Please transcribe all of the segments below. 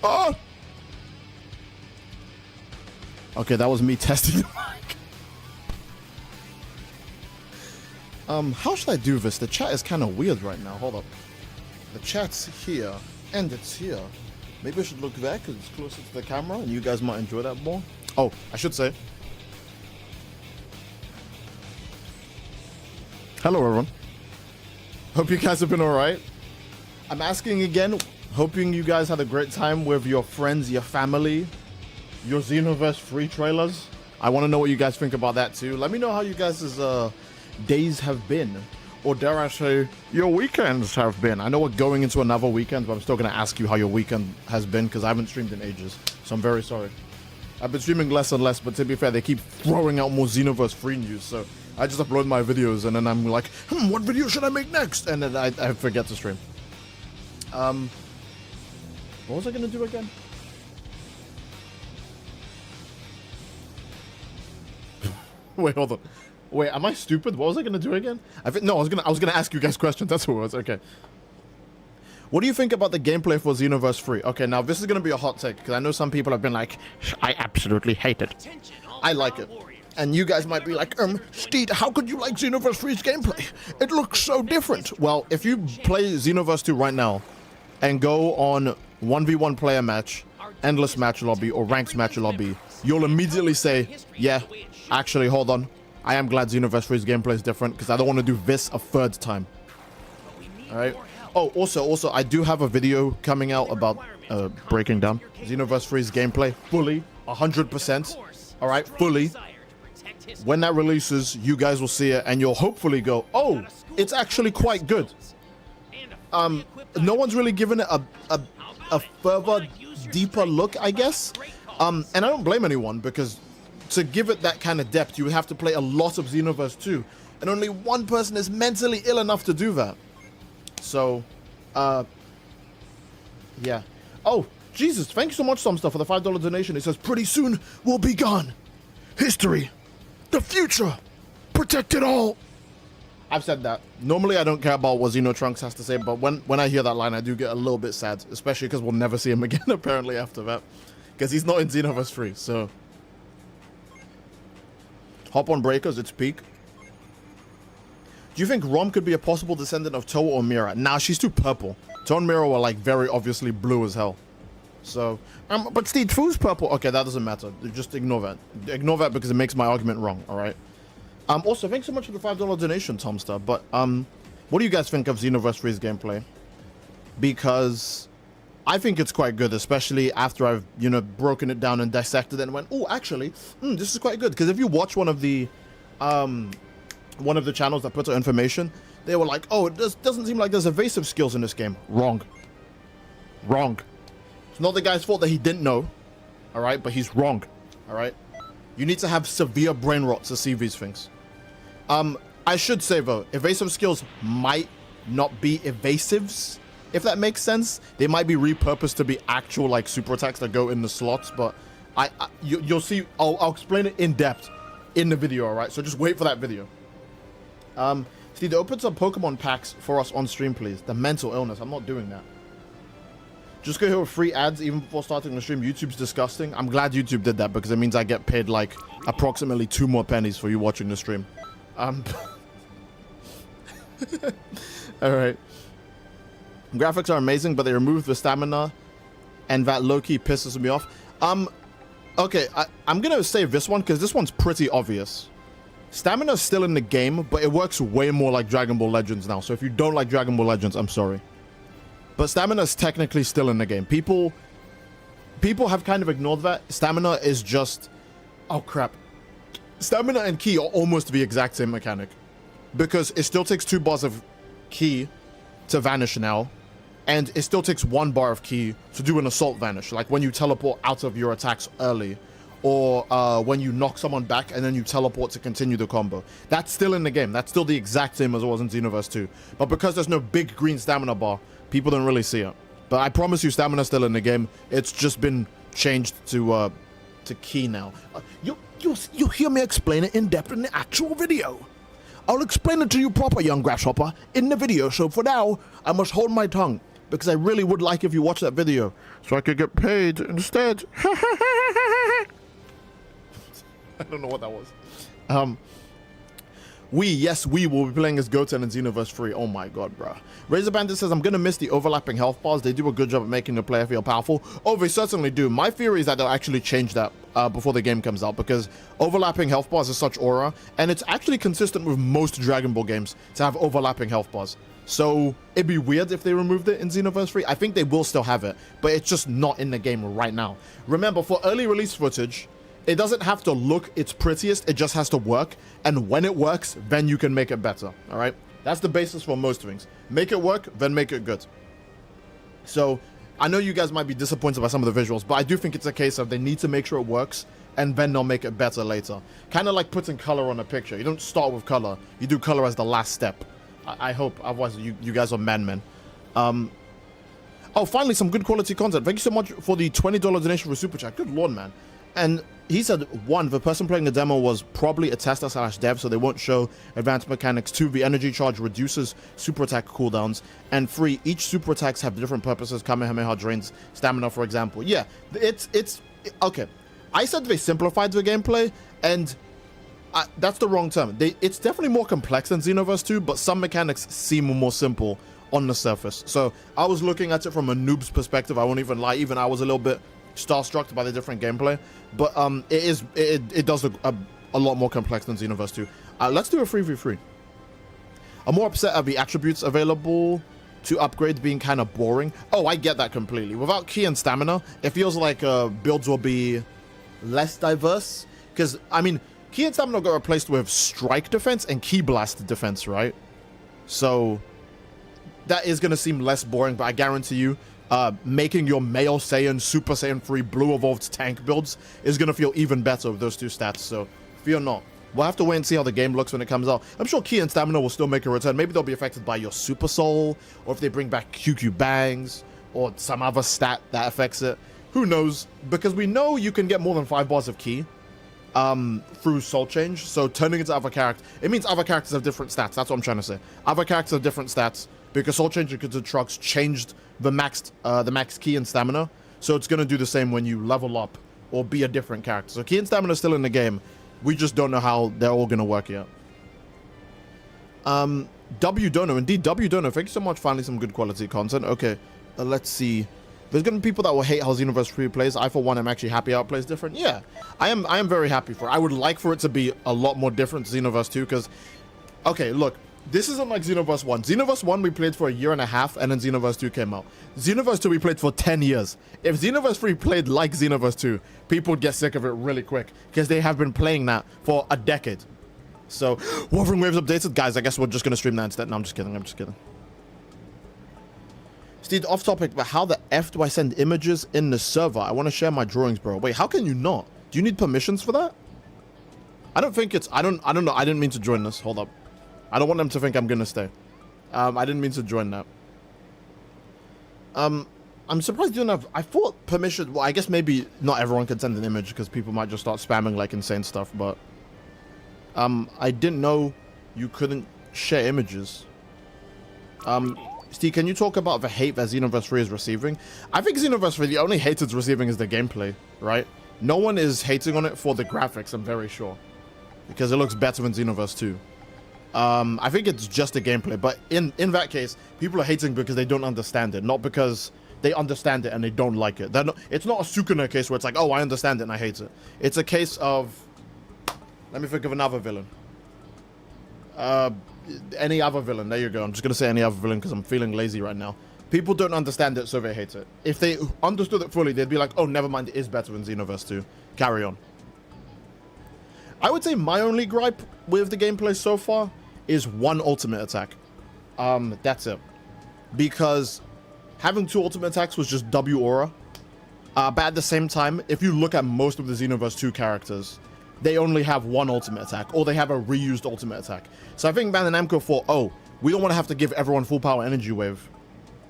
Oh! Okay, that was me testing the mic. How should I do this? The chat is kind of weird right now. Hold up. The chat's here, and it's here. Maybe I should look there because it's closer to the camera, and you guys might enjoy that more. Oh, I should say. Hello, everyone. Hope you guys have been alright. I'm asking again, hoping you guys had a great time with your friends, your family, your Xenoverse free trailers. I want to know what you guys think about that too. Let me know how you guys' days have been, or dare I say, your weekends have been. I know we're going into another weekend, but I'm still going to ask you how your weekend has been because I haven't streamed in ages, so I'm very sorry. I've been streaming less and less, but to be fair, they keep throwing out more Xenoverse free news, so I just upload my videos and then I'm like, what video should I make next? And then I forget to stream. What was I going to do again? Wait, hold on. Wait, am I stupid? What was I gonna do again? I was gonna ask you guys questions. That's what it was. Okay. What do you think about the gameplay for Xenoverse 3? Okay, now this is gonna be a hot take because I know some people have been like, I absolutely hate it. I like it. And you guys might be like, Steed, how could you like Xenoverse 3's gameplay? It looks so different. Well, if you play Xenoverse 2 right now and go on 1v1 player match, endless match lobby, or ranked match lobby, you'll immediately say, yeah, actually, hold on. I am glad Xenoverse 3's gameplay is different because I don't want to do this a third time. Alright. Oh, also, I do have a video coming out about breaking down Xenoverse 3's gameplay fully, 100%. Alright, fully. When that releases, you guys will see it and you'll hopefully go, oh, it's actually quite good. No one's really given it a further, deeper look, I guess. And I don't blame anyone because to give it that kind of depth, you would have to play a lot of Xenoverse 2, and only one person is mentally ill enough to do that. So, yeah. Oh, Jesus, thank you so much, Somstar, for the $5 donation. It says, pretty soon we'll be gone. History, the future, protect it all. I've said that. Normally, I don't care about what Xeno Trunks has to say, but when I hear that line, I do get a little bit sad, especially because we'll never see him again, apparently, after that. Because he's not in Xenoverse 3, so... Hop on Breakers, it's peak. Do you think Rom could be a possible descendant of Toa or Mira? Nah, she's too purple. Toa and Mira were like very obviously blue as hell. So, but Steve Fu's purple. Okay, that doesn't matter. Just ignore that. Ignore that because it makes my argument wrong, alright? Also, thanks so much for the $5 donation, Tomstar. But, what do you guys think of Xenoverse 3's gameplay? Because I think it's quite good, especially after I've, broken it down and dissected it and went, oh, actually, this is quite good. Because if you watch one of the channels that puts out information, they were like, oh, it doesn't seem like there's evasive skills in this game. Wrong. Wrong. It's not the guy's fault that he didn't know, all right? But he's wrong, all right? You need to have severe brain rot to see these things. I should say, though, evasive skills might not be evasives, if that makes sense. They might be repurposed to be actual like super attacks that go in the slots, but you'll see. I'll explain it in depth in the video, all right? So just wait for that video. Steve, open some Pokemon packs for us on stream, please. The mental illness. I'm not doing that. Just go here with free ads even before starting the stream. YouTube's disgusting. I'm glad YouTube did that because it means I get paid like approximately 2 more pennies for you watching the stream. All right. Graphics are amazing, but they removed the stamina, and that low-key pisses me off. Okay, I'm gonna save this one because this one's pretty obvious. Stamina's still in the game, but it works way more like Dragon Ball Legends now. So if you don't like Dragon Ball Legends, I'm sorry. But stamina's technically still in the game. People have kind of ignored that. Stamina is just... Oh, crap. Stamina and Ki are almost the exact same mechanic. Because it still takes 2 bars of Ki to vanish now. And it still takes 1 bar of Ki to do an assault vanish. Like when you teleport out of your attacks early. Or when you knock someone back and then you teleport to continue the combo. That's still in the game. That's still the exact same as it was in Xenoverse 2. But because there's no big green stamina bar, people don't really see it. But I promise you, stamina's still in the game. It's just been changed to Ki now. You'll hear me explain it in depth in the actual video. I'll explain it to you proper, young grasshopper, in the video. So for now, I must hold my tongue. because I really would like if you watch that video so I could get paid instead. I don't know what that was. We will be playing as Goten in Xenoverse 3. Oh my god, bro. Razor Bandit says, I'm gonna miss the overlapping health bars. They do a good job at making the player feel powerful. Oh, they certainly do. My theory is that they'll actually change that before the game comes out, because overlapping health bars is such aura, and it's actually consistent with most Dragon Ball games to have overlapping health bars. So it'd be weird if they removed it in Xenoverse 3. I think they will still have it, but it's just not in the game right now. Remember, for early release footage, it doesn't have to look its prettiest, it just has to work. And when it works, then you can make it better, all right? That's the basis for most things. Make it work, then make it good. So I know you guys might be disappointed by some of the visuals, but I do think it's a case of they need to make sure it works, and then they'll make it better later. Kind of like putting color on a picture. You don't start with color, you do color as the last step. I hope, otherwise you guys are men. Oh, finally, some good quality content. Thank you so much for the $20 donation for Super Chat. Good lord, man. And he said, 1, the person playing the demo was probably a tester / dev, so they won't show advanced mechanics. 2, the energy charge reduces super attack cooldowns. And 3, each super attacks have different purposes. Kamehameha drains stamina, for example. Yeah, it's okay. I said they simplified the gameplay, and that's the wrong term. It's definitely more complex than Xenoverse 2, but some mechanics seem more simple on the surface. So I was looking at it from a noob's perspective. I won't even lie. Even I was a little bit starstruck by the different gameplay, but it does look a lot more complex than Xenoverse 2. Let's do a 3v3. I'm more upset at the attributes available to upgrade being kind of boring. Oh, I get that completely. Without ki and stamina, it feels like builds will be less diverse, because I mean, ki and stamina got replaced with strike defense and ki blast defense, right? So that is going to seem less boring, but I guarantee you, making your male Saiyan, Super Saiyan 3 blue evolved tank builds is going to feel even better with those two stats, so fear not. We'll have to wait and see how the game looks when it comes out. I'm sure ki and stamina will still make a return. Maybe they'll be affected by your Super Soul, or if they bring back QQ Bangs, or some other stat that affects it. Who knows? Because we know you can get more than 5 bars of ki through Soul Change, so turning into other characters, it means other characters have different stats. That's what I'm trying to say. Other characters have different stats, because Soul Change into Trucks changed the max ki and stamina, so it's going to do the same when you level up or be a different character. So ki and stamina is still in the game, we just don't know how they're all going to work yet. W Dono, indeed, W Dono, thank you so much. Finally some good quality content. Okay, let's see. There's going to be people that will hate how Xenoverse 3 plays. I, for one, am actually happy how it plays different. Yeah, I am very happy for it. I would like for it to be a lot more different to Xenoverse 2, because, okay, look, this isn't like Xenoverse 1. Xenoverse 1 we played for 1.5 years, and then Xenoverse 2 came out. Xenoverse 2 we played for 10 years. If Xenoverse 3 played like Xenoverse 2, people would get sick of it really quick, because they have been playing that for a decade. So, Wolverine Waves updated. Guys, I guess we're just going to stream that instead. No, I'm just kidding. Steve, off topic, but how the F do I send images in the server? I want to share my drawings, bro. Wait, how can you not? Do you need permissions for that? I don't think it's... I don't know. I didn't mean to join this. Hold up. I don't want them to think I'm gonna stay. I didn't mean to join that. I'm surprised you don't have... I thought permission... Well, I guess maybe not everyone can send an image, because people might just start spamming like insane stuff, but... I didn't know you couldn't share images. Steve, can you talk about the hate that Xenoverse 3 is receiving? I think Xenoverse 3, the only hate it's receiving is the gameplay, right? No one is hating on it for the graphics, I'm very sure. Because it looks better than Xenoverse 2. I think it's just the gameplay, but in that case, people are hating because they don't understand it, not because they understand it and they don't like it. It's not a Sukuna case where it's like, oh, I understand it and I hate it. It's a case of... Let me think of another villain. Any other villain. There you go. I'm just going to say any other villain because I'm feeling lazy right now. People don't understand it, so they hate it. If they understood it fully, they'd be like, oh, never mind, it is better than Xenoverse 2. Carry on. I would say my only gripe with the gameplay so far is one ultimate attack. That's it. Because having 2 ultimate attacks was just W aura. But at the same time, if you look at most of the Xenoverse 2 characters, they only have 1 ultimate attack, or they have a reused ultimate attack. So I think Bandai Namco thought, oh, we don't want to have to give everyone full power energy wave,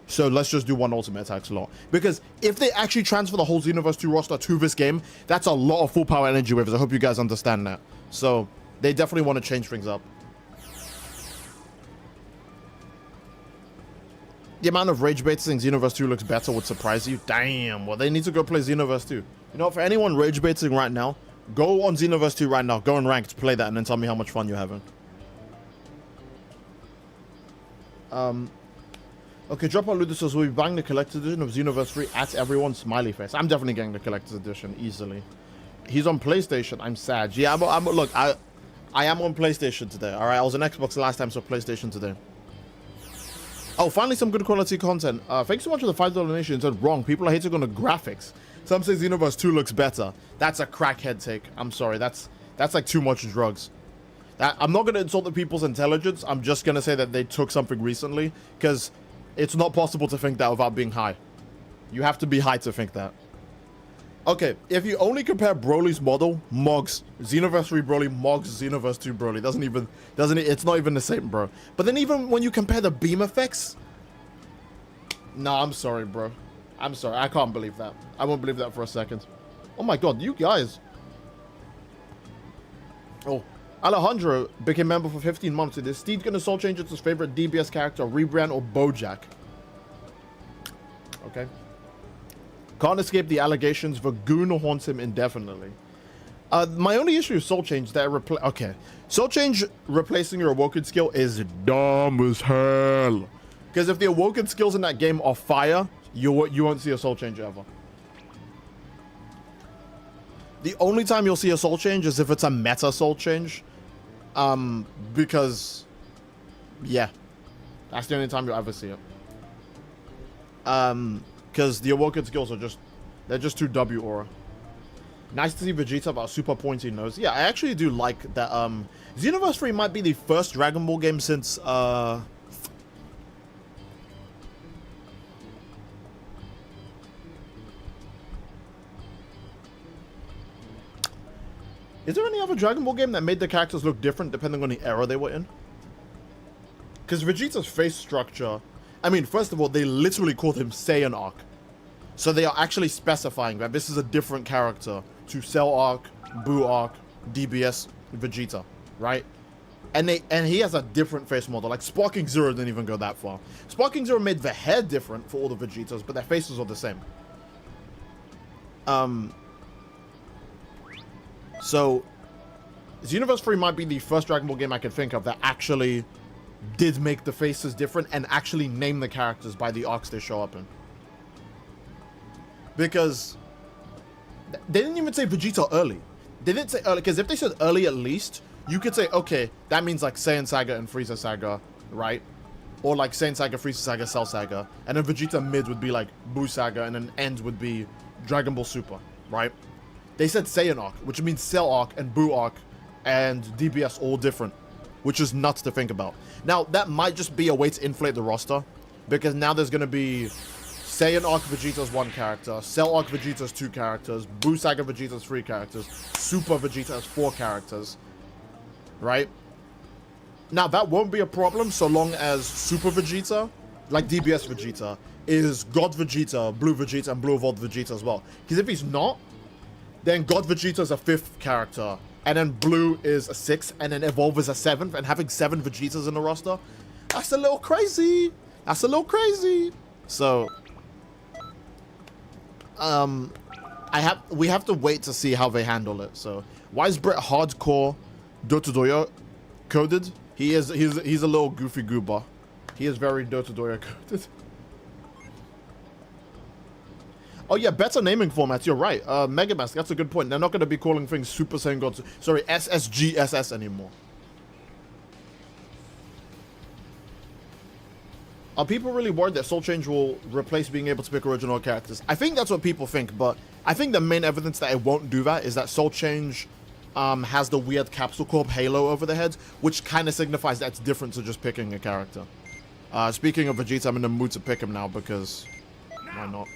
so let's just do 1 ultimate attack slot. Because if they actually transfer the whole Xenoverse 2 roster to this game, that's a lot of full power energy waves. I hope you guys understand that. So they definitely want to change things up. the amount of rage baiting Xenoverse 2 looks better would surprise you? Damn, well, they need to go play Xenoverse 2. You know, for anyone rage baiting right now, go on Xenoverse 2 right now, go on ranked, play that, and then tell me how much fun you're having. Okay, Dropout Ludus will be buying the collector's edition of Xenoverse 3 at everyone's smiley face. I'm definitely getting the collector's edition, easily. He's on PlayStation, I'm sad. Yeah, look, I am on PlayStation today, alright? I was on Xbox last time, so PlayStation today. Oh, finally some good quality content. Thanks so much for the $5 donation. Said wrong. People are hating on the graphics. Some say Xenoverse 2 looks better. That's a crackhead take. I'm sorry. That's like too much drugs. I'm not going to insult the people's intelligence. I'm just going to say that they took something recently, because it's not possible to think that without being high. You have to be high to think that. Okay, if you only compare Broly's model, Mogs, Xenoverse 3 Broly, Mogs, Xenoverse 2 Broly, it's not even the same, bro. But then even when you compare the beam effects, nah, I'm sorry, bro. I'm sorry, I can't believe that. I won't believe that for a second. Oh my god, you guys. Oh, Alejandro became member for 15 months. Is Steve gonna soul change it to his favorite DBS character, Rebrand or Bojack? Okay. Can't escape the allegations. Vagoon haunts him indefinitely. My only issue with Soul Change that okay. Soul Change replacing your Awoken skill is dumb as hell. Because if the Awoken skills in that game are fire, you won't see a Soul Change ever. The only time you'll see a Soul Change is if it's a meta Soul Change. Because, yeah. That's the only time you'll ever see it. Because the Awoken skills are they're just too W aura. Nice to see Vegeta about super pointy nose. Yeah, I actually do like that. Xenoverse 3 might be the first Dragon Ball game since, Is there any other Dragon Ball game that made the characters look different depending on the era they were in? Because Vegeta's face structure... I mean, first of all, they literally called him Saiyan Arc. So they are actually specifying that this is a different character to Cell Arc, Buu Arc, DBS, Vegeta, right? And he has a different face model. Like, Sparking Zero didn't even go that far. Sparking Zero made the hair different for all the Vegetas, but their faces are the same. So, Xenoverse 3 might be the first Dragon Ball game I could think of that actually did make the faces different and actually name the characters by the arcs they show up in. Because they didn't even say Vegeta early. They didn't say early, because if they said early at least, you could say, okay, that means like Saiyan Saga and Frieza Saga, right? Or like Saiyan Saga, Frieza Saga, Cell Saga. And then Vegeta mid would be like Buu Saga, and then end would be Dragon Ball Super, right? They said Saiyan Arc, which means Cell Arc and Buu Arc and DBS all different, which is nuts to think about. Now, that might just be a way to inflate the roster, because now there's going to be Saiyan Arc Vegeta's 1 character, Cell Arc Vegeta's 2 characters, Buu Saga Vegeta's 3 characters, Super Vegeta's 4 characters, right? Now, that won't be a problem so long as Super Vegeta, like DBS Vegeta, is God Vegeta, Blue Vegeta, and Blue Evolved Vegeta as well. Because if he's not, then God Vegeta is a 5th character, and then Blue is a 6th, and then Evolve is a 7th, and having 7 Vegetas in the roster, that's a little crazy. That's a little crazy. So, we have to wait to see how they handle it. So, why is Brett hardcore Dotodoyo coded? He's a little goofy goober. He is very Dotodoyo coded. Oh yeah, better naming formats, you're right. Megamask, that's a good point. They're not going to be calling things Super Saiyan God, sorry, SSGSS anymore. Are people really worried that Soul Change will replace being able to pick original characters? I think that's what people think, but I think the main evidence that it won't do that is that Soul Change has the weird Capsule Corp halo over the head, which kind of signifies that it's different to just picking a character. Speaking of Vegeta, I'm in the mood to pick him now because why not?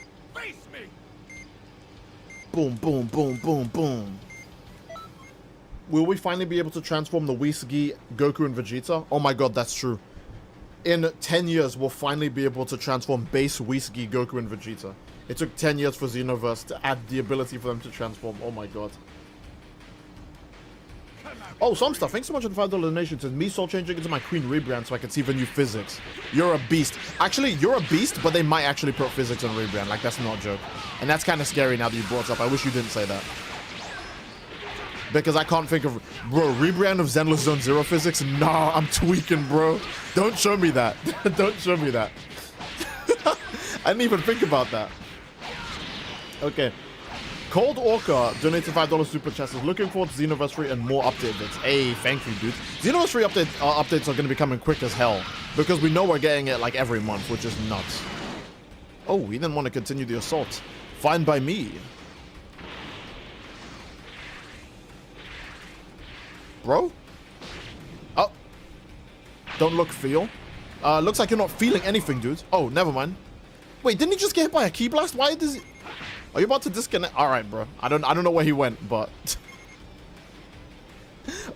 Boom, boom, boom, boom, boom. Will we finally be able to transform the Whis-Gi, Goku, and Vegeta? Oh my god, that's true. In 10 years, we'll finally be able to transform base Whis-Gi, Goku, and Vegeta. It took 10 years for Xenoverse to add the ability for them to transform. Oh my god. Oh, some stuff. Thanks so much for the $5 donation. Says me soul changing into my queen rebrand so I can see the new physics. You're a beast. Actually, you're a beast, but they might actually put physics on rebrand. Like, that's not a joke. And that's kind of scary now that you brought it up. I wish you didn't say that. Because I can't think of... Bro, rebrand of Zenless Zone 0 physics? Nah, I'm tweaking, bro. Don't show me that. Don't show me that. I didn't even think about that. Okay. Cold Orca donated $5 super chat. Says looking forward to Xenoverse 3 and more update bits. Hey, thank you, dude. Xenoverse 3 updates are going to be coming quick as hell because we know we're getting it like every month, which is nuts. Oh, we didn't want to continue the assault. Fine by me. Bro? Oh. Don't look, feel. Looks like you're not feeling anything, dude. Oh, never mind. Wait, didn't he just get hit by a key blast? Why does he... Are you about to disconnect? All right, bro. I don't know where he went, but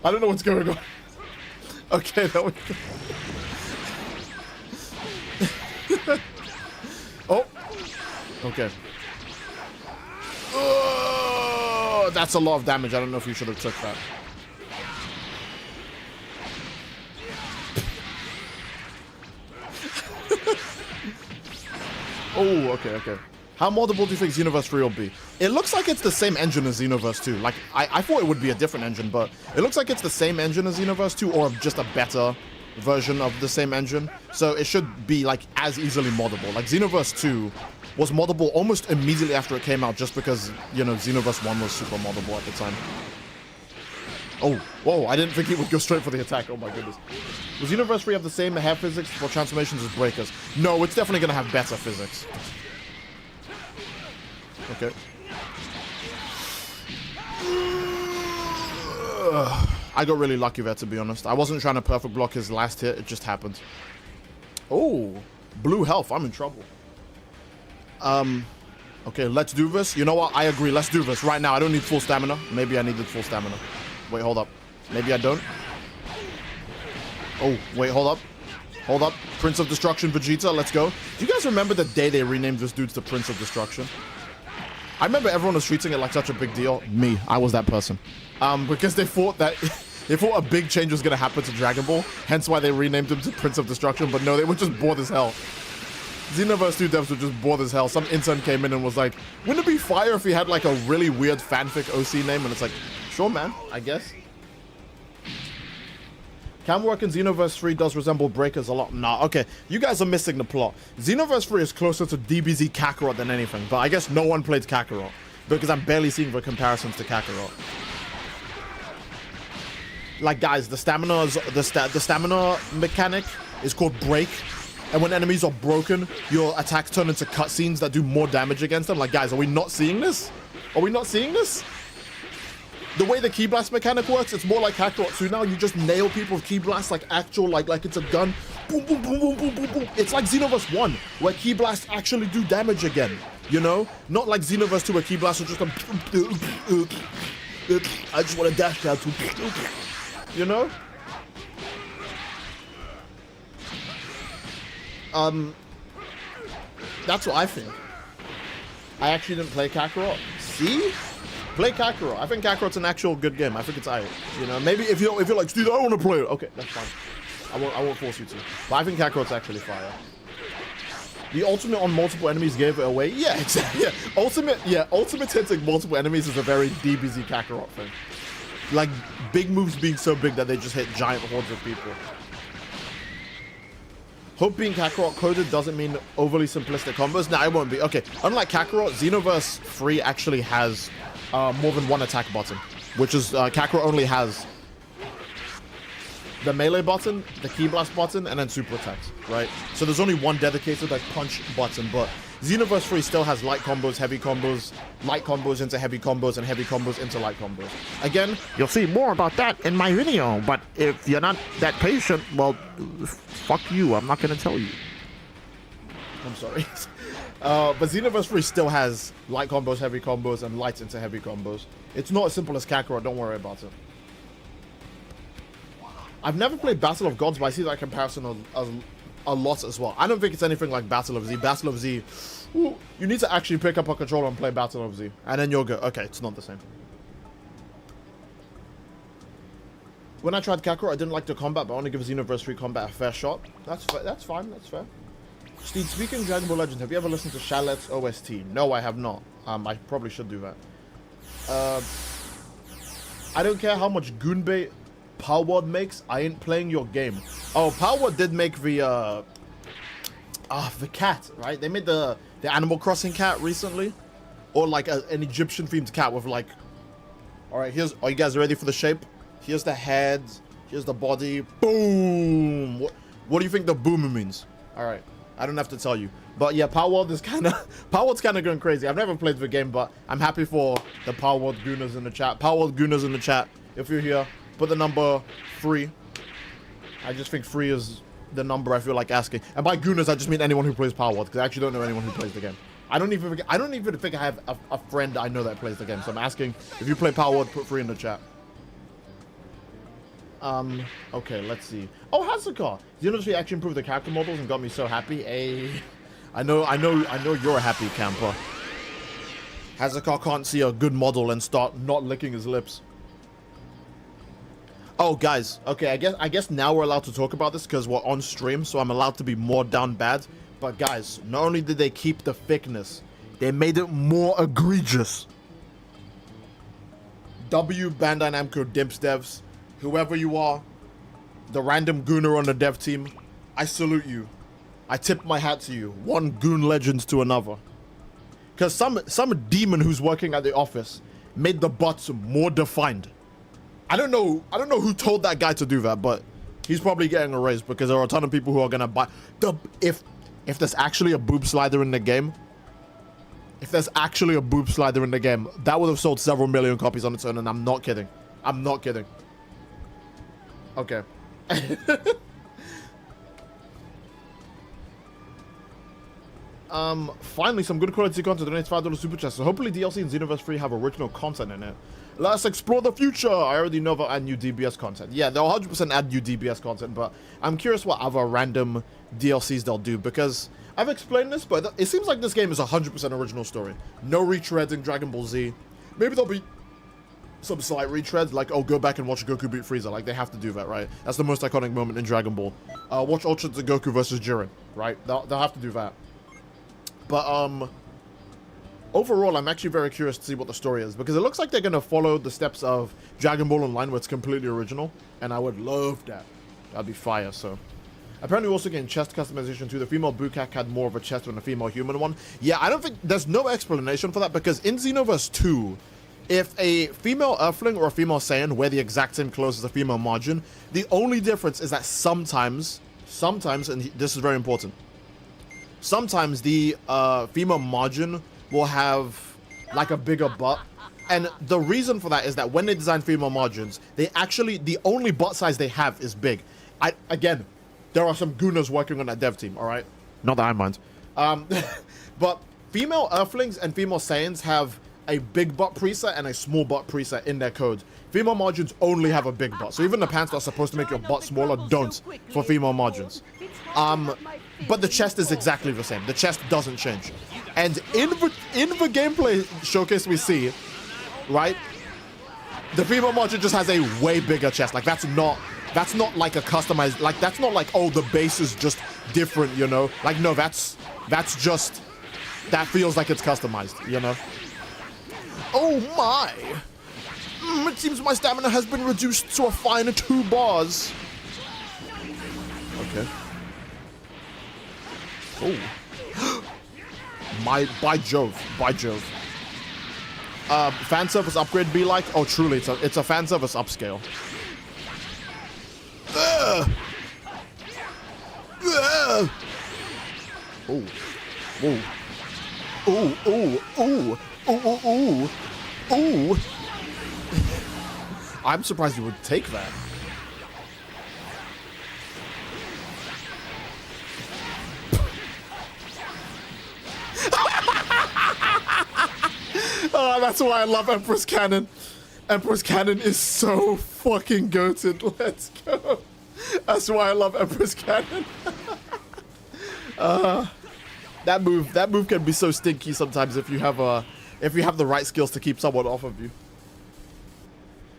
I don't know what's going on. Okay, that was... Oh. Okay. Oh, that's a lot of damage. I don't know if you should have took that. Oh, okay. How moddable do you think Xenoverse 3 will be? It looks like it's the same engine as Xenoverse 2. Like, I thought it would be a different engine, but it looks like it's the same engine as Xenoverse 2 or just a better version of the same engine. So it should be, like, as easily moddable. Like, Xenoverse 2 was moddable almost immediately after it came out just because, you know, Xenoverse 1 was super moddable at the time. Oh, whoa, I didn't think it would go straight for the attack. Oh my goodness. Will Xenoverse 3 have the same hair physics for transformations as Breakers? No, it's definitely going to have better physics. Okay. I got really lucky there, to be honest. I wasn't trying to perfect block his last hit. It just happened. Oh, blue health. I'm in trouble. Okay, let's do this. You know what? I agree. Let's do this right now. I don't need full stamina. Maybe I needed full stamina. Wait, hold up. Maybe I don't. Oh, wait, hold up. Hold up. Prince of Destruction Vegeta. Let's go. Do you guys remember the day they renamed this dude to Prince of Destruction? I remember everyone was treating it like such a big deal. Me, I was that person. Because they thought that they thought a big change was gonna happen to Dragon Ball, hence why they renamed him to Prince of Destruction. But no, they were just bored as hell. Xenoverse 2 devs were just bored as hell. Some intern came in and was like, "Wouldn't it be fire if he had like a really weird fanfic OC name?" And it's like, "Sure, man, I guess." Cam work in Xenoverse 3 does resemble Breakers a lot. Nah, okay. You guys are missing the plot. Xenoverse 3 is closer to DBZ Kakarot than anything, but I guess no one played Kakarot because I'm barely seeing the comparisons to Kakarot. Like, guys, the stamina mechanic is called Break, and when enemies are broken, your attacks turn into cutscenes that do more damage against them. Like, guys, are we not seeing this? Are we not seeing this? The way the Key Blast mechanic works, it's more like Kakarot 2 now. You just nail people with Key Blast like actual, like it's a gun. Boom, boom, boom, boom, boom, boom, boom. It's like Xenoverse 1, where Key Blasts actually do damage again, you know? Not like Xenoverse 2, where Key Blasts are just I just want to dash down to, you know? That's what I think. I actually didn't play Kakarot. See? Play Kakarot. I think Kakarot's an actual good game. I think it's alright. You know, maybe if you're like, Steve, I don't want to play it. Okay, that's fine. I won't force you to. But I think Kakarot's actually fire. The ultimate on multiple enemies gave it away. Yeah, exactly. Yeah, ultimate hitting multiple enemies is a very DBZ Kakarot thing. Like big moves being so big that they just hit giant hordes of people. Hope being Kakarot coded doesn't mean overly simplistic combos. Nah, it won't be. Okay, unlike Kakarot, Xenoverse 3 actually has more than one attack button, which is Kakarot only has the melee button, the Key Blast button, and then super attacks, right? So there's only one dedicated like punch button, but Xenoverse 3 still has light combos, heavy combos, light combos into heavy combos, and heavy combos into light combos. Again, you'll see more about that in my video, but if you're not that patient, well, fuck you, I'm not gonna tell you. I'm sorry. But Xenoverse 3 still has light combos, heavy combos, and lights into heavy combos. It's not as simple as Kakarot, don't worry about it. I've never played Battle of Gods, but I see that comparison a lot as well. I don't think it's anything like Battle of Z. Battle of Z, ooh, you need to actually pick up a controller and play Battle of Z, and then you'll go, okay, it's not the same. When I tried Kakarot, I didn't like the combat, but I want to give Xenoverse 3 combat a fair shot. That's fine. That's fair. Steve, speaking of Dragon Ball Legends, have you ever listened to Shalet's OST? No, I have not. I probably should do that. I don't care how much Goonbait Palward makes. I ain't playing your game. Oh, Palward did make the cat, right? They made the Animal Crossing cat recently, or like an Egyptian themed cat with like. All right, are you guys ready for the shape? Here's the head. Here's the body. Boom. What do you think the boom means? All right, I don't have to tell you. But yeah, Palward's kind of going crazy. I've never played the game, but I'm happy for the Palward Gooners in the chat. Palward Gooners in the chat. If you're here, put the number 3. I just think 3 is the number I feel like asking. And by Gooners, I just mean anyone who plays Palward, because I actually don't know anyone who plays the game. I don't even think I have a friend I know that plays the game. So I'm asking if you play Palward, put 3 in the chat. Okay, let's see. Oh, Hazuka! Xenoverse actually improved the character models and got me so happy. Hey, I know you're a happy camper. Hazuka can't see a good model and start not licking his lips. Oh, guys. Okay, I guess now we're allowed to talk about this because we're on stream, so I'm allowed to be more down bad. But guys, not only did they keep the thickness, they made it more egregious. W Bandai Namco Dimps devs. Whoever you are, the random gooner on the dev team, I salute you. I tip my hat to you. One goon legends to another. Because some demon who's working at the office made the butts more defined. I don't know who told that guy to do that, but he's probably getting a raise because there are a ton of people who are gonna buy if there's actually a boob slider in the game. If there's actually a boob slider in the game, that would have sold several million copies on its own, and I'm not kidding. I'm not kidding. Okay. Finally, some good quality content. Donates $5 super chat. So hopefully DLC and Xenoverse 3 have original content in it. Let's explore the future. I already know they'll add new DBS content. Yeah, they'll 100% add new DBS content, but I'm curious what other random DLCs they'll do, because I've explained this, but it seems like this game is 100% original story. No retreads in Dragon Ball Z. Maybe there'll be some slight retreads, like, oh, go back and watch Goku beat Frieza. Like, they have to do that, right? That's the most iconic moment in Dragon Ball. Watch Ultra Goku versus Jiren, right? They'll have to do that. But, overall, I'm actually very curious to see what the story is, because it looks like they're going to follow the steps of Dragon Ball Online, where it's completely original, and I would love that. That'd be fire, so. Apparently, we're also getting chest customization too. The female Bukak had more of a chest than the female human one. Yeah, I don't think, there's no explanation for that, because in Xenoverse 2, if a female Earthling or a female Saiyan wear the exact same clothes as a female Margin, the only difference is that sometimes, and this is very important, sometimes the female Margin will have like a bigger butt, and the reason for that is that when they design female Margins, they actually, the only butt size they have is big. Again, there are some gooners working on that dev team, all right? Not that I mind. But female Earthlings and female Saiyans have a big butt preset and a small butt preset in their code. Female Margins only have a big butt, so even the pants that are supposed to make your butt smaller don't for female Margins. But the chest is exactly the same. The chest doesn't change. And in the gameplay showcase we see, right, the female Margin just has a way bigger chest. Like, that's not like a customized, like, that's not like, oh, the base is just different, you know? Like, no, that's just, that feels like it's customized, you know? Oh my! It seems my stamina has been reduced to a fine 2 bars. Okay. Oh. By Jove. Fan service upgrade be like? Oh, truly, it's a fan service upscale. Oh. Ooh. I'm surprised you would take that. Oh, that's why I love Empress Cannon. Empress Cannon is so fucking goated. Let's go. That's why I love Empress Cannon. That move can be so stinky sometimes if you have the right skills to keep someone off of you.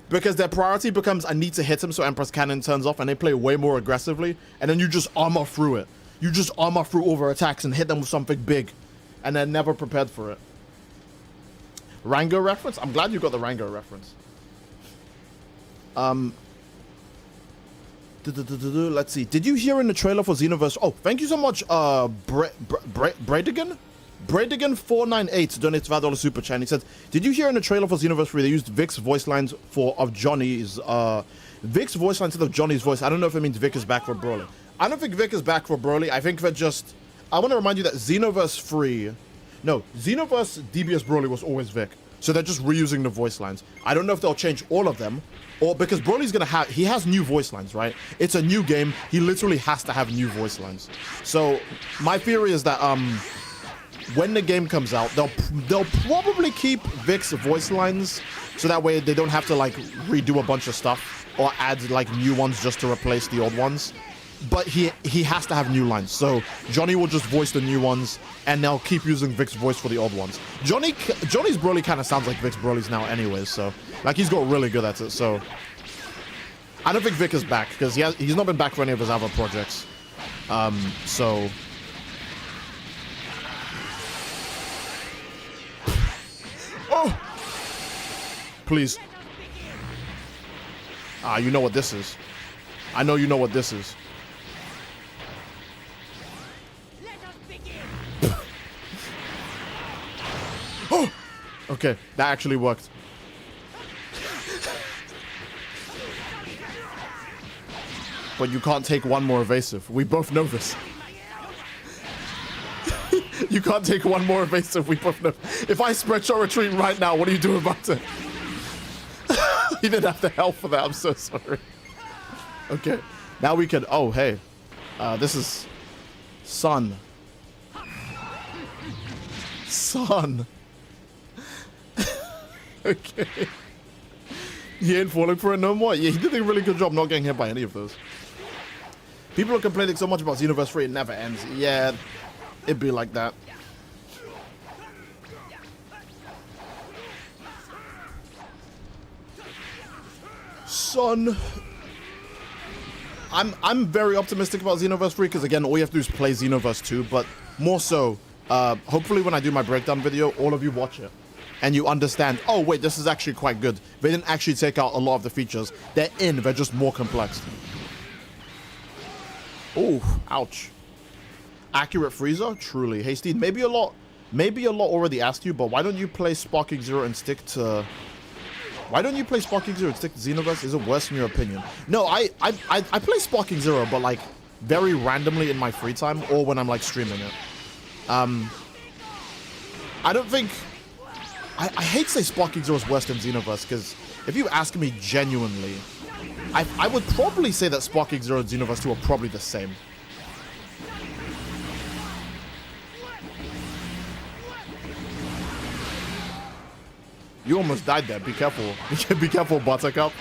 Because their priority becomes, I need to hit him so Empress Cannon turns off, and they play way more aggressively, and then you just armor through it. You just armor through all their attacks and hit them with something big, and they're never prepared for it. Rango reference? I'm glad you got the Rango reference. Let's see. Did you hear in the trailer for Xenoverse? Oh, thank you so much, Bradigan? Bradigan498 donates $5 super chat. He said, did you hear in the trailer for Xenoverse 3 they used Vic's voice lines of Johnny's Vic's voice line instead of Johnny's voice? I don't know if it means Vic is back for Broly. I don't think Vic is back for Broly. I think they're just, I want to remind you that Xenoverse DBS Broly was always Vic. So they're just reusing the voice lines. I don't know if they'll change all of them, or because Broly's gonna have, he has new voice lines, right? It's a new game. He literally has to have new voice lines. So my theory is that when the game comes out, they'll probably keep Vic's voice lines, so that way they don't have to like redo a bunch of stuff or add like new ones just to replace the old ones. But he has to have new lines, so Johnny will just voice the new ones, and they'll keep using Vic's voice for the old ones. Johnny's Broly kind of sounds like Vic's Broly's now anyways, so like he's got really good at it. So I don't think Vic is back because he's not been back for any of his other projects. So oh, please. You know what this is. I know you know what this is. Oh! Okay, that actually worked. But you can't take one more evasive. We both know this. You can't take one more evasive. We both know. If I spread your retreat right now, what do you do about it? You didn't have the help for that. I'm so sorry. Okay, now we can. Oh, hey. This is Sun. Sun. Okay. He ain't falling for it no more. Yeah, he did a really good job not getting hit by any of those. People are complaining so much about Xenoverse 3, it never ends. Yeah, it'd be like that. Son. I'm very optimistic about Xenoverse 3 because again, all you have to do is play Xenoverse 2, but more so, hopefully when I do my breakdown video, all of you watch it and you understand, oh wait, this is actually quite good. They didn't actually take out a lot of the features. They're just more complex. Oh, ouch. Accurate Frieza? Truly. Hey Steve, maybe a lot already asked you, but why don't you play Sparking Zero and stick to... Why don't you play Sparking Zero and stick to Xenoverse? Is it worse in your opinion? No, I play Sparking Zero, but like very randomly in my free time or when I'm like streaming it. I don't think... I hate to say Sparking Zero is worse than Xenoverse, because if you ask me genuinely, I would probably say that Sparking Zero and Xenoverse 2 are probably the same. You almost died there. Be careful. Be careful, Buttercup.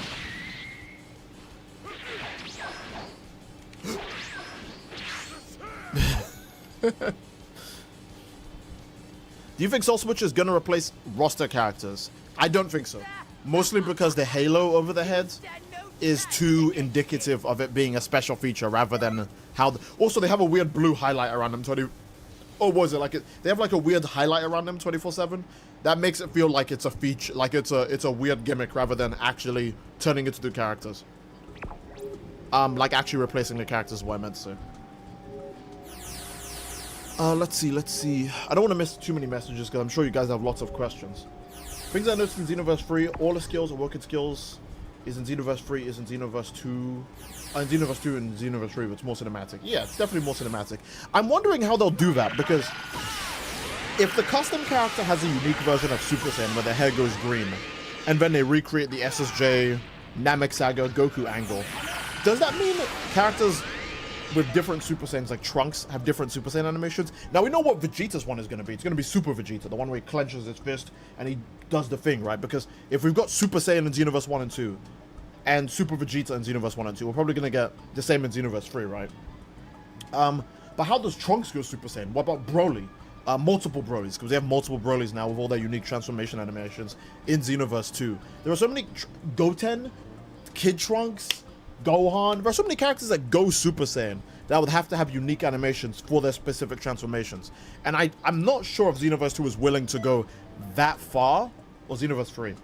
Do you think Soul Switch is going to replace roster characters? I don't think so. Mostly because the halo over the head is too indicative of it being a special feature rather than how... Also, they have a weird blue highlight around them. Oh, what is it? Like they have like a weird highlight around them 24/7. That makes it feel like it's a feature, like it's a weird gimmick rather than actually turning it into the characters. Like actually replacing the characters is what I meant to say. Let's see. I don't want to miss too many messages because I'm sure you guys have lots of questions. Things I noticed in Xenoverse 3, all the skills or working skills is in Xenoverse 3, is in Xenoverse 2. In Xenoverse 2 and Xenoverse 3, but it's more cinematic. Yeah, it's definitely more cinematic. I'm wondering how they'll do that, because if the custom character has a unique version of Super Saiyan where their hair goes green, and then they recreate the SSJ, Namek Saga, Goku angle, does that mean characters with different Super Saiyans, like Trunks, have different Super Saiyan animations? Now, we know what Vegeta's one is going to be. It's going to be Super Vegeta, the one where he clenches his fist and he does the thing, right? Because if we've got Super Saiyan in Xenoverse 1 and 2, and Super Vegeta in Xenoverse 1 and 2, we're probably going to get the same in Xenoverse 3, right? But how does Trunks go Super Saiyan? What about Broly? multiple Broly's, because we have multiple Broly's now with all their unique transformation animations in Xenoverse 2. There are so many Goten, Kid Trunks, Gohan. There are so many characters that go Super Saiyan that would have to have unique animations for their specific transformations. And I'm not sure if Xenoverse 2 is willing to go that far, or Xenoverse 3.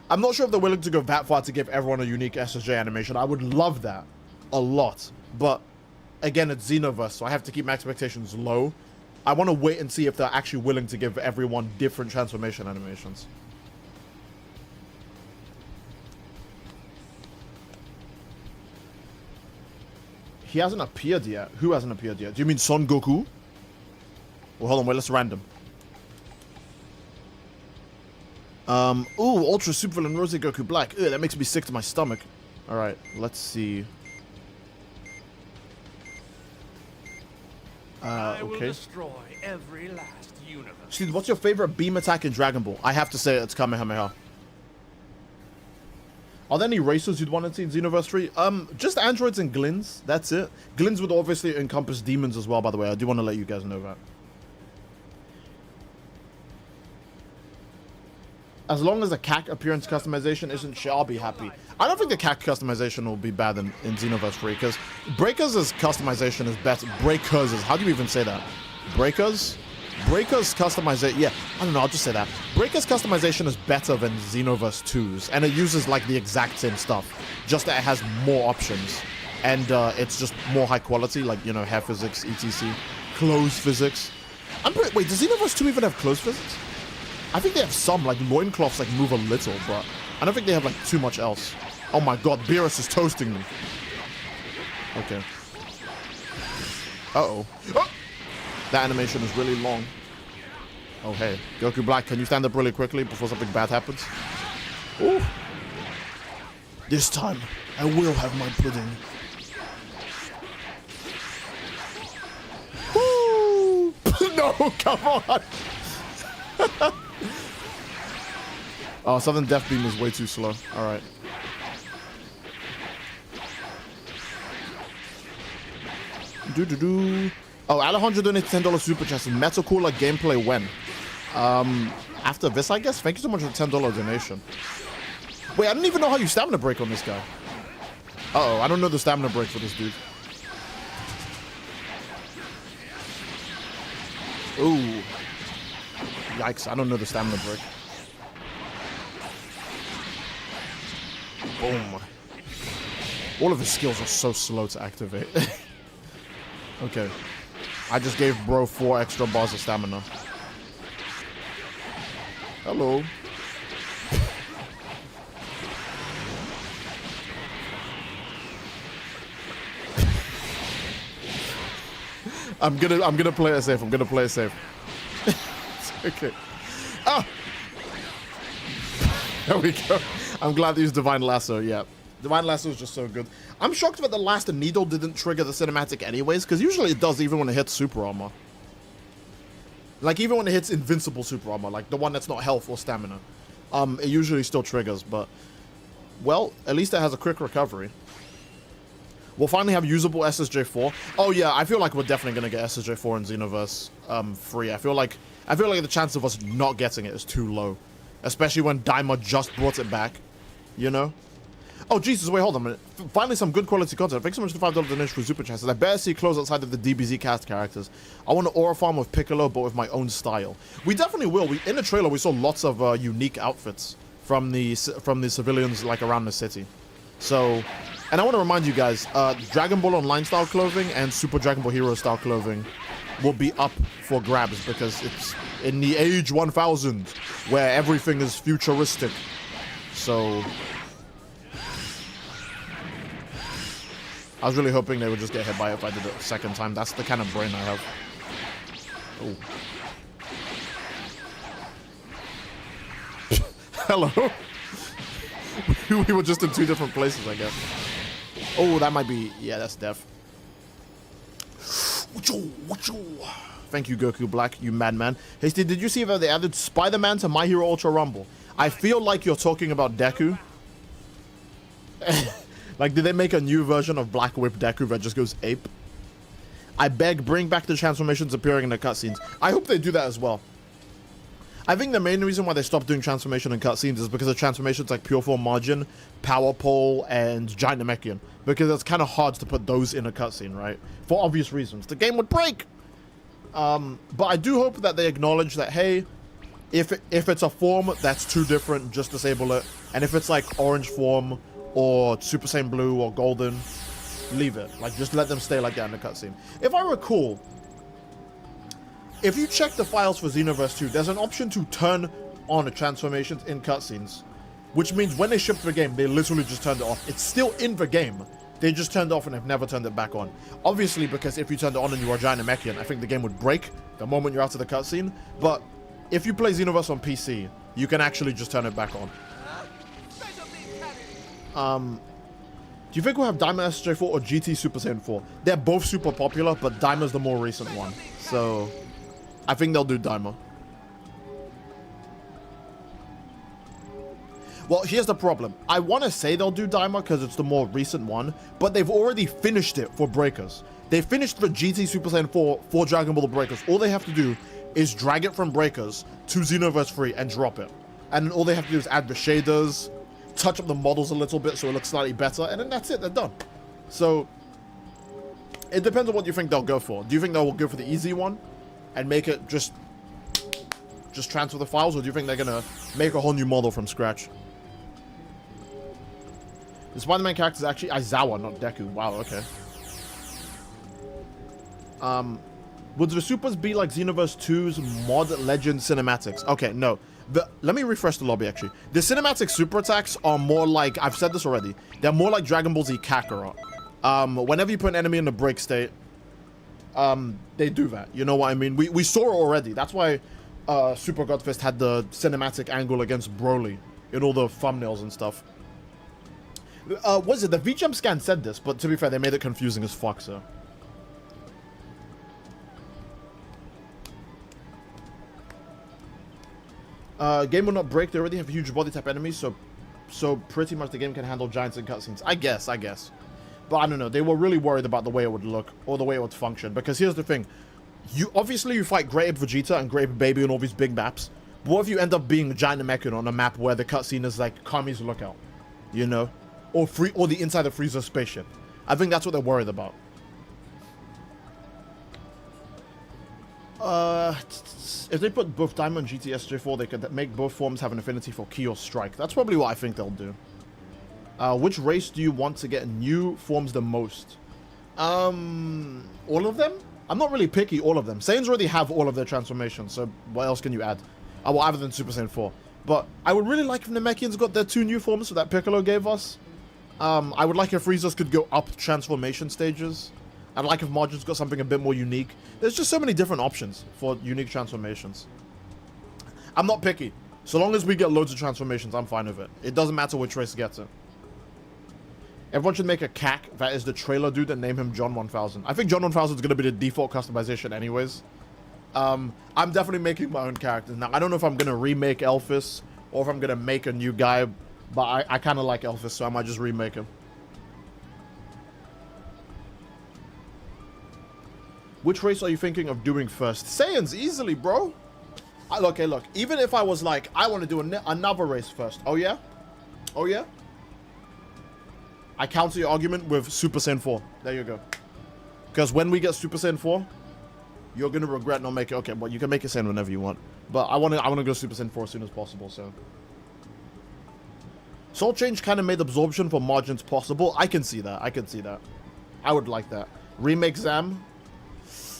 I'm not sure if they're willing to go that far to give everyone a unique SSJ animation. I would love that a lot, but again, it's Xenoverse, so I have to keep my expectations low. I want to wait and see if they're actually willing to give everyone different transformation animations. He hasn't appeared yet. Who hasn't appeared yet? Do you mean Son Goku? Well, hold on, wait, let's random. Ooh, Ultra Super Villain Rosy Goku Black. Ew, that makes me sick to my stomach. Alright, let's see. I will okay. destroy every last universe. Steve, what's your favorite beam attack in Dragon Ball? I have to say it's Kamehameha. Are there any racers you'd want to see in Xenoverse 3? Just androids and glins. That's it. Glins would obviously encompass demons as well, by the way. I do want to let you guys know that. As long as the CAC appearance customization isn't shit, I'll be happy. I don't think the CAC customization will be bad in Xenoverse 3, because Breakers' customization is better. Breakers' how do you even say that? Breakers' customization, yeah, I don't know, I'll just say that. Breakers' customization is better than Xenoverse 2's, and it uses like the exact same stuff, just that it has more options. And it's just more high quality, like, you know, hair physics, etc. Clothes physics. Wait, does Xenoverse 2 even have clothes physics? I think they have some, like loincloths like move a little, but I don't think they have like too much else. Oh my god, Beerus is toasting me. Okay. Uh-oh. Oh! That animation is really long. Oh hey, Goku Black, can you stand up really quickly before something bad happens? Ooh. This time, I will have my pudding. Woo! No, come on! Oh, Southern Death Beam is way too slow. Alright. Do. Oh, Alejandro donated $10 super chat. Metal Cooler gameplay when? After this, I guess? Thank you so much for the $10 donation. Wait, I don't even know how you stamina break on this guy. Uh-oh, I don't know the stamina break for this dude. Ooh. Yikes, I don't know the stamina break. Boom. All of his skills are so slow to activate. Okay. I just gave bro 4 extra bars of stamina. Hello. I'm gonna play it safe. I'm gonna play it safe. Okay. Ah! There we go. I'm glad they used Divine Lasso, yeah. Divine Lasso is just so good. I'm shocked that the last needle didn't trigger the cinematic anyways, because usually it does even when it hits super armor. Like even when it hits invincible super armor, like the one that's not health or stamina. It usually still triggers, but... Well, at least it has a quick recovery. We'll finally have usable SSJ4. Oh yeah, I feel like we're definitely gonna get SSJ4 in Xenoverse 3. I feel like the chance of us not getting it is too low. Especially when Daima just brought it back. You know? Oh, Jesus, wait, hold on a minute. Finally, some good quality content. Thanks so much for the $5 donation for Super Chats. I better see clothes outside of the DBZ cast characters. I want an aura farm with Piccolo, but with my own style. We definitely will. In the trailer, we saw lots of unique outfits from the civilians, like, around the city. So, and I want to remind you guys, Dragon Ball Online style clothing and Super Dragon Ball Hero style clothing will be up for grabs because it's in the age 1000 where everything is futuristic. So... I was really hoping they would just get hit by it if I did it a second time. That's the kind of brain I have. Oh. Hello? We were just in 2 different places, I guess. Oh, that might be... Yeah, that's death. Thank you, Goku Black, you madman. Hey, Steve, did you see that they added Spider-Man to My Hero Ultra Rumble? I feel like you're talking about Deku. Like, did they make a new version of Black Whip Deku that just goes ape? I beg, bring back the transformations appearing in the cutscenes. I hope they do that as well. I think the main reason why they stopped doing transformation in cutscenes is because of transformations like Pure Form Margin, Power Pole, and Giant Namekian. Because it's kind of hard to put those in a cutscene, right? For obvious reasons. The game would break! But I do hope that they acknowledge that, hey, if it's a form that's too different, just disable it. And if it's like orange form, or Super Saiyan Blue, or Golden, leave it. Like, just let them stay like that in the cutscene. If I recall, if you check the files for Xenoverse 2, there's an option to turn on the transformations in cutscenes, which means when they ship the game, they literally just turned it off. It's still in the game. They just turned it off and have never turned it back on. Obviously, because if you turned it on and you are Giant Namekian, I think the game would break the moment you're out of the cutscene. But if you play Xenoverse on PC, you can actually just turn it back on. Do you think we'll have Daima SJ4 or GT Super Saiyan 4? They're both super popular, but Daima's the more recent one. So I think they'll do Daima. Well, here's the problem. I want to say they'll do Daima because it's the more recent one, but they've already finished it for Breakers. They finished the GT Super Saiyan 4 for Dragon Ball Breakers. All they have to do is drag it from Breakers to Xenoverse 3 and drop it. And all they have to do is add the shaders, touch up the models a little bit so it looks slightly better, and then that's it. They're done. So it depends on what you think they'll go for. Do you think they'll go for the easy one and make it just transfer the files, or do you think they're gonna make a whole new model from scratch? The Spider-Man character is actually Aizawa, not Deku. Wow, okay. Would the supers be like Xenoverse 2's Mod Legend cinematics? Okay, no. Let me refresh the lobby, actually. The cinematic super attacks are more like, I've said this already, they're more like Dragon Ball Z Kakarot. Whenever you put an enemy in the break state, they do that. You know what I mean? We saw it already. That's why Super Godfist had the cinematic angle against Broly in all the thumbnails and stuff. Was it? The VGM scan said this, but to be fair, they made it confusing as fuck, so. Game will not break. They already have huge body type enemies, so pretty much the game can handle giants and cutscenes. I guess. But I don't know. They were really worried about the way it would look or the way it would function. Because here's the thing. You fight Great Ape Vegeta and Great Ape Baby on all these big maps. But what if you end up being Giant Namekian on a map where the cutscene is like Kami's Lookout? You know? Or the inside of Frieza's spaceship. I think that's what they're worried about. If they put both Daima and GT SJ4, they could make both forms have an affinity for Ki or Strike. That's probably what I think they'll do. Which race do you want to get new forms the most? All of them? I'm not really picky, all of them. Saiyans already have all of their transformations, so what else can you add? Well, other than Super Saiyan 4. But I would really like if Namekians got their 2 new forms that Piccolo gave us. I would like if Frieza's could go up transformation stages. I'd like if Margin's got something a bit more unique. There's just so many different options for unique transformations. I'm not picky. So long as we get loads of transformations, I'm fine with it. It doesn't matter which race gets it. Everyone should make a CAC that is the trailer dude and name him John 1000. I think John 1000 is going to be the default customization anyways. I'm definitely making my own characters. Now, I don't know if I'm going to remake Elphys or if I'm going to make a new guy, but I kind of like Elphys, so I might just remake him. Which race are you thinking of doing first? Saiyans, easily, bro. Look, even if I was like, I want to do another race first. Oh, yeah? Oh, yeah? I counter your argument with Super Saiyan 4. There you go. Because when we get Super Saiyan 4, you're going to regret not making it. Okay, well, you can make it Saiyan whenever you want. But I want to go Super Saiyan 4 as soon as possible, so. Soul Change kind of made absorption for margins possible. I can see that. I would like that. Remake Zam.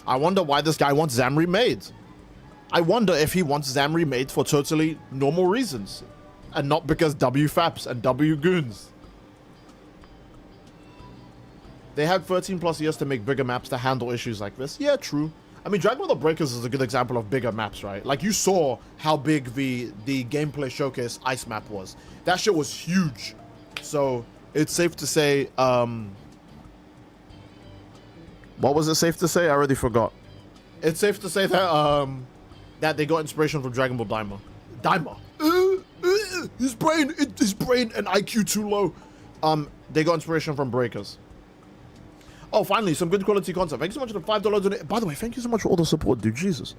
I wonder why this guy wants Zam remade. I wonder if he wants Zam remade for totally normal reasons. And not because W Faps and W Goons. They had 13 plus years to make bigger maps to handle issues like this. Yeah, true. I mean, Dragon Ball Breakers is a good example of bigger maps, right? Like, you saw how big the gameplay showcase ice map was. That shit was huge. So, it's safe to say, what was it safe to say? I already forgot. It's safe to say that, that they got inspiration from Dragon Ball Daima. His brain and IQ too low. They got inspiration from Breakers. Oh, finally, some good quality content. Thank you so much for the $5. By the way, thank you so much for all the support, dude. Jesus.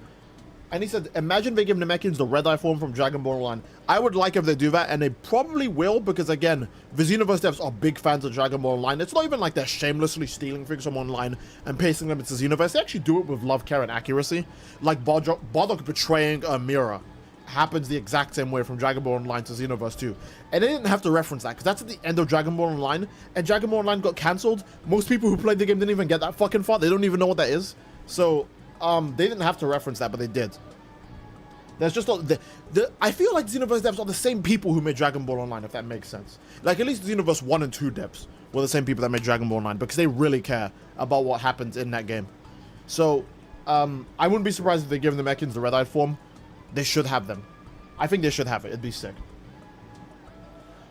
And he said, imagine they give Namekians the red eye form from Dragon Ball Online. I would like if they do that, and they probably will, because again, the Xenoverse devs are big fans of Dragon Ball Online. It's not even like they're shamelessly stealing things from online and pasting them into Xenoverse. They actually do it with love, care, and accuracy. Like Bardock betraying Mira happens the exact same way from Dragon Ball Online to Xenoverse 2. And they didn't have to reference that, because that's at the end of Dragon Ball Online, and Dragon Ball Online got cancelled. Most people who played the game didn't even get that fucking far. They don't even know what that is. So, they didn't have to reference that, but they did. There's just I feel like Xenoverse devs are the same people who made Dragon Ball Online, if that makes sense. Like, at least Xenoverse 1 and 2 devs were the same people that made Dragon Ball Online, because they really care about what happens in that game. So, I wouldn't be surprised if they give the Mechans the red-eyed form. They should have them. I think they should have it. It'd be sick.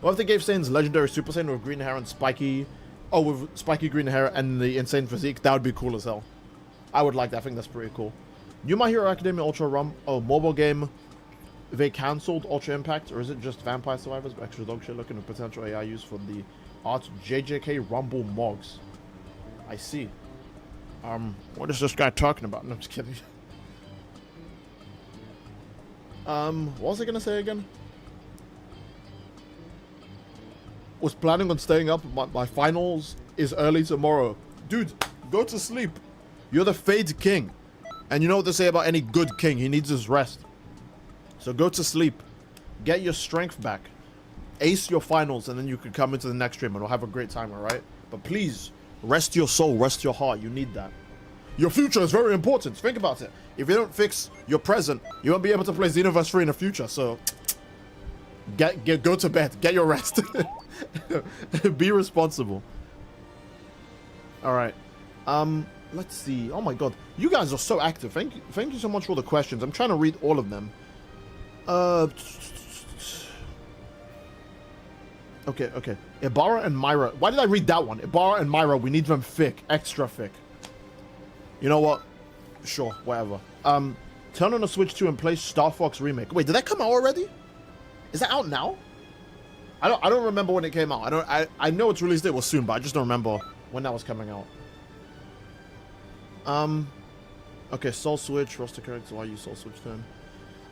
What if they gave Saiyan's legendary Super Saiyan with green hair and spiky... Oh, with spiky green hair and the insane physique? That would be cool as hell. I would like that. I think that's pretty cool. New My Hero Academia Ultra Rum. Oh, mobile game. They cancelled Ultra Impact, or is it just Vampire Survivors? Extra dog shit looking at potential AI use for the art JJK Rumble Mogs. I see. What is this guy talking about? No, I'm just kidding. What was I gonna say again? Was planning on staying up. My finals is early tomorrow. Dude, go to sleep. You're the Fade King. And you know what they say about any good king. He needs his rest. So go to sleep. Get your strength back. Ace your finals, and then you can come into the next stream and we'll have a great time, alright? But please, rest your soul, rest your heart. You need that. Your future is very important. Think about it. If you don't fix your present, you won't be able to play Xenoverse 3 in the future. So, go to bed. Get your rest. Be responsible. Alright. Let's see. Oh my god. You guys are so active. Thank you so much for all the questions. I'm trying to read all of them. Okay. Ibarra and Myra. Why did I read that one? Ibarra and Myra, we need them thick. Extra thick. You know what? Sure, whatever. Turn on the Switch 2 and play Star Fox Remake. Wait, did that come out already? Is that out now? I don't remember when it came out. I know its release date was soon, but I just don't remember when that was coming out. Okay, Soul Switch, roster characters. Why use Soul Switch then?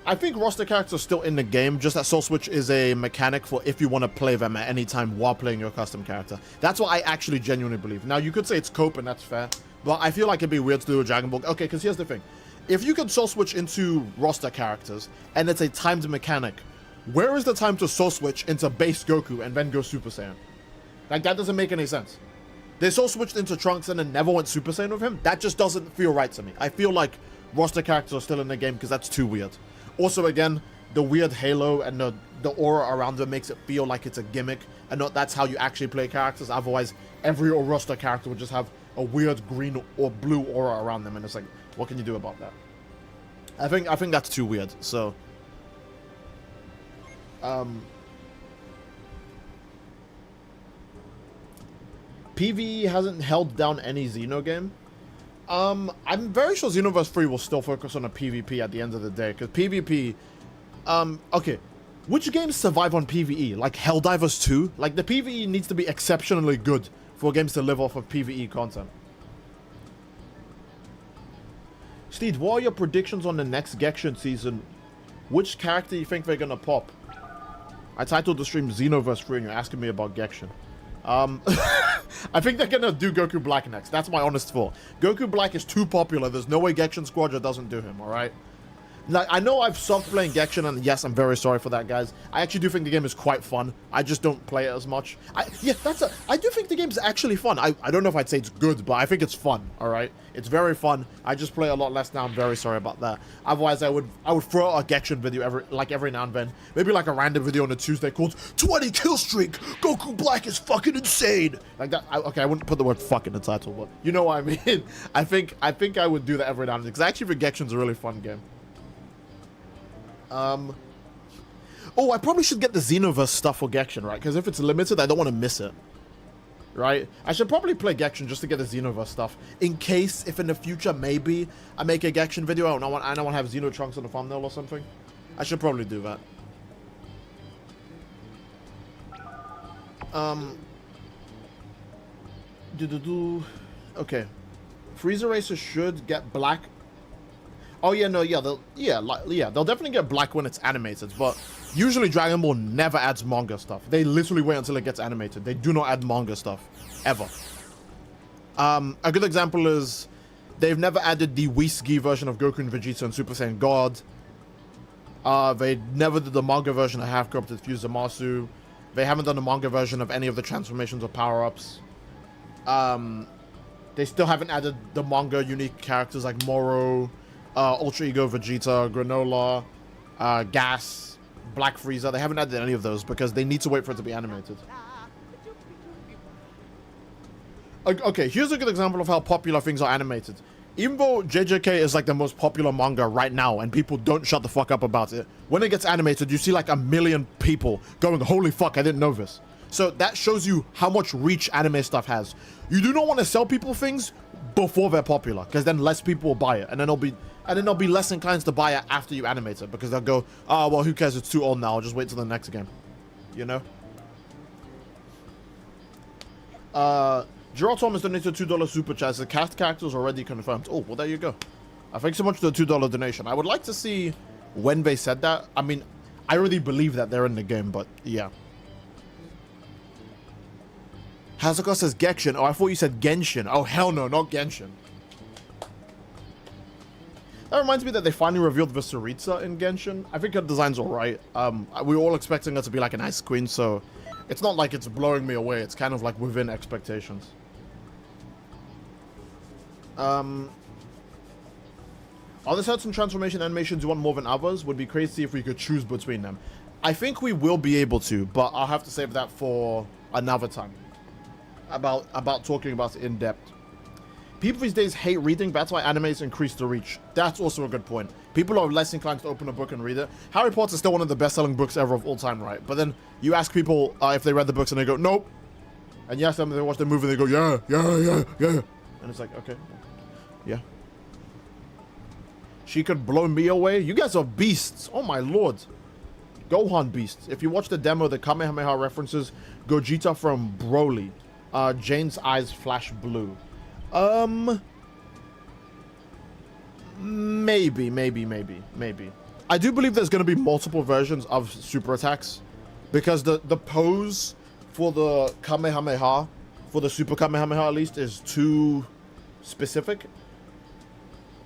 I think roster characters are still in the game, just that Soul Switch is a mechanic for if you want to play them at any time while playing your custom character. That's what I actually genuinely believe. Now, you could say it's cope, and that's fair, but I feel like it'd be weird to do a Dragon Ball. Okay, because here's the thing. If you can Soul Switch into roster characters, and it's a timed mechanic, where is the time to Soul Switch into base Goku and then go Super Saiyan? Like, that doesn't make any sense. They Soul Switched into Trunks and then never went Super Saiyan with him. That just doesn't feel right to me. I feel like roster characters are still in the game because that's too weird. Also, again, the weird halo and the aura around them makes it feel like it's a gimmick and not that's how you actually play characters. Otherwise, every roster character would just have a weird green or blue aura around them, and it's like, what can you do about that? I think that's too weird. So, PvE hasn't held down any Xeno game. I'm very sure Xenoverse 3 will still focus on a PvP at the end of the day, because PvP, okay, which games survive on PvE? Like Helldivers 2? Like, the PvE needs to be exceptionally good for games to live off of PvE content. Steve, what are your predictions on the next Genshin season? Which character do you think they're gonna pop? I titled the stream Xenoverse 3 and you're asking me about Genshin. I think they're gonna do Goku Black next. That's my honest thought. Goku Black is too popular. There's no way Genshin Squadra doesn't do him, alright? Like, I know I've stopped playing Genshin, and yes, I'm very sorry for that, guys. I actually do think the game is quite fun. I just don't play it as much. I do think the game's actually fun. I don't know if I'd say it's good, but I think it's fun, alright? It's very fun. I just play a lot less now. I'm very sorry about that. Otherwise, I would throw out a Genshin video every now and then. Maybe like a random video on a Tuesday called 20 kill streak! Goku Black is fucking insane! Like that. Okay, I wouldn't put the word fuck in the title, but you know what I mean. I think I would do that every now and then, because I actually think Genshin's a really fun game. Oh, I probably should get the Xenoverse stuff for Genshin, right? Because if it's limited, I don't want to miss it. Right? I should probably play Genshin just to get the Xenoverse stuff. In case, if in the future, maybe, I make a Genshin video, I don't want to have Xeno Trunks on the thumbnail or something. I should probably do that. Okay. Frieza races should get black. Oh yeah, no, yeah, they'll definitely get black when it's animated, but usually Dragon Ball never adds manga stuff. They literally wait until it gets animated. They do not add manga stuff ever. A good example is they've never added the Whis-Gi version of Goku and Vegeta and Super Saiyan God. They never did the manga version of Half Corrupted Fuse Zamasu. They haven't done a manga version of any of the transformations or power-ups. They still haven't added the manga unique characters like Moro, Ultra Ego Vegeta, Granola, Gas, Black Frieza. They haven't added any of those because they need to wait for it to be animated. Okay, here's a good example of how popular things are animated. Even though JJK is like the most popular manga right now and people don't shut the fuck up about it, when it gets animated, you see like 1 million people going, holy fuck, I didn't know this. So that shows you how much reach anime stuff has. You do not want to sell people things before they're popular, because then less people will buy it, and then they'll be less inclined to buy it after you animate it, because they'll go, oh well, who cares, it's too old now, I'll just wait till the next game. You know? Gerald Thomas donated $2 super chat. The cast characters already confirmed. Oh, well, there you go. Thanks so much for the $2 donation. I would like to see when they said that. I mean, I already believe that they're in the game, but yeah. Hazuka says Genshin. Oh, I thought you said Genshin. Oh, hell no, not Genshin. That reminds me that they finally revealed the Saritsa in Genshin. I think her design's alright. We were all expecting her to be like an ice queen, so it's not like it's blowing me away. It's kind of like within expectations. Are there certain transformation animations you want more than others? Would be crazy if we could choose between them. I think we will be able to, but I'll have to save that for another time. About talking about it in depth. People these days hate reading, that's why animes increase the reach. That's also a good point. People are less inclined to open a book and read it. Harry Potter is still one of the best-selling books ever of all time, right? But then you ask people if they read the books and they go, nope. And you ask them if they watch the movie and they go, yeah. And it's like, okay. Yeah. She could blow me away. You guys are beasts. Oh my lord. Gohan beasts. If you watch the demo, the Kamehameha references Gogeta from Broly. Jane's eyes flash blue. Maybe. I do believe there's going to be multiple versions of super attacks, because the pose for the Kamehameha, for the super Kamehameha at least, is too specific.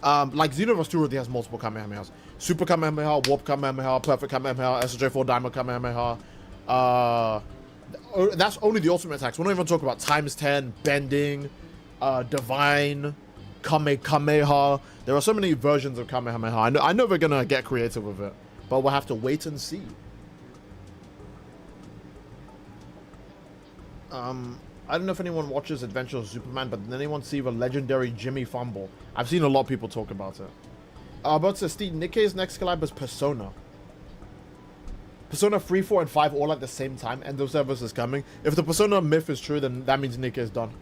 Like Xenoverse 2 already has multiple Kamehamehas. Super Kamehameha, Warp Kamehameha, Perfect Kamehameha, SJ4 Diamond Kamehameha. That's only the ultimate attacks. We're not even talking about times 10, bending, divine, Kamehameha. There are so many versions of Kamehameha. I know they're gonna get creative with it, but we'll have to wait and see. I don't know if anyone watches Adventures of Superman, but did anyone see the legendary Jimmy Fumble? I've seen a lot of people talk about it. But Steve, Nikkei's next collab is Persona. Persona 3, 4, and 5 all at the same time. End of service is coming. If the Persona myth is true, then that means Nikkei is done.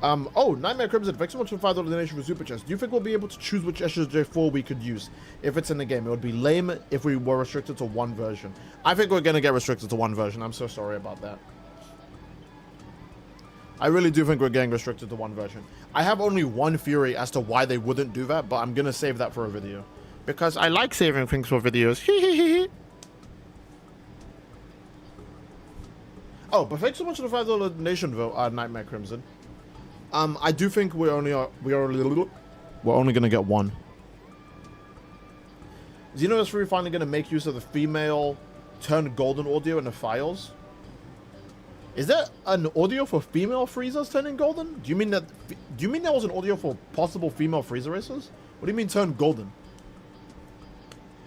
Oh, Nightmare Crimson, thanks so much for $5 donation for Super Chest. Do you think we'll be able to choose which SSJ4 we could use if it's in the game? It would be lame if we were restricted to one version. I think we're going to get restricted to one version. I'm so sorry about that. I really do think we're getting restricted to one version. I have only one theory as to why they wouldn't do that, but I'm going to save that for a video. Because I like saving things for videos. Oh, but thanks so much for the $5 donation, though, Nightmare Crimson. I do think we're only gonna get one. Xenoverse 3 finally gonna make use of the female turned golden audio in the files. Is there an audio for female Friezas turning golden? Do you mean that was an audio for possible female Frieza races? What do you mean turned golden?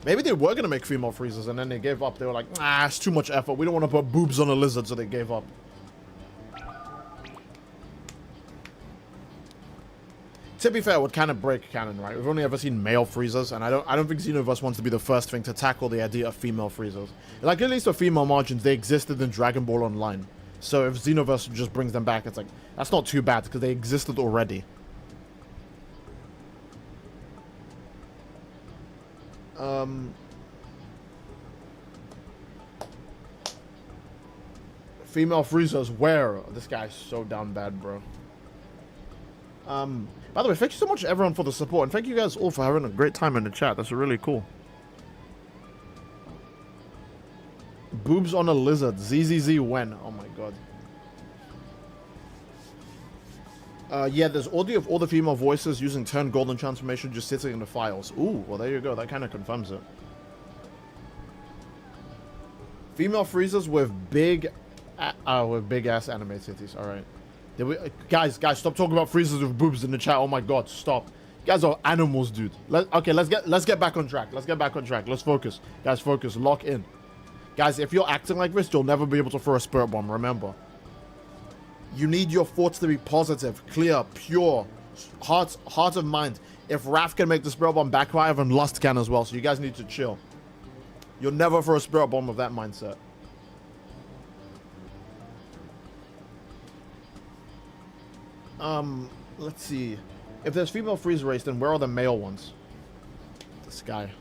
Maybe they were gonna make female Friezas and then they gave up. They were like, nah, it's too much effort. We don't want to put boobs on a lizard, so they gave up. To be fair, it would kind of break canon, right? We've only ever seen male Friezas, and I don't think Xenoverse wants to be the first thing to tackle the idea of female Friezas. Like, at least for female margins, they existed in Dragon Ball Online. So if Xenoverse just brings them back, it's like, that's not too bad, because they existed already. Female Friezas, where? This guy's so down bad, bro. By the way, thank you so much everyone for the support, and thank you guys all for having a great time in the chat. That's really cool. Boobs on a lizard. ZZZ when? Oh my god. Yeah, there's audio of all the female voices using turn golden transformation just sitting in the files. Ooh, well there you go. That kind of confirms it. Female Friezas with big ass anime titties. All right. Guys, stop talking about Friezas with boobs in the chat. Oh my god, stop. You guys are animals, dude. Let's get back on track. Let's focus. Guys, focus. Lock in. Guys, if you're acting like this, you'll never be able to throw a spirit bomb, remember. You need your thoughts to be positive, clear, pure, heart of mind. If Wrath can make the spirit bomb backfire, then Lust can as well, so you guys need to chill. You'll never throw a spirit bomb with that mindset. Let's see. If there's female Frieza race, then where are the male ones? This guy.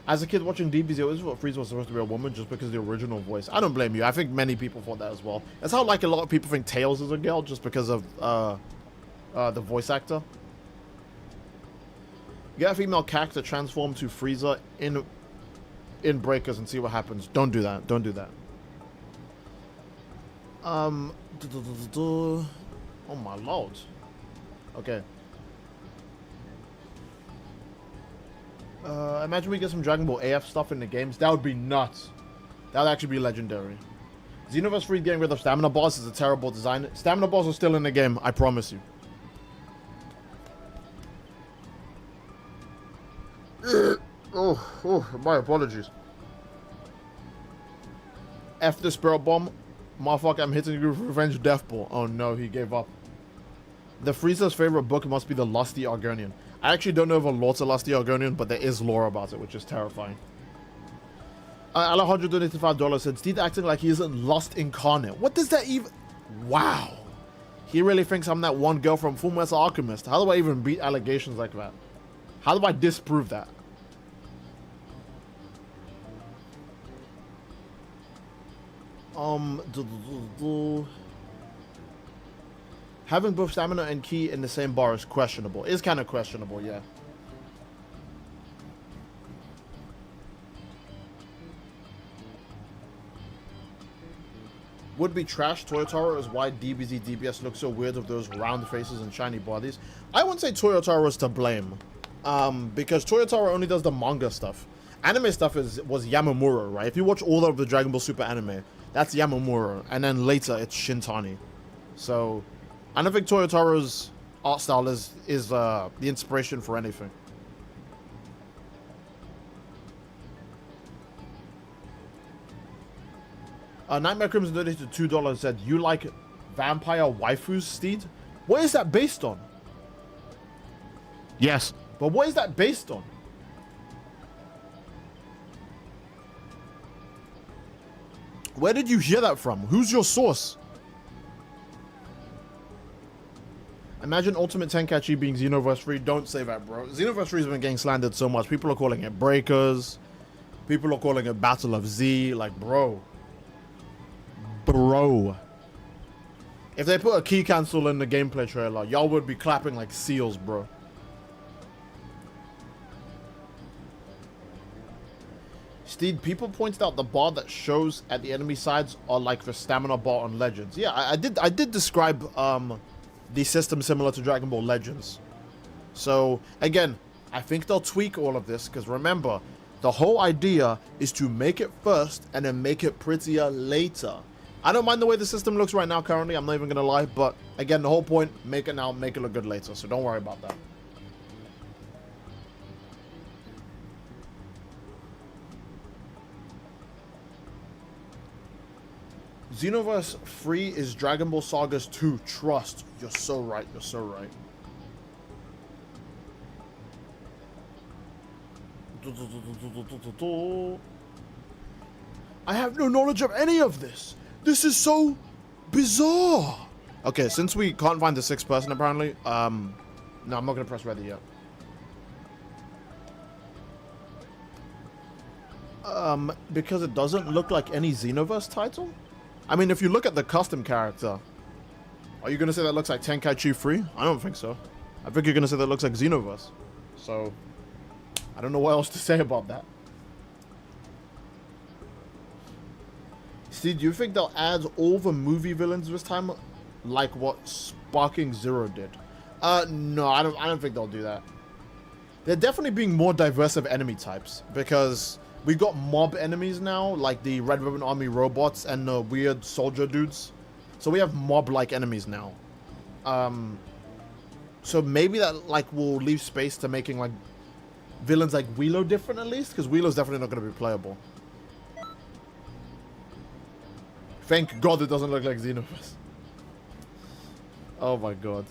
As a kid watching DBZ, I always thought Frieza was supposed to be a woman just because of the original voice. I don't blame you. I think many people thought that as well. That's how like a lot of people think Tails is a girl just because of the voice actor. Get a female Kak to transform to Frieza in Breakers and see what happens. Don't do that. Don't do that. Oh my lord. Okay. Imagine we get some Dragon Ball AF stuff in the games. That would be nuts. That would actually be legendary. Xenoverse 3 getting rid of stamina bars is a terrible design. Stamina bars are still in the game, I promise you. My apologies. F the Spirit Bomb. Motherfucker, I'm hitting you with Revenge Death Ball. Oh no, he gave up. The Frieza's favorite book must be the Lusty Argonian. I actually don't know if a lore's a Lusty Argonian, but there is lore about it, which is terrifying. $185 said, Steve acting like he isn't Lust incarnate. What does that even... Wow. He really thinks I'm that one girl from Fullmetal Alchemist. How do I even beat allegations like that? How do I disprove that? Having both stamina and ki in the same bar is questionable. Is kind of questionable, yeah. Would be trash. Toyotaro is why DBZ DBS looks so weird with those round faces and shiny bodies. I wouldn't say Toyotaro is to blame. Because Toyotaro only does the manga stuff. Anime stuff was Yamamura, right? If you watch all of the Dragon Ball Super anime, that's Yamamura. And then later it's Shintani. So I don't think Toyotaro's art style is the inspiration for anything. Nightmare Crimson donated $2 said, you like vampire waifus, Steed? What is that based on? Yes, but what is that based on? Where did you hear that from? Who's your source? Imagine Ultimate Tenkaichi being Xenoverse 3. Don't say that, bro. Xenoverse 3 has been getting slandered so much. People are calling it Breakers. People are calling it Battle of Z. Like, bro. Bro. If they put a key cancel in the gameplay trailer, y'all would be clapping like seals, bro. Steed, people pointed out the bar that shows at the enemy sides are like the stamina bar on Legends. Yeah, I did describe the system similar to Dragon Ball Legends. So again, I think they'll tweak all of this because remember, the whole idea is to make it first and then make it prettier later. I don't mind the way the system looks right now currently, I'm not even gonna lie, but again, the whole point, make it now, make it look good later, so don't worry about that. Xenoverse 3 is Dragon Ball Sagas 2. Trust. You're so right. You're so right. I have no knowledge of any of this. This is so bizarre. Okay, since we can't find the sixth person apparently, no, I'm not gonna press ready yet. Because it doesn't look like any Xenoverse title. I mean, if you look at the custom character, are you gonna say that looks like Tenkaichi 3? I don't think so. I think you're gonna say that looks like Xenoverse. So, I don't know what else to say about that. Steve, do you think they'll add all the movie villains this time, like what Sparking Zero did? No, I don't think they'll do that. They're definitely being more diverse of enemy types, because we got mob enemies now, like the Red Ribbon Army robots and the weird soldier dudes. So we have mob-like enemies now. So maybe that like will leave space to making like villains like Wheelo different at least, because Wheelo's definitely not going to be playable. Thank God it doesn't look like Xenoverse. Oh my God,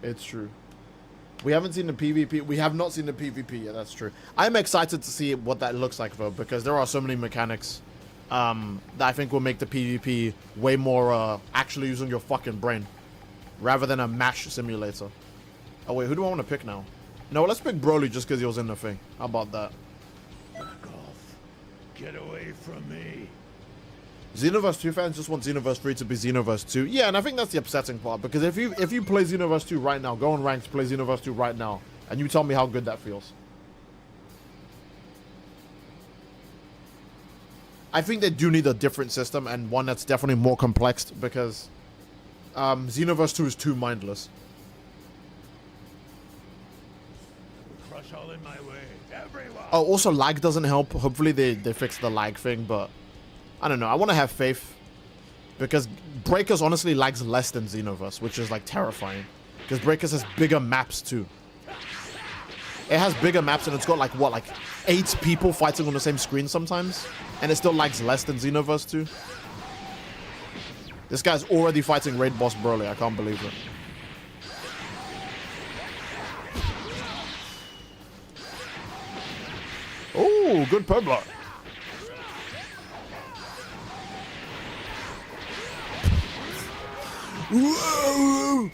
it's true. We haven't seen the PvP. We have not seen the PvP yet. That's true. I'm excited to see what that looks like though, because there are so many mechanics that I think will make the PvP way more actually using your fucking brain rather than a mash simulator. Oh wait, who do I want to pick now? No, let's pick Broly just because he was in the thing. How about that? Back off. Get away from me. Xenoverse 2 fans just want Xenoverse 3 to be Xenoverse 2. Yeah, and I think that's the upsetting part, because if you play Xenoverse 2 right now, go on ranks, play Xenoverse 2 right now, and you tell me how good that feels. I think they do need a different system, and one that's definitely more complex, because Xenoverse 2 is too mindless. Crush all in my way. Everyone. Oh, also lag doesn't help. Hopefully they fix the lag thing, but I don't know. I want to have faith, because Breakers honestly lags less than Xenoverse, which is like terrifying, because Breakers has bigger maps too. It has bigger maps, and it's got like what, like 8 people fighting on the same screen sometimes, and it still lags less than Xenoverse 2. This guy's already fighting Raid Boss Broly. I can't believe it. Oh, good Pueblo. Whoa.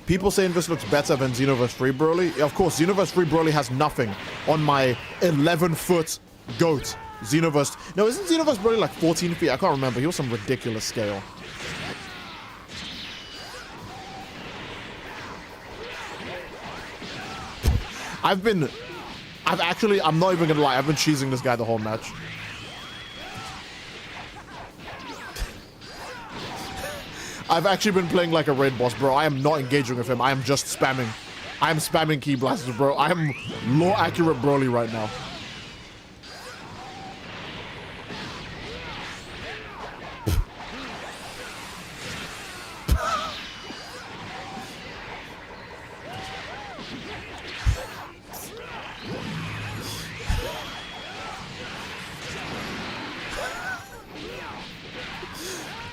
People saying this looks better than Xenoverse 3 Broly. Yeah, of course, Xenoverse 3 Broly has nothing on my 11-foot goat. Xenoverse. No, isn't Xenoverse Broly like 14 feet? I can't remember. He was some ridiculous scale. I'm not even gonna lie, I've been cheesing this guy the whole match. I've actually been playing like a raid boss, bro. I am not engaging with him. I am just spamming. I am spamming key blasters, bro. I am low accurate Broly right now.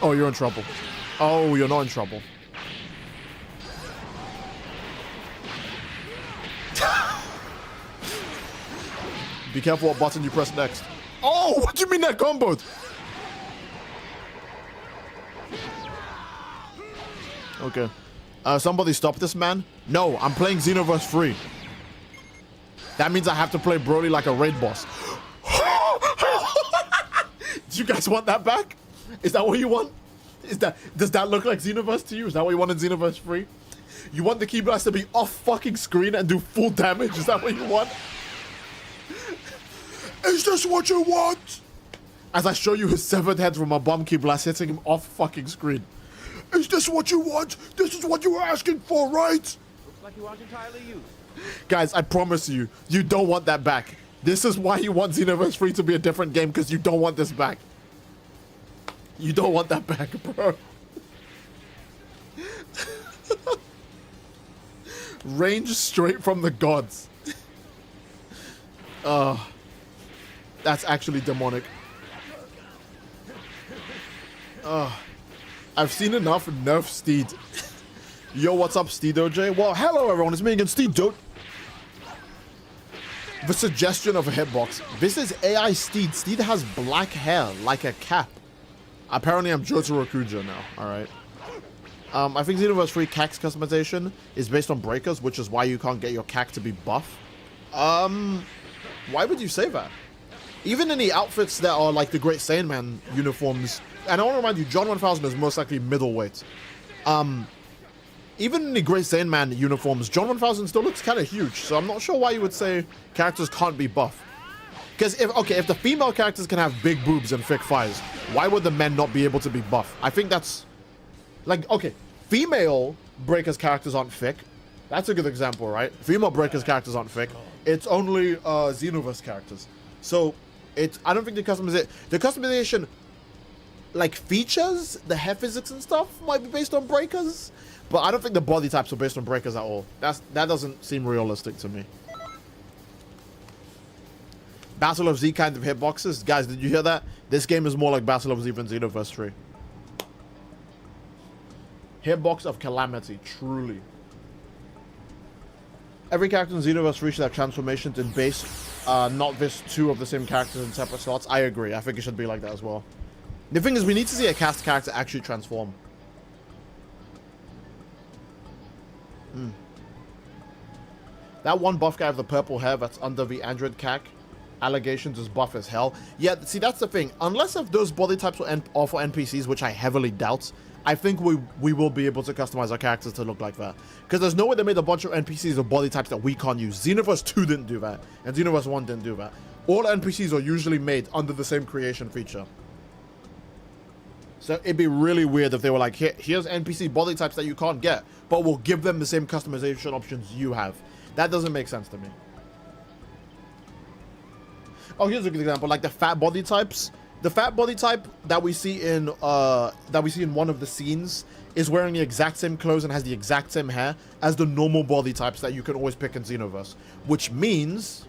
Oh, you're in trouble. Oh, you're not in trouble. Be careful what button you press next. Oh, what do you mean that comboed? Okay. Somebody stop this man. No, I'm playing Xenoverse 3. That means I have to play Broly like a raid boss. Do you guys want that back? Is that what you want? Does that look like Xenoverse to you? Is that what you want in Xenoverse 3? You want the key blast to be off fucking screen and do full damage? Is that what you want? Is this what you want? As I show you his severed head from a bomb key blast hitting him off fucking screen. Is this what you want? This is what you were asking for, right? Looks like you aren't entirely used. Guys, I promise you, you don't want that back. This is why you want Xenoverse 3 to be a different game, because you don't want this back. You don't want that back, bro. Range straight from the gods. That's actually demonic. I've seen enough nerf Steed. Yo, what's up, Steed OJ? Well, hello everyone, it's me again, Steed Dote. The suggestion of a hitbox. This is AI Steed. Steed has black hair, like a cap. Apparently I'm Jotaro Kujo now, alright. I think Xenoverse 3 CAC's customization is based on breakers, which is why you can't get your CAC to be buff. Why would you say that? Even in the outfits that are like the Great Saiyan Man uniforms, and I want to remind you, John 1000 is most likely middleweight. Even in the Great Saiyan Man uniforms, John 1000 still looks kind of huge, so I'm not sure why you would say characters can't be buff. Because if the female characters can have big boobs and thick thighs, why would the men not be able to be buff? I think that's like, okay, female Breakers characters aren't thick. That's a good example, right? Female Breakers characters aren't thick. It's only Xenoverse characters. So I don't think the customization like features, the hair physics and stuff might be based on Breakers, but I don't think the body types are based on Breakers at all. That doesn't seem realistic to me. Battle of Z kind of hitboxes. Guys, did you hear that? This game is more like Battle of Z than Xenoverse 3. Hitbox of calamity, truly. Every character in Xenoverse 3 should have transformations in base, not this two of the same characters in separate slots. I agree. I think it should be like that as well. The thing is, we need to see a cast character actually transform. That one buff guy with the purple hair that's under the Android CAC allegations is buff as hell. Yeah, see, that's the thing. Unless if those body types are for NPCs, which I heavily doubt, I think we will be able to customize our characters to look like that. Because there's no way they made a bunch of NPCs of body types that we can't use. Xenoverse 2 didn't do that, and Xenoverse 1 didn't do that. All NPCs are usually made under the same creation feature. So it'd be really weird if they were like, here's NPC body types that you can't get, but we'll give them the same customization options you have. That doesn't make sense to me. Oh, here's a good example, like the fat body types. The fat body type that we see in one of the scenes is wearing the exact same clothes and has the exact same hair as the normal body types that you can always pick in Xenoverse, which means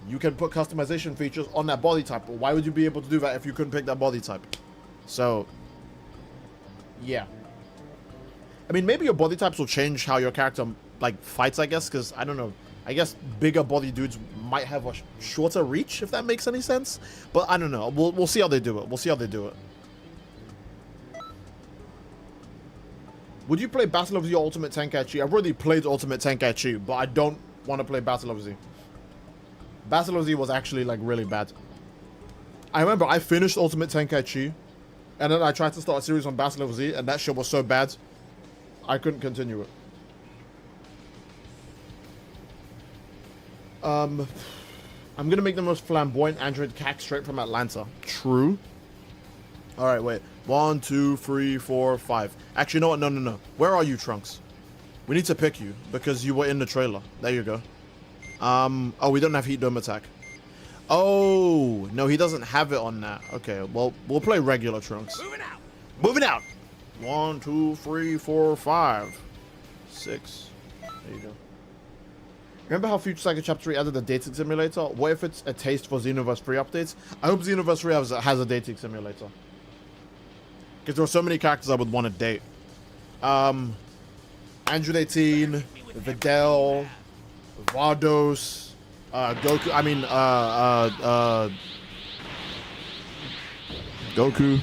you can put customization features on that body type. But why would you be able to do that if you couldn't pick that body type? So, yeah. I mean, maybe your body types will change how your character like fights, I guess, because I don't know. I guess bigger body dudes might have a shorter reach, if that makes any sense. But I don't know. We'll see how they do it. We'll see how they do it. Would you play Battle of Z Ultimate Tenkaichi? I've already played Ultimate Tenkaichi, but I don't want to play Battle of Z. Battle of Z was actually like really bad. I remember I finished Ultimate Tenkaichi, and then I tried to start a series on Battle of Z, and that shit was so bad, I couldn't continue it. I'm gonna make the most flamboyant Android CAC straight from Atlanta. True. Alright, wait. 1, 2, 3, 4, 5. Actually, you know what? No. Where are you, Trunks? We need to pick you, because you were in the trailer. There you go. Oh, we don't have Heat Dome Attack. Oh, no, he doesn't have it on that. Okay, well, we'll play regular Trunks. Moving out! 1, 2, 3, 4, 5, 6. There you go. Remember how Future Cycle Chapter 3 added a dating simulator? What if it's a taste for Xenoverse 3 updates? I hope Xenoverse 3 has a dating simulator. Because there are so many characters I would want to date. Android 18, Videl, Vardos, Goku, Goku.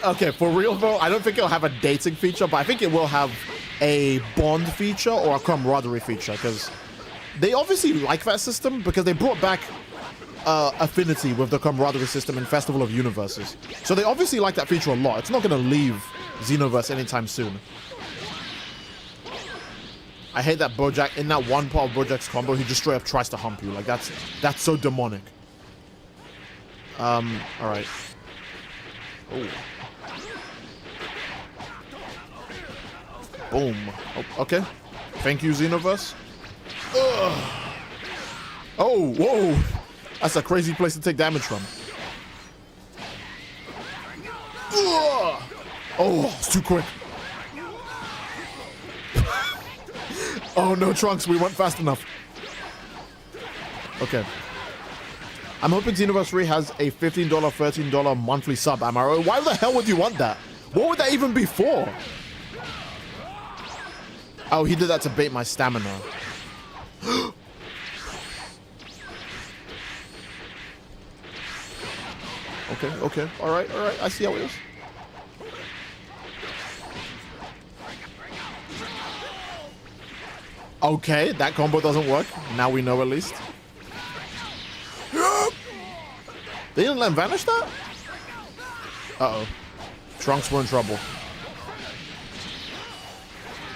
Okay, for real though, I don't think it'll have a dating feature, but I think it will have a bond feature or a camaraderie feature, because they obviously like that system, because they brought back affinity with the camaraderie system in Festival of Universes. So they obviously like that feature a lot. It's not going to leave Xenoverse anytime soon. I hate that Bojack, in that one part of Bojack's combo, he just straight up tries to hump you. Like, that's so demonic. Alright. Oh. Boom. Oh, okay. Thank you, Xenoverse. Ugh. Oh, whoa. That's a crazy place to take damage from. Ugh. Oh, it's too quick. Oh, no, Trunks. We went fast enough. Okay. I'm hoping Xenoverse 3 has a $15, $13 monthly sub, am I right? Why the hell would you want that? What would that even be for? Oh, he did that to bait my stamina. Okay. All right. I see how it is. Okay, that combo doesn't work. Now we know at least. They didn't let him vanish that? Uh-oh. Trunks were in trouble.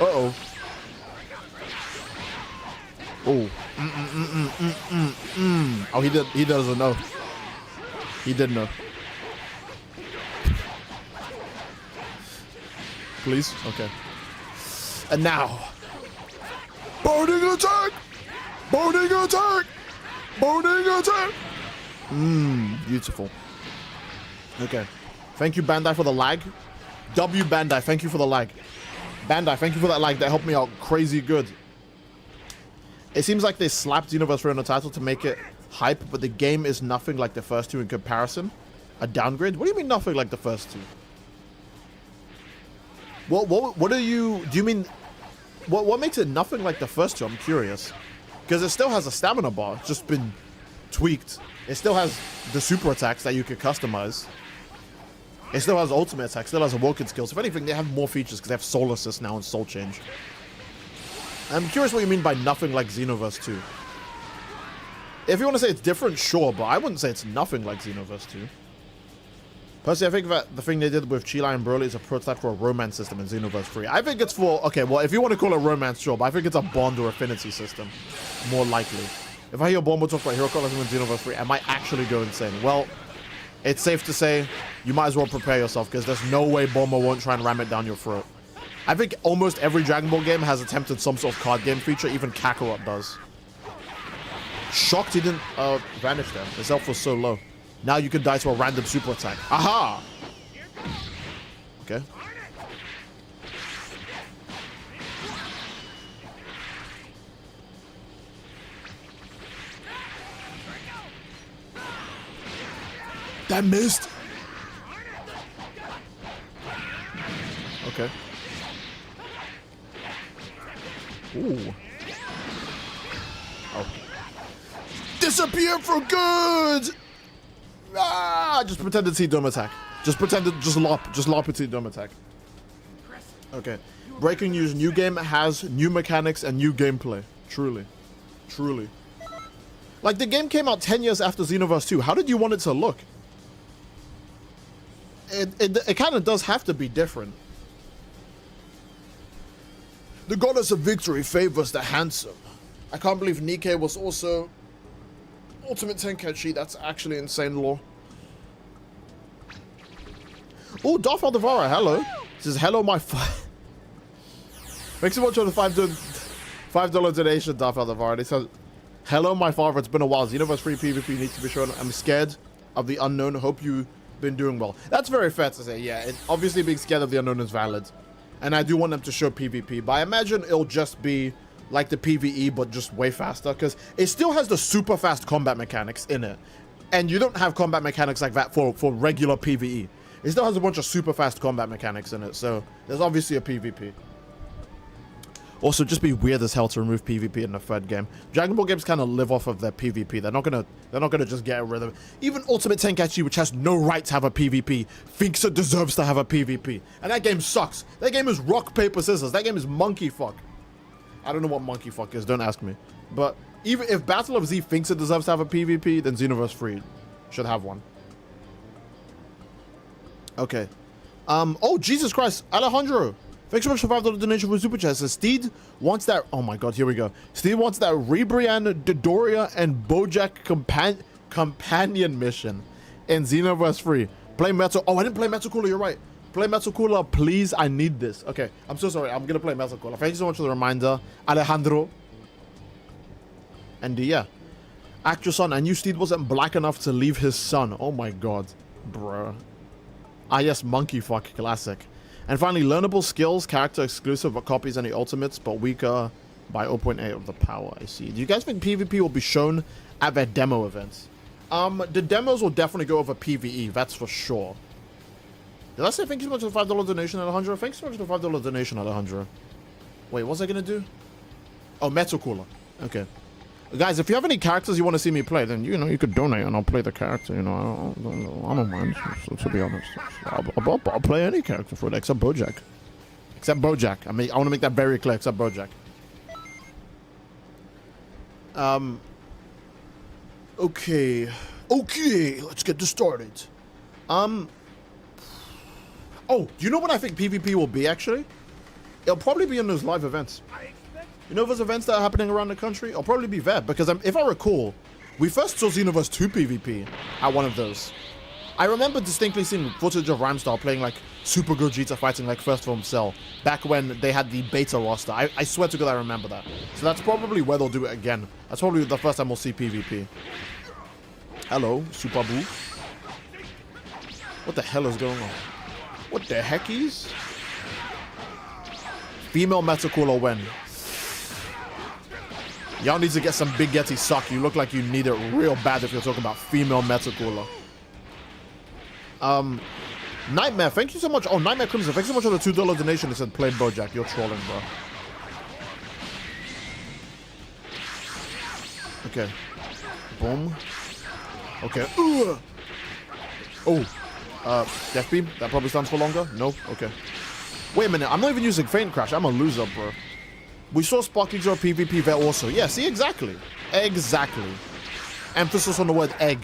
Uh-oh. Oh. Oh, he doesn't know. He didn't know. Please? Okay. And now. Boarding attack! Boarding attack! Boarding attack! Beautiful. Okay. Thank you, Bandai, for the lag. W Bandai, thank you for the lag. Bandai, thank you for that lag. That helped me out crazy good. It seems like they slapped Xenoverse 3 on the title to make it hype, but the game is nothing like the first two in comparison. A downgrade? What do you mean nothing like the first two? What do you mean? What makes it nothing like the first two? I'm curious. Because it still has a stamina bar. It's just been tweaked. It still has the super attacks that you could customize. It still has ultimate attacks. Still has awoken skills. If anything, they have more features because they have soul assist now and soul change. I'm curious what you mean by nothing like Xenoverse 2. If you want to say it's different, sure, but I wouldn't say it's nothing like Xenoverse 2. Personally, I think that the thing they did with Chila and Broly is a prototype for a romance system in Xenoverse 3. I think it's for, okay, well, if you want to call it romance, sure, but I think it's a bond or affinity system. More likely. If I hear Bombo talk about hero colors in Xenoverse 3, I might actually go insane. Well, it's safe to say you might as well prepare yourself because there's no way Bombo won't try and ram it down your throat. I think almost every Dragon Ball game has attempted some sort of card game feature, even Kakarot does. Shocked he didn't vanish there. His health was so low. Now you can die to a random super attack. Aha! Okay. That missed. Okay. Ooh. Oh. Disappear for good! Ah! Just pretend it's Dome attack. Just pretend it, just lop it's Dome attack. Okay. Breaking news, new game has new mechanics and new gameplay. Truly. Truly. Like, the game came out 10 years after Xenoverse 2. How did you want it to look? It kind of does have to be different. The goddess of victory favors the handsome. I can't believe Nikkei was also Ultimate Tenkaichi. That's actually insane lore. Oh, Darth Aldevara, hello. It says, hello, my Thanks so much for the $5 donation, Darth Aldevara. It says, hello, my father. It's been a while. Xenoverse 3 PvP needs to be shown. I'm scared of the unknown. Hope you've been doing well. That's very fair to say, yeah. Obviously, being scared of the unknown is valid. And I do want them to show PvP, but I imagine it'll just be like the PvE, but just way faster, because it still has the super fast combat mechanics in it. And you don't have combat mechanics like that for regular PvE. It still has a bunch of super fast combat mechanics in it, so there's obviously a PvP. Also, just be weird as hell to remove PvP in the third game. Dragon Ball games kind of live off of their PvP. They're not gonna just get rid of it. Even Ultimate Tenkaichi, which has no right to have a PvP, thinks it deserves to have a PvP. And that game sucks. That game is rock, paper, scissors. That game is monkey fuck. I don't know what monkey fuck is, don't ask me. But even if Battle of Z thinks it deserves to have a PvP, then Xenoverse 3 should have one. Okay. Oh, Jesus Christ. Alejandro. Thanks so much for $5 donation for Super Chat. Says Steed wants that. Oh my god, here we go. Steed wants that Rebrian, Dodoria, and Bojack companion mission in Xenoverse 3. Play Metal. Oh, I didn't play Metal Cooler. You're right. Play Metal Cooler, please. I need this. Okay, I'm so sorry. I'm gonna play Metal Cooler. Thank you so much for the reminder, Alejandro. And yeah, actress son. I knew Steed wasn't black enough to leave his son. Oh my god, bruh. Ah yes, monkey fuck classic. And finally, learnable skills, character exclusive, but copies any ultimates, but weaker by 0.8 of the power. I see. Do you guys think PvP will be shown at their demo events? The demos will definitely go over PvE, that's for sure. Did I say thank you so much for the $5 donation, Alejandro? Thanks so much for the $5 donation, Alejandro. Wait, what was I gonna do? Oh, Metal Cooler. Okay. Guys, if you have any characters you want to see me play, then, you know, you could donate and I'll play the character, you know, I don't mind, so, to be honest. I'll play any character for it, except Bojack. Except Bojack. I want to make that very clear, except Bojack. Okay. Okay, let's get this started. Oh, do you know what I think PvP will be, actually? It'll probably be in those live events. You know those events that are happening around the country? It'll probably be that, because if I recall, we first saw Xenoverse 2 PvP at one of those. I remember distinctly seeing footage of Rhymestar playing like Super Vegeta fighting like First Form Cell back when they had the beta roster. I swear to God I remember that. So that's probably where they'll do it again. That's probably the first time we'll see PvP. Hello, Super Boo. What the hell is going on? What the heckies? Female Metacooler when? Y'all need to get some Big Yeti sock. You look like you need it real bad if you're talking about female Metacooler. Nightmare, thank you so much. Oh, Nightmare Crimson, thanks so much for the $2 donation. It said, play Bojack. You're trolling, bro. Okay. Boom. Okay. Ugh. Oh. Death Beam? That probably stands for longer? No? Okay. Wait a minute. I'm not even using Faint Crash. I'm a loser, bro. We saw Sparky Joe PvP there also. Yeah, see? Exactly. Exactly. Emphasis on the word egg.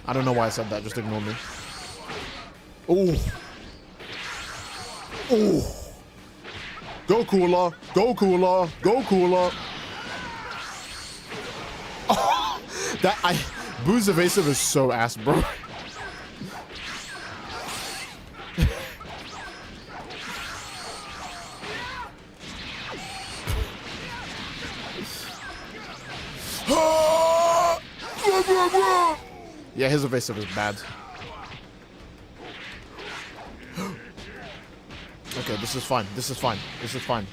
I don't know why I said that. Just ignore me. Ooh. Ooh. Go cooler. Go cooler. Go cooler. Oh, Boo's evasive is so ass, bro. Yeah, his evasive is bad. Okay, this is fine. This is fine. This is fine.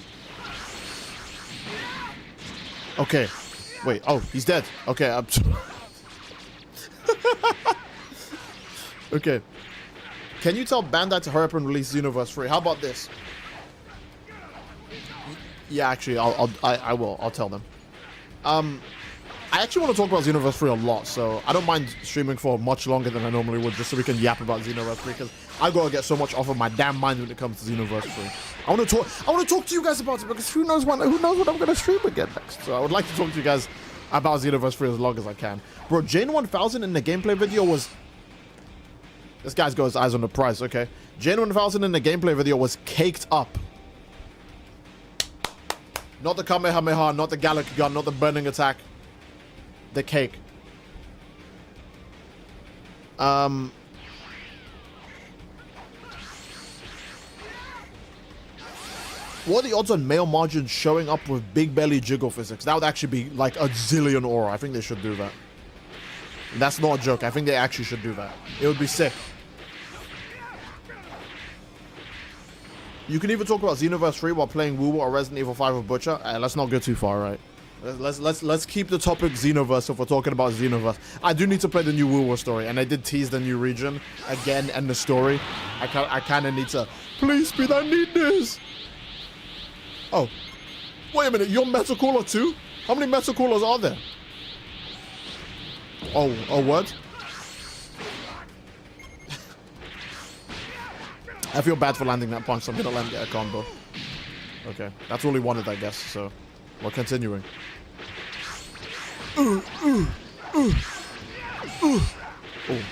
Okay. Wait. Oh, he's dead. Okay. Okay. Can you tell Bandai to hurry up and release Xenoverse 3? How about this? Yeah, actually, I will. I'll tell them. I actually want to talk about Xenoverse 3 a lot, so I don't mind streaming for much longer than I normally would, just so we can yap about Xenoverse 3, because I gotta get so much off of my damn mind when it comes to Xenoverse 3. I want to talk to you guys about it, because who knows what I'm gonna stream again next. So I would like to talk to you guys about Xenoverse 3 as long as I can. Bro, Jane 1000 in the gameplay video was... This guy's got his eyes on the prize, okay. Jane 1000 in the gameplay video was caked up. Not the Kamehameha, not the Gallic gun, not the burning attack. The cake. What are the odds on male margins showing up with big belly jiggle physics? That would actually be like a zillion aura. I think they should do that. That's not a joke. I think they actually should do that. It would be sick. You can even talk about Xenoverse 3 while playing Woo or Resident Evil 5 with Butcher. Let's not go too far, right? Let's keep the topic Xenoverse if we're talking about Xenoverse. I do need to play the new Woo story, and I did tease the new region again and the story. I kind of need to. Please, Speed, I need this. Oh, wait a minute. You're Metacooler too? How many Metacoolers are there? Oh, what? I feel bad for landing that punch, so I'm gonna let him get a combo. Okay, that's all he wanted, I guess, so we're continuing. Oh,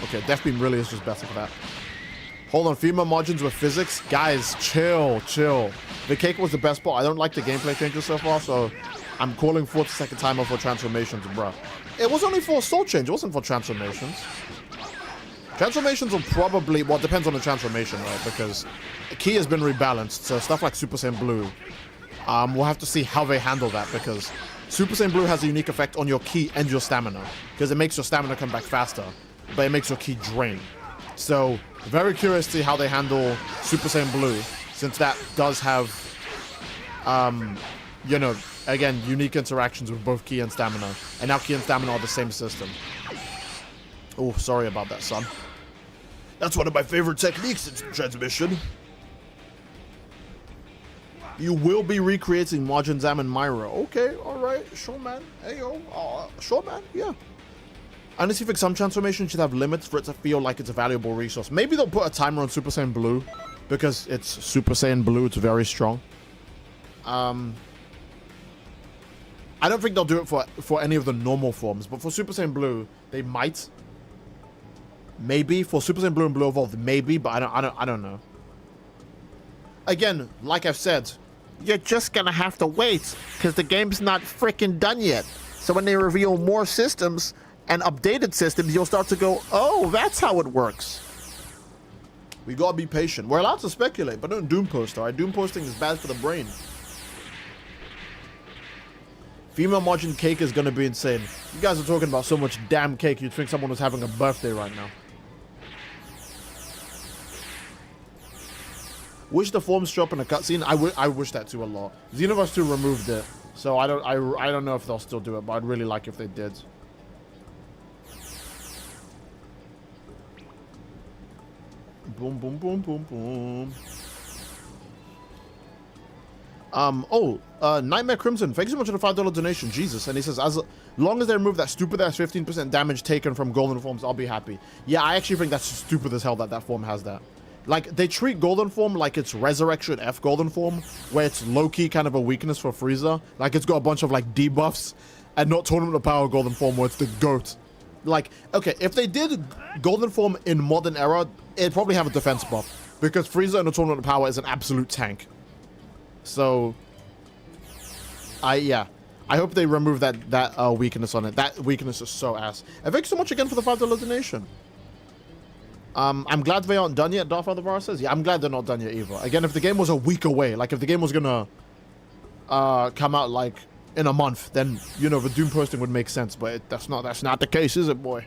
okay, Death Beam really is just better for that. Hold on, female margins with physics? Guys, chill. The cake was the best part. I don't like the gameplay changes so far, so I'm calling for the second timer for transformations, bro. It was only for soul change, it wasn't for transformations. Transformations will probably, well, it depends on the transformation, right? Because Ki has been rebalanced, so stuff like Super Saiyan Blue, we'll have to see how they handle that, because Super Saiyan Blue has a unique effect on your Ki and your stamina, because it makes your stamina come back faster, but it makes your Ki drain. So, very curious to see how they handle Super Saiyan Blue, since that does have, you know, again, unique interactions with both Ki and stamina, and now Ki and stamina are the same system. Oh, sorry about that, son. That's one of my favorite techniques in transmission. You will be recreating Majin Zam and Myra. Okay, alright, sure, man. Hey, yo, sure, man, yeah. I honestly think some transformations should have limits for it to feel like it's a valuable resource. Maybe they'll put a timer on Super Saiyan Blue, because it's Super Saiyan Blue, it's very strong. I I don't think they'll do it for any of the normal forms, but for Super Saiyan Blue, they might. Maybe for Super Saiyan Blue and Blue Evolved, maybe, but I don't know. Again, like I've said, you're just gonna have to wait because the game's not freaking done yet. So when they reveal more systems and updated systems, you'll start to go, oh, that's how it works. We gotta be patient. We're allowed to speculate, but don't doom post, alright? Doom posting is bad for the brain. Female margin cake is gonna be insane. You guys are talking about so much damn cake, you'd think someone was having a birthday right now. Wish the forms show up in a cutscene. I wish that too a lot. Xenoverse 2 removed it, so I don't know if they'll still do it, but I'd really like if they did. Boom, boom, boom, boom, boom. Nightmare Crimson, thanks so much for the $5 donation, Jesus. And he says, as long as they remove that stupid ass 15% damage taken from golden forms, I'll be happy. Yeah, I actually think that's stupid as hell that that form has that. Like, they treat golden form like it's Resurrection F golden form, where it's low-key kind of a weakness for Frieza. Like, it's got a bunch of, like, debuffs, and not Tournament of Power golden form, where it's the GOAT. Like, okay, if they did golden form in Modern Era, it'd probably have a defense buff, because Frieza in the Tournament of Power is an absolute tank. So, yeah. I hope they remove that weakness on it. That weakness is so ass. And thanks so much again for the $5 donation. I'm glad they aren't done yet, Darth Vader says. Yeah, I'm glad they're not done yet either. Again, if the game was a week away, like if the game was gonna come out like in a month, then, you know, the Doom posting would make sense. But that's not the case, is it, boy?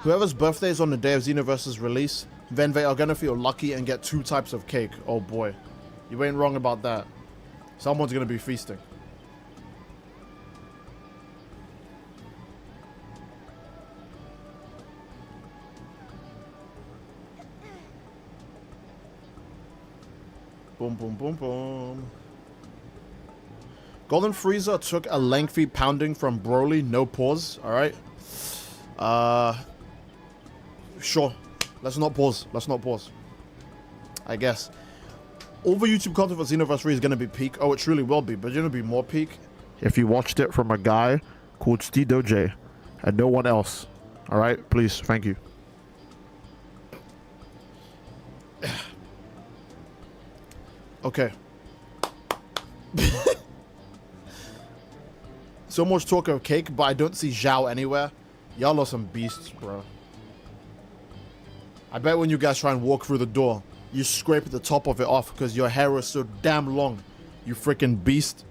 Whoever's birthday is on the day of Xenoverse's release, then they are gonna feel lucky and get 2 types of cake. Oh boy. You ain't wrong about that. Someone's gonna be feasting. Boom, boom, boom, boom. Golden Frieza took a lengthy pounding from Broly, no pause, alright? Sure. Let's not pause. Let's not pause. I guess. All the YouTube content for Xenoverse 3 is going to be peak. Oh, it truly will be. But it's going to be more peak if you watched it from a guy called Stedo J and no one else. Alright? Please. Thank you. Okay. So much talk of cake, but I don't see Zhao anywhere. Y'all are some beasts, bro. I bet when you guys try and walk through the door, you scrape the top of it off because your hair is so damn long. You freaking beast.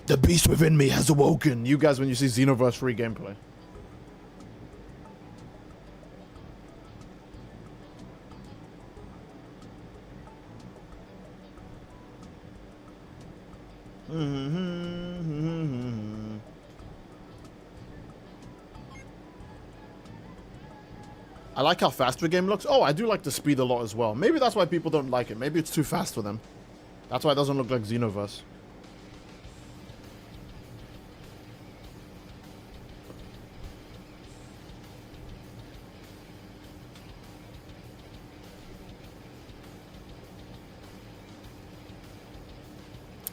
The beast within me has awoken. You guys when you see Xenoverse 3 gameplay. I like how fast the game looks. Oh, I do like the speed a lot as well. Maybe that's why people don't like it. Maybe it's too fast for them. That's why it doesn't look like Xenoverse.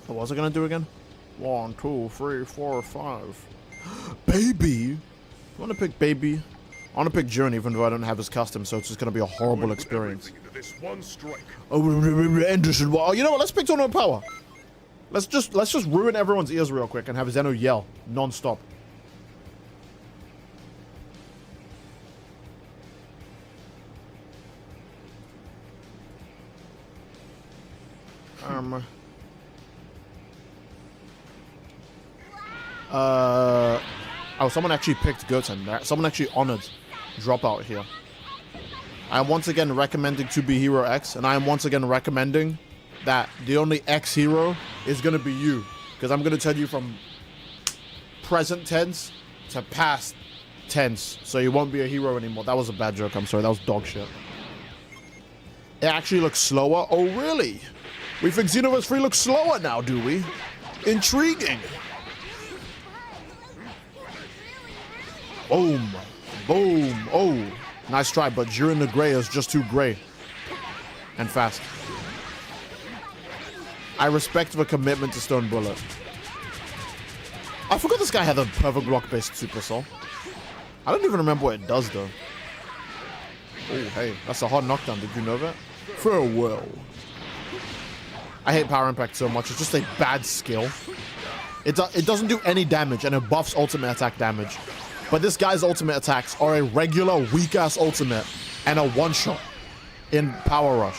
So what was I gonna do again? 1, 2, 3, 4, 5. Baby! I want to pick Baby. I want to pick Journey, even though I don't have his custom, so it's just going to be a horrible experience. Oh, Anderson, well, you know what? Let's pick Tournament of Power. Let's just ruin everyone's ears real quick and have Zeno yell non-stop. Oh, someone actually picked Goten. Someone actually honored Dropout here. I am once again recommending to be Hero X, and I am once again recommending that the only X hero is going to be you. Because I'm going to tell you from present tense to past tense, so you won't be a hero anymore. That was a bad joke, I'm sorry. That was dog shit. It actually looks slower? Oh, really? We think Xenoverse 3 looks slower now, do we? Intriguing. Boom. Boom. Oh, nice try, but Jiren the Grey is just too gray and fast. I respect the commitment to Stone Bullet. I forgot this guy had a perfect rock-based Super Soul. I don't even remember what it does, though. Oh, hey, that's a hard knockdown. Did you know that? Farewell. I hate Power Impact so much. It's just a bad skill. It doesn't do any damage, and it buffs ultimate attack damage. But this guy's ultimate attacks are a regular weak-ass ultimate and a one-shot in Power Rush.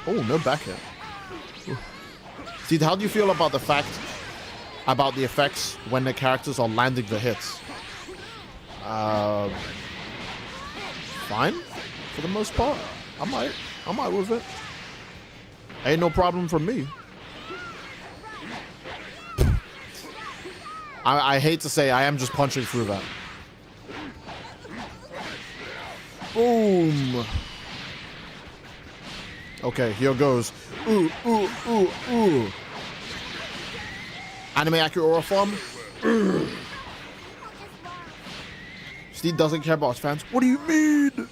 Oh, no back hit. Dude, how do you feel about the effects when the characters are landing the hits? Fine, for the most part. I might with it. Ain't no problem for me. I hate to say I am just punching through that. Boom. Okay, here goes. Ooh, ooh, ooh, ooh. Anime accurate aura form. Steve doesn't care about his fans. What do you mean?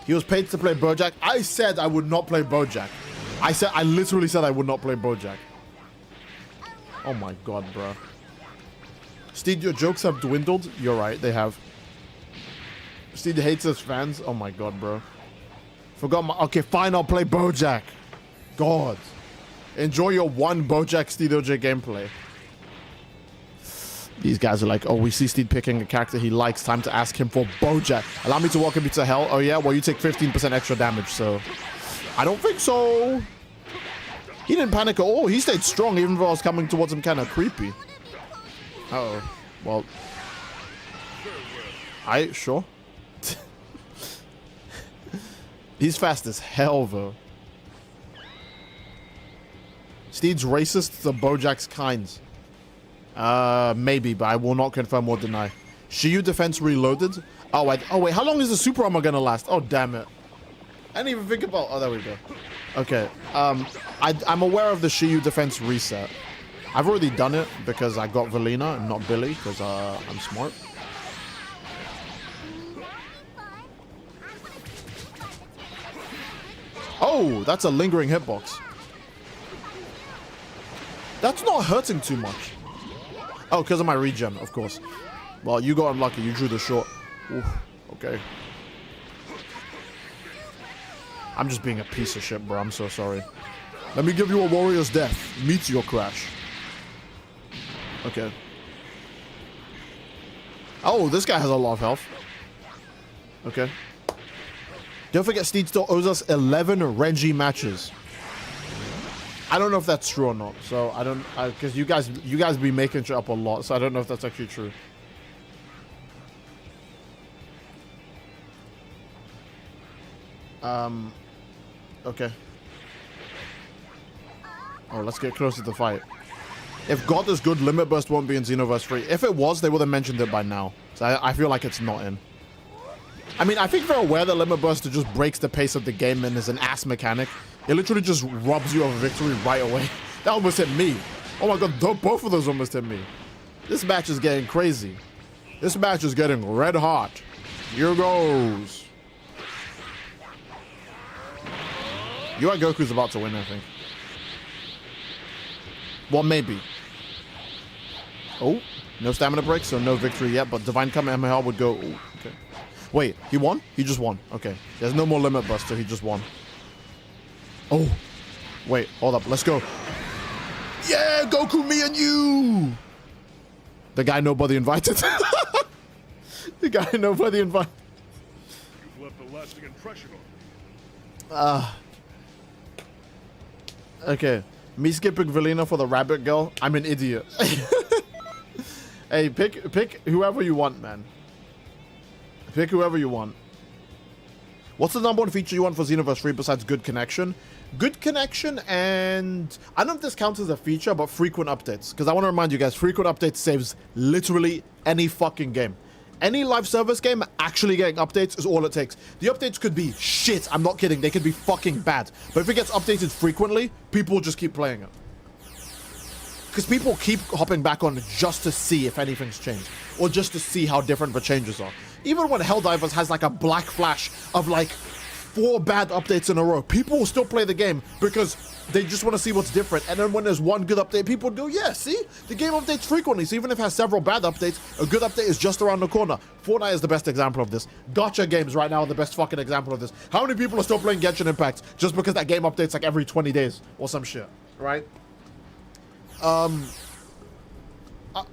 He was paid to play Bojack. I said I would not play Bojack. I literally said I would not play Bojack. Oh my god, bro. Steve, your jokes have dwindled. You're right, they have. Steve hates his fans. Oh my god, bro. Forgot my... Okay, fine, I'll play Bojack. God. Enjoy your one Bojack Steve OJ gameplay. These guys are like, oh, we see Steve picking a character he likes. Time to ask him for Bojack. Allow me to welcome you to hell. Oh, yeah? Well, you take 15% extra damage, so... I don't think so. He didn't panic at all. He stayed strong, even though I was coming towards him kind of creepy. Uh-oh. Well... Sure. He's fast as hell, though. Steed's racist to Bojack's kinds. Maybe, but I will not confirm or deny. Shiyu defense reloaded. Oh, wait, how long is the super armor gonna last? Oh, damn it. I didn't even think about... Oh, there we go. Okay. I'm aware of the Shiyu defense reset. I've already done it because I got Velina and not Billy because I'm smart. Oh, that's a lingering hitbox. That's not hurting too much. Oh, because of my regen, of course. Well, you got unlucky. You drew the short. Oof, okay. I'm just being a piece of shit, bro. I'm so sorry. Let me give you a warrior's death. Meteor crash. Okay. Oh, this guy has a lot of health. Okay. Don't forget, Steed still owes us 11 Renji matches. I don't know if that's true or not. So I don't, because you guys be making shit up a lot. So I don't know if that's actually true. Okay. Oh, let's get closer to the fight. If God is good, Limit Burst won't be in Xenoverse 3. If it was, they would have mentioned it by now. So I feel like it's not in. I mean, I think they're aware that Limit Burst just breaks the pace of the game and is an ass mechanic. It literally just robs you of a victory right away. That almost hit me. Oh my god, both of those almost hit me. This match is getting crazy. This match is getting red hot. Here goes. UI Goku's about to win, I think. Well, maybe. Oh, no stamina break, so no victory yet, but Divine Kamehameha would go... Ooh, okay. Wait, he won? He just won. Okay. There's no more Limit Burst, so he just won. Oh. Wait, hold up. Let's go. Yeah, Goku, me and you! The guy nobody invited. The guy nobody invited. You've left a lasting impression on me. Okay. Me skipping Velina for the rabbit girl? I'm an idiot. Hey, pick whoever you want, man. Pick whoever you want. What's the number one feature you want for Xenoverse 3 besides good connection? Good connection and... I don't know if this counts as a feature, but frequent updates. Because I want to remind you guys, frequent updates saves literally any fucking game. Any live service game actually getting updates is all it takes. The updates could be shit, I'm not kidding. They could be fucking bad. But if it gets updated frequently, people will just keep playing it. Because people keep hopping back on just to see if anything's changed, or just to see how different the changes are. Even when Helldivers has like a black flash of like 4 bad updates in a row, people will still play the game because they just want to see what's different. And then when there's one good update, people go, yeah, see? The game updates frequently, so even if it has several bad updates, a good update is just around the corner. Fortnite is the best example of this. Gacha games right now are the best fucking example of this. How many people are still playing Genshin Impact just because that game updates like every 20 days or some shit, right?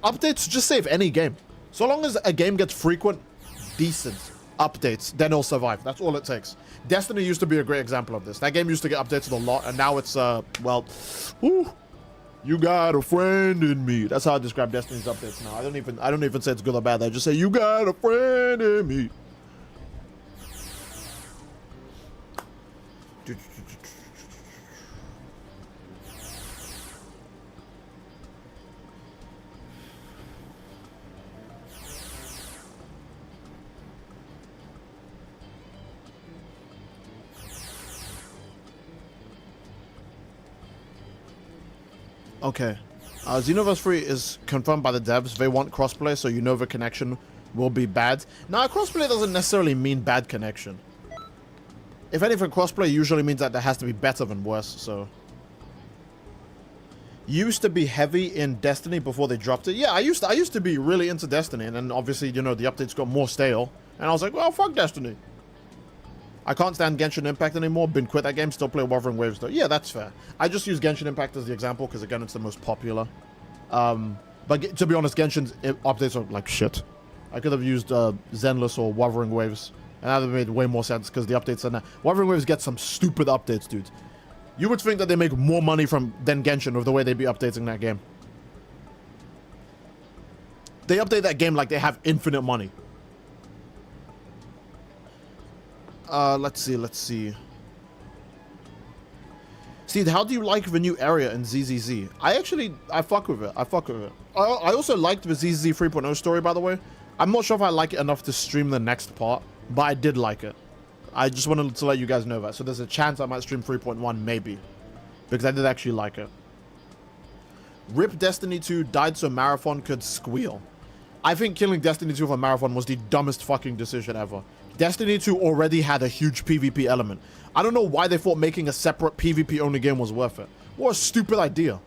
Updates just save any game. So long as a game gets frequent, decent updates, then it'll survive. That's all it takes. Destiny used to be a great example of this. That game used to get updated a lot, and now it's, well, whew, you got a friend in me. That's how I describe Destiny's updates now. I don't even say it's good or bad. I just say, you got a friend in me. Okay. Xenoverse 3 is confirmed by the devs. They want crossplay, so you know the connection will be bad. Now, crossplay doesn't necessarily mean bad connection. If anything, crossplay usually means that there has to be better than worse, so... Used to be heavy in Destiny before they dropped it. Yeah, I used to be really into Destiny, and then obviously, you know, the updates got more stale. And I was like, well, fuck Destiny. I can't stand Genshin Impact anymore. Been quit that game. Still play Wuthering Waves though. Yeah, that's fair. I just use Genshin Impact as the example because again, it's the most popular. But to be honest, Genshin's updates are like shit. I could have used Zenless or Wuthering Waves, and that would have made way more sense because the updates are now. Wuthering Waves get some stupid updates, dude. You would think that they make more money than Genshin with the way they be updating that game. They update that game like they have infinite money. Let's see. Steve, how do you like the new area in ZZZ? I fuck with it. I also liked the ZZZ 3.0 story, by the way. I'm not sure if I like it enough to stream the next part, but I did like it. I just wanted to let you guys know that. So there's a chance I might stream 3.1, maybe. Because I did actually like it. RIP Destiny 2 died so Marathon could squeal. I think killing Destiny 2 for Marathon was the dumbest fucking decision ever. Destiny 2 already had a huge PvP element. I don't know why they thought making a separate PvP only game was worth it. What a stupid idea.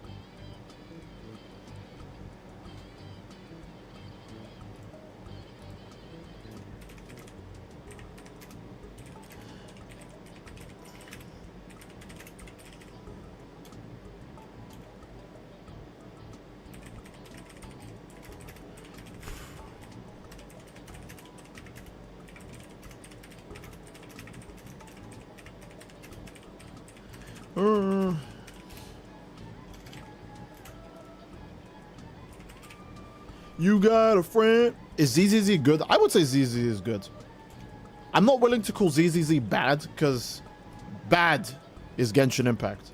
You got a friend. Is ZZZ good? I would say ZZZ is good. I'm not willing to call ZZZ bad because bad is Genshin Impact.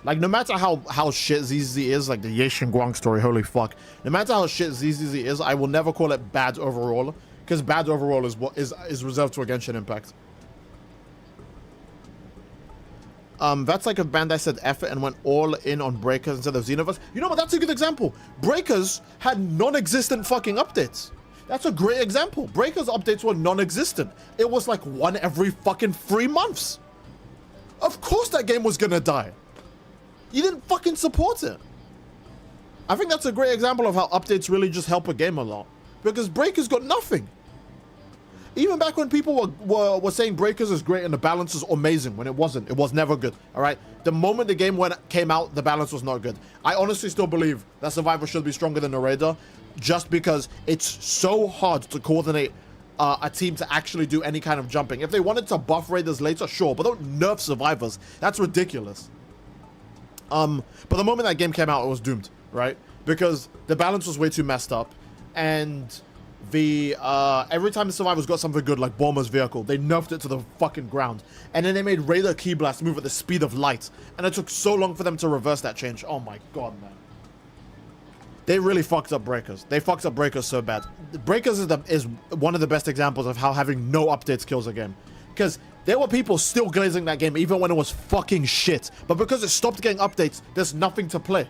Like, no matter how shit ZZZ is, like the Ye Guang story, holy fuck. No matter how shit ZZZ is, I will never call it bad overall because bad overall is what is reserved for Genshin Impact. That's like a Bandai said effort and went all in on Breakers instead of Xenoverse. You know what? That's a good example. Breakers had non-existent fucking updates. That's a great example. Breakers updates were non-existent. It was like one every fucking 3 months. Of course that game was gonna die. You didn't fucking support it. I think that's a great example of how updates really just help a game a lot. Because Breakers got nothing. Even back when people were saying Breakers is great and the balance is amazing, when it wasn't. It was never good, all right? The moment the game came out, the balance was not good. I honestly still believe that Survivor should be stronger than the Raider, just because it's so hard to coordinate a team to actually do any kind of jumping. If they wanted to buff Raiders later, sure, but don't nerf Survivors. That's ridiculous. But the moment that game came out, it was doomed, right? Because the balance was way too messed up, and every time the Survivors got something good, like Bomber's vehicle, they nerfed it to the fucking ground. And then they made Raider Key Blast move at the speed of light. And it took so long for them to reverse that change. Oh my god, man. They really fucked up Breakers. They fucked up Breakers so bad. Breakers is one of the best examples of how having no updates kills a game. Because there were people still glazing that game even when it was fucking shit. But because it stopped getting updates, there's nothing to play.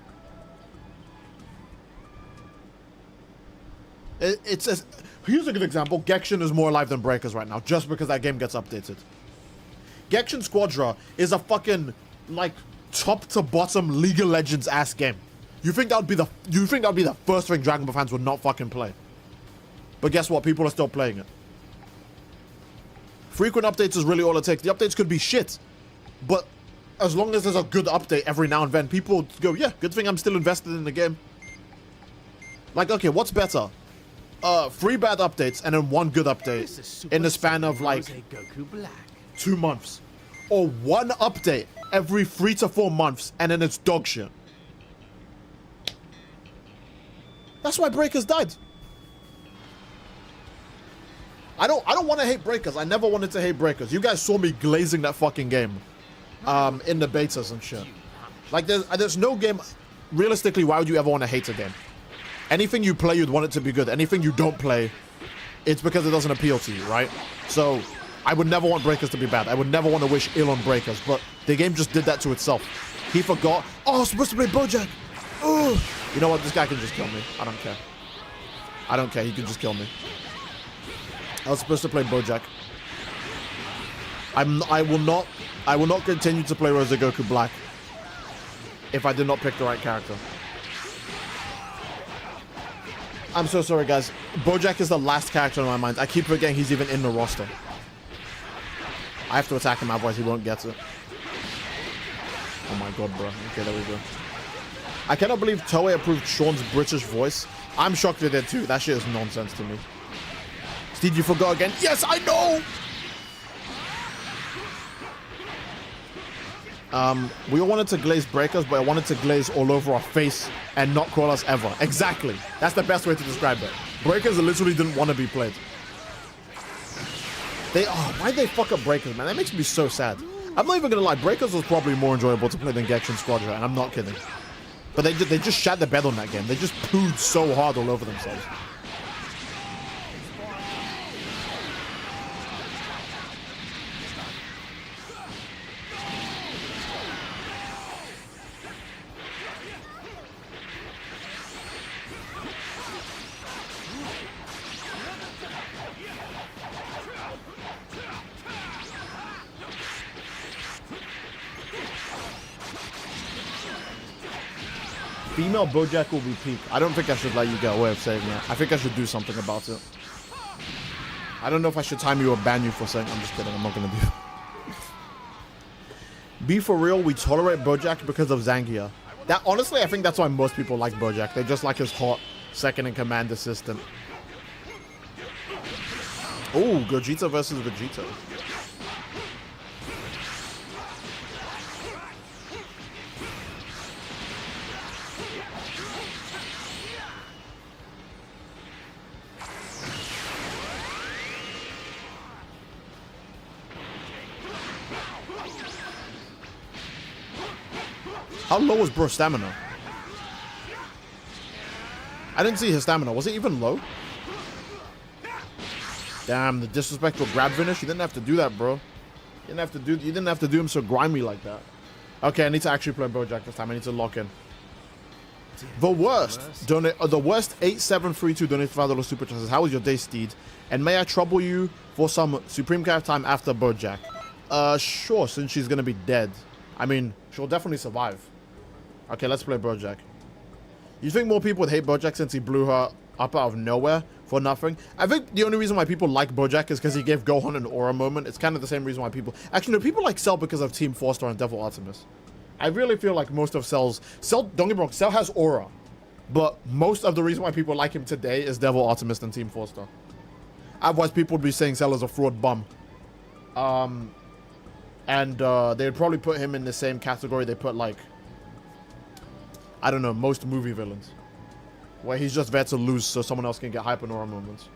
It's as here's a good example. Genshin is more alive than Breakers right now, just because that game gets updated. Genshin Squadra is a fucking like top to bottom League of Legends ass game. You think that would be the first thing Dragon Ball fans would not fucking play? But guess what? People are still playing it. Frequent updates is really all it takes. The updates could be shit, but as long as there's a good update every now and then, people go, yeah, good thing I'm still invested in the game. Like, okay, what's better? 3 bad updates and then 1 good update in the span of like 2 months. Or 1 update every 3 to 4 months and then it's dog shit. That's why Breakers died. I don't want to hate Breakers. I never wanted to hate Breakers. You guys saw me glazing that fucking game in the betas and shit. Like, there's no game... Realistically, why would you ever want to hate a game? Anything you play, you'd want it to be good. Anything you don't play, it's because it doesn't appeal to you, right? So, I would never want Breakers to be bad. I would never want to wish ill on Breakers, but the game just did that to itself. He forgot, oh, I was supposed to play BoJack. Ugh. You know what? This guy can just kill me. I don't care. I don't care. He can just kill me. I was supposed to play BoJack. I will not continue to play Rosa Goku Black if I did not pick the right character. I'm so sorry, guys. BoJack is the last character in my mind. I keep forgetting he's even in the roster. I have to attack him, otherwise he won't get it. Oh my god, bro. Okay, there we go. I cannot believe Toei approved Sean's British voice. I'm shocked they did too. That shit is nonsense to me. Steve, you forgot again? Yes, I know! We all wanted to glaze Breakers, but I wanted to glaze all over our face and not call us ever. Exactly. That's the best way to describe it. Breakers literally didn't want to be played. Why'd they fuck up Breakers, man? That makes me so sad. I'm not even gonna lie. Breakers was probably more enjoyable to play than Genshin Squadra, and I'm not kidding. But they just shat the bed on that game. They just pooed so hard all over themselves. Female BoJack will be peak. I don't think I should let you get away with saying that. I think I should do something about it. I don't know if I should time you or ban you for saying. I'm just kidding. I'm not gonna do. Be for real. We tolerate BoJack because of Zangia. That honestly, I think that's why most people like BoJack. They just like his hot second in command assistant. Oh, Gogeta versus Vegeta. How low was bro's stamina? I didn't see his stamina. Was it even low? Damn, the disrespectful grab finish. You didn't have to do that, bro. You didn't have to do him so grimy like that. Okay, I need to actually play BoJack this time. I need to lock in. The worst 8732 donated $5 super chats. How was your day, Steed? And may I trouble you for some Supreme Character time after BoJack? Sure, since she's gonna be dead. I mean, she'll definitely survive. Okay, let's play BoJack. You think more people would hate BoJack since he blew her up out of nowhere for nothing? I think the only reason why people like BoJack is because he gave Gohan an aura moment. It's kind of the same reason why people... Actually, no, people like Cell because of Team 4-Star and Devil Artemis. I really feel like most of Cell's... don't get me wrong, Cell has aura. But most of the reason why people like him today is Devil Artemis and Team 4-Star. Otherwise, people would be saying Cell is a fraud bum. They would probably put him in the same category they put, like... I don't know, most movie villains. Where he's just there to lose so someone else can get hype and aura moments.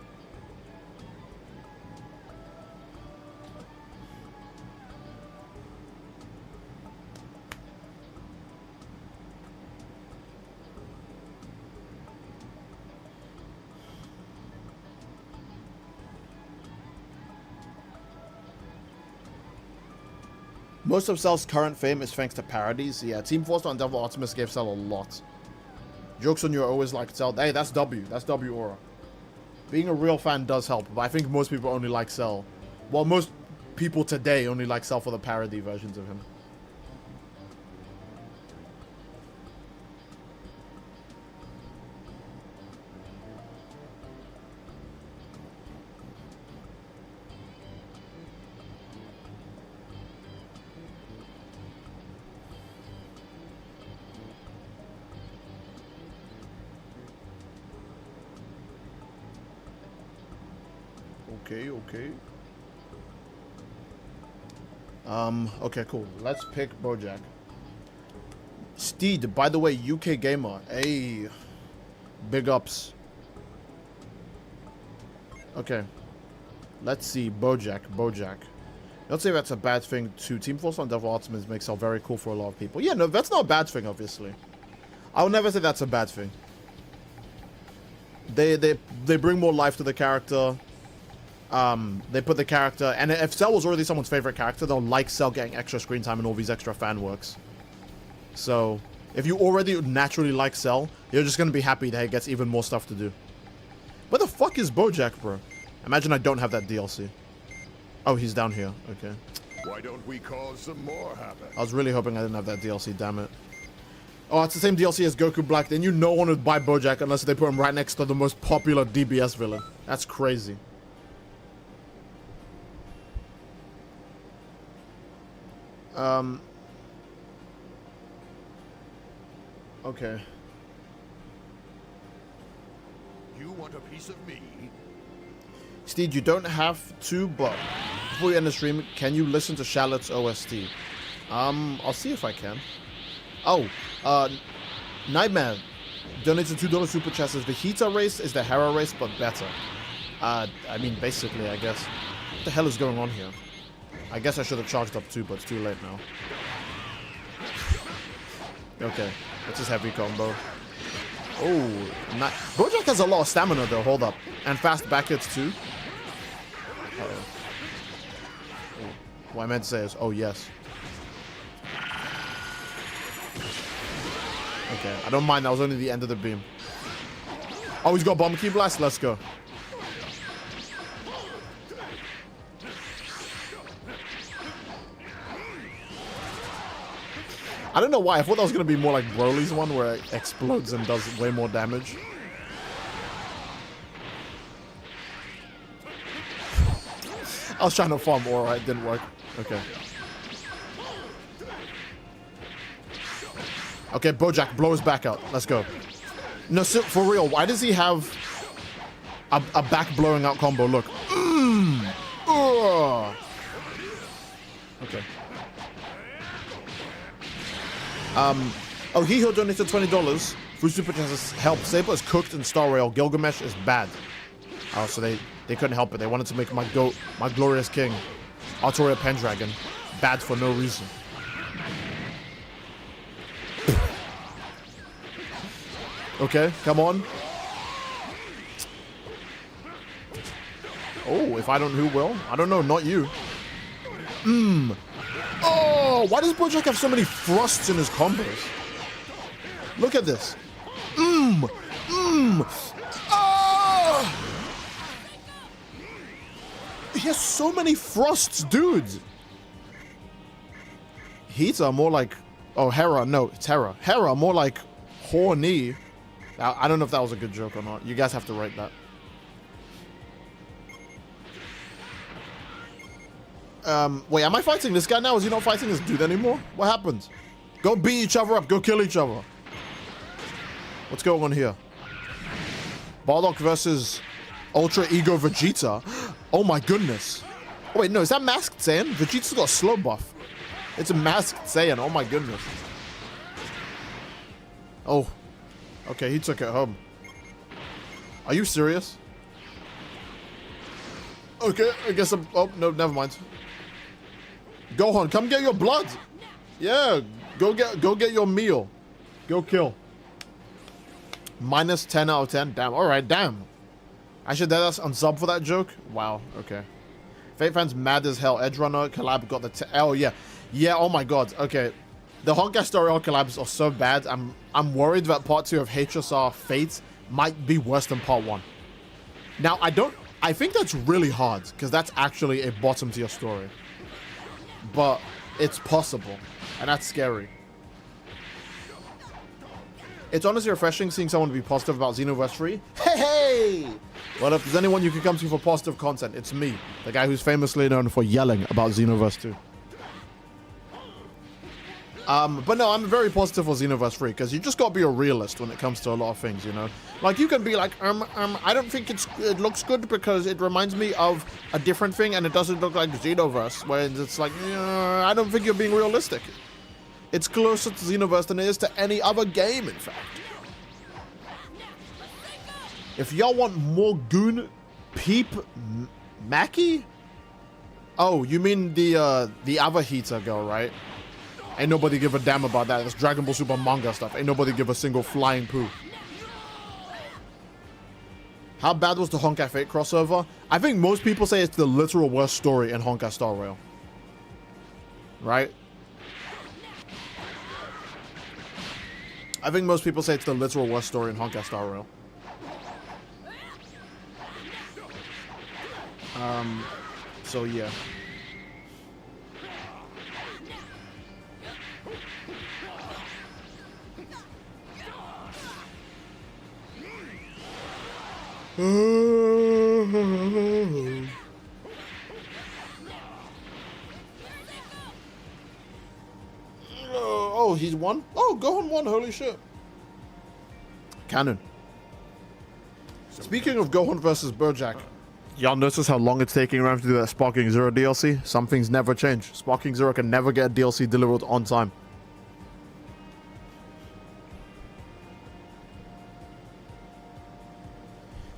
Most of Cell's current fame is thanks to parodies. Yeah, Team 4-Star and Devil Artemis gave Cell a lot. Jokes on you are always like Cell. Hey, that's W. That's W aura. Being a real fan does help, but I think most people only like Cell. Well, most people today only like Cell for the parody versions of him. Okay, okay. Okay, cool. Let's pick Bojack. Steed, by the way, UK gamer. Hey, big ups. Okay. Let's see, Bojack. Let's say that's a bad thing too. Team Force on Devil Ultimates makes Cell very cool for a lot of people. Yeah, no, that's not a bad thing, obviously. I would never say that's a bad thing. They bring more life to the character. They put the character, and if Cell was already someone's favorite character, they'll like Cell getting extra screen time and all these extra fan works. So, if you already naturally like Cell, you're just gonna be happy that he gets even more stuff to do. Where the fuck is Bojack, bro? Imagine I don't have that DLC. Oh, he's down here. Okay. Why don't we cause some more havoc? I was really hoping I didn't have that DLC, damn it. Oh, it's the same DLC as Goku Black. Then no one would buy Bojack unless they put him right next to the most popular DBS villain. That's crazy. Okay. You want a piece of me? Steed, you don't have to, but before you end the stream, can you listen to Charlotte's OST? I'll see if I can. Oh, Nightmare donates a $2 super chat. Says Vegeta race is the Hera race, but better. I mean, basically, I guess. What the hell is going on here? I guess I should have charged up too, but it's too late now. Okay, that's his heavy combo. Oh, Bojack has a lot of stamina though, hold up. And fast back hits too. Uh-oh. Oh, what I meant to say is, oh yes. Okay, I don't mind, that was only the end of the beam. Oh, he's got Bomb Key Blast, let's go. I don't know why. I thought that was going to be more like Broly's one where it explodes and does way more damage. I was trying to farm aura. It didn't work. Okay. Okay, Bojack, blow his back out. Let's go. No, for real. Why does he have a back blowing out combo? Look. Okay. Oh, he who donated $20 through Super Chat says, help. Saber is cooked in Star Rail. Gilgamesh is bad. Oh, so they couldn't help it. They wanted to make my glorious king, Artoria Pendragon, bad for no reason. Okay, come on. Oh, if I don't, who will? I don't know, not you. Oh, why does Bojack have so many thrusts in his combos? Look at this. Ah! He has so many thrusts, dude. Heats are more like... Oh, Hera. No, it's Hera. Hera, more like horny. I don't know if that was a good joke or not. You guys have to write that. Wait, am I fighting this guy now? Is he not fighting this dude anymore? What happened? Go beat each other up. Go kill each other. What's going on here? Bardock versus Ultra Ego Vegeta. Oh my goodness. Oh, wait, no, is that Masked Saiyan? Vegeta's got a slow buff. It's a Masked Saiyan. Oh my goodness. Oh. Okay, he took it home. Are you serious? Okay, I guess I'm... Oh, no, never mind. Gohan, come get your blood. Yeah, go get your meal. Go kill. Minus 10 out of 10. Damn, alright, damn. I should dead us unsub for that joke? Wow, okay. Fate fans mad as hell. Edgerunner collab got the... Oh, yeah. Yeah, oh my god. Okay. The Honkai Star Rail collabs are so bad. I'm worried that part 2 of HSR Fate might be worse than part 1. Now, I think that's really hard, because that's actually a bottom tier story. But it's possible, and that's scary. It's honestly refreshing seeing someone be positive about Xenoverse 3. Hey! Well, if there's anyone you can come to for positive content, it's me, the guy who's famously known for yelling about Xenoverse 2. But no, I'm very positive for Xenoverse 3, because you just gotta be a realist when it comes to a lot of things, you know? Like, you can be like, I don't think it looks good because it reminds me of a different thing and it doesn't look like Xenoverse, where it's like, I don't think you're being realistic. It's closer to Xenoverse than it is to any other game, in fact. If y'all want more Goon Peep Mackie? Oh, you mean the other Heater girl, right? Ain't nobody give a damn about that. That's Dragon Ball Super manga stuff. Ain't nobody give a single flying poo. How bad was the Honkai Fate crossover? I think most people say it's the literal worst story in Honkai Star Rail. Right? I think most people say it's the literal worst story in Honkai Star Rail. So yeah. Oh, he's won? Oh, Gohan won, holy shit. Canon. Speaking of Gohan versus Bojack, y'all notice how long it's taking around to do that Sparking Zero DLC? Some things never change. Sparking Zero can never get a DLC delivered on time.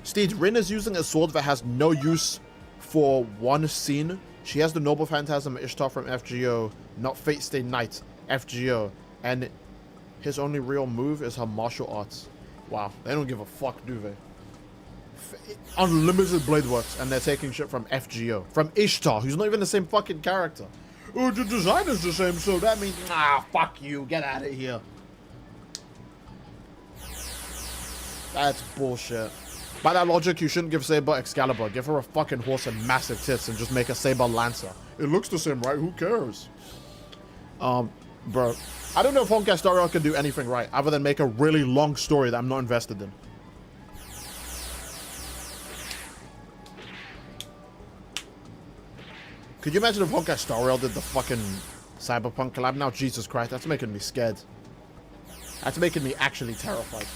Steed, Rin is using a sword that has no use for one scene. She has the Noble Phantasm Ishtar from FGO, not Fate Stay Knight, FGO, and his only real move is her martial arts. Wow, they don't give a fuck, do they? Unlimited Blade Works, and they're taking shit from FGO, from Ishtar, who's not even the same fucking character. Oh, the design is the same, so that means, fuck you, get out of here. That's bullshit. By that logic, you shouldn't give Saber Excalibur. Give her a fucking horse and massive tits and just make a Saber Lancer. It looks the same, right? Who cares? Bro. I don't know if Honkai Star Rail can do anything right, other than make a really long story that I'm not invested in. Could you imagine if Honkai Star Rail did the fucking Cyberpunk collab now? Jesus Christ, that's making me scared. That's making me actually terrified.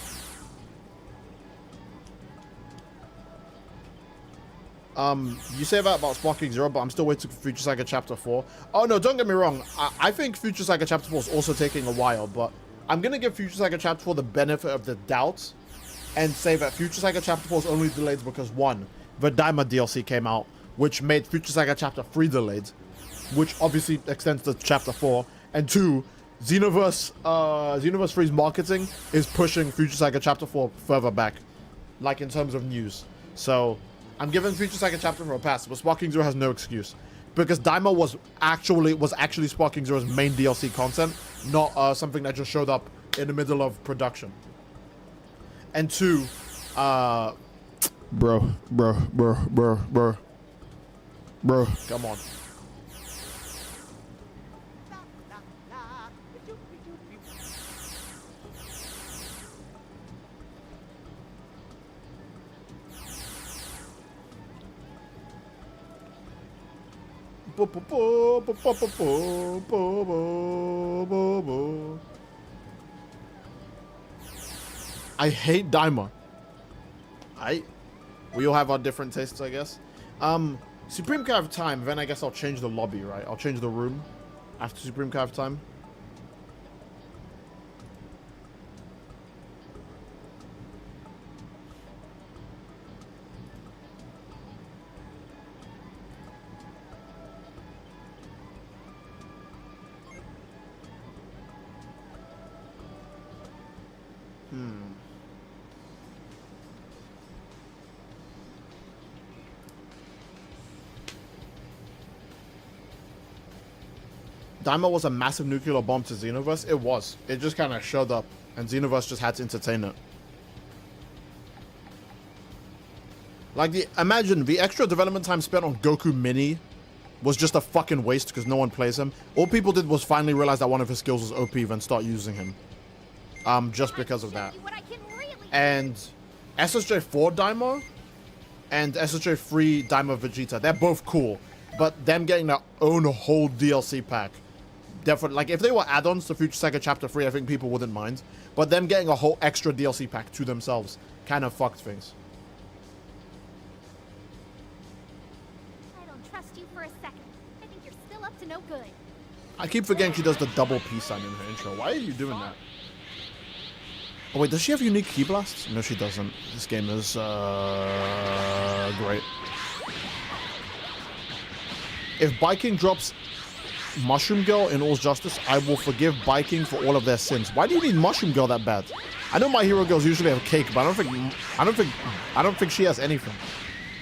You say that about Sparking Zero, but I'm still waiting for Future Saga Chapter 4. Oh, no, don't get me wrong. I think Future Saga Chapter 4 is also taking a while, but I'm going to give Future Saga Chapter 4 the benefit of the doubt and say that Future Saga Chapter 4 is only delayed because, one, the Daima DLC came out, which made Future Saga Chapter 3 delayed, which obviously extends to Chapter 4, and two, Xenoverse 3's marketing is pushing Future Saga Chapter 4 further back, like in terms of news. So I'm giving Future Saga Chapter 4 a pass, but Sparking Zero has no excuse. Because Daima was actually Sparking Zero's main DLC content, not something that just showed up in the middle of production. And two, bro, come on. I hate Daima. We all have our different tastes, I guess. Supreme Kai of Time, then I guess I'll change the lobby, right? I'll change the room after Supreme Kai of Time. Daima was a massive nuclear bomb to Xenoverse. It was. It just kind of showed up, and Xenoverse just had to entertain it. Like, imagine the extra development time spent on Goku Mini was just a fucking waste because no one plays him. All people did was finally realize that one of his skills was OP, then start using him. Just because of that. And SSJ4 Daimo and SSJ3 Daimo Vegeta, they're both cool. But them getting their own whole DLC pack, definitely, like if they were add-ons to Future Saga Chapter 3, I think people wouldn't mind. But them getting a whole extra DLC pack to themselves kind of fucked things. I don't trust you for a second. I think you're still up to no good. I keep forgetting she does the double peace sign in her intro. Why are you doing that? Oh wait, does she have unique key blasts? No, she doesn't. This game is great. If Biking drops Mushroom Girl in All's Justice, I will forgive Biking for all of their sins. Why do you need Mushroom Girl that bad? I know My Hero Girls usually have cake, but I don't think she has anything.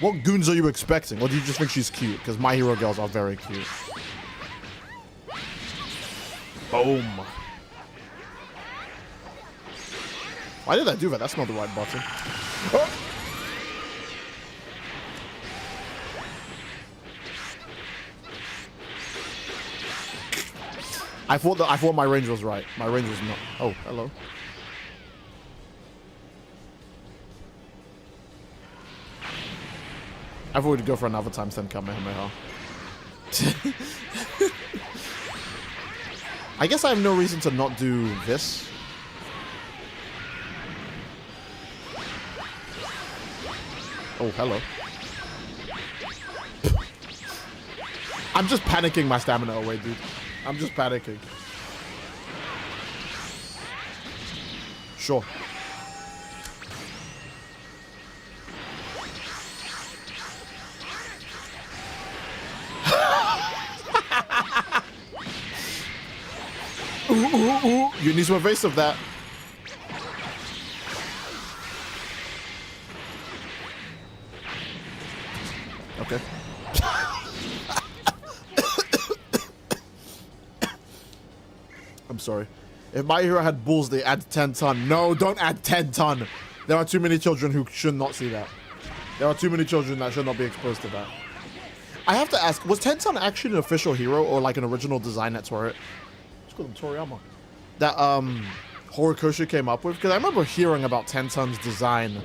What goons are you expecting? Or do you just think she's cute? Because My Hero Girls are very cute. Boom. Why did I do that? That's not the right button. Oh! I thought my range was right. My range was not. Oh, hello. I thought we'd go for another times 10 Kamehameha. I guess I have no reason to not do this. Oh, hello. I'm just panicking my stamina away, dude. I'm just panicking. Sure. Ooh. You need some evasive that. Okay. I'm sorry. If My Hero had bulls, they add 10 ton. No, don't add 10 ton. There are too many children who should not see that. There are too many children that should not be exposed to that. I have to ask, was 10 ton actually an official hero or like an original design that's where it... Let's call him Toriyama. That Horikoshi came up with? Because I remember hearing about 10 ton's design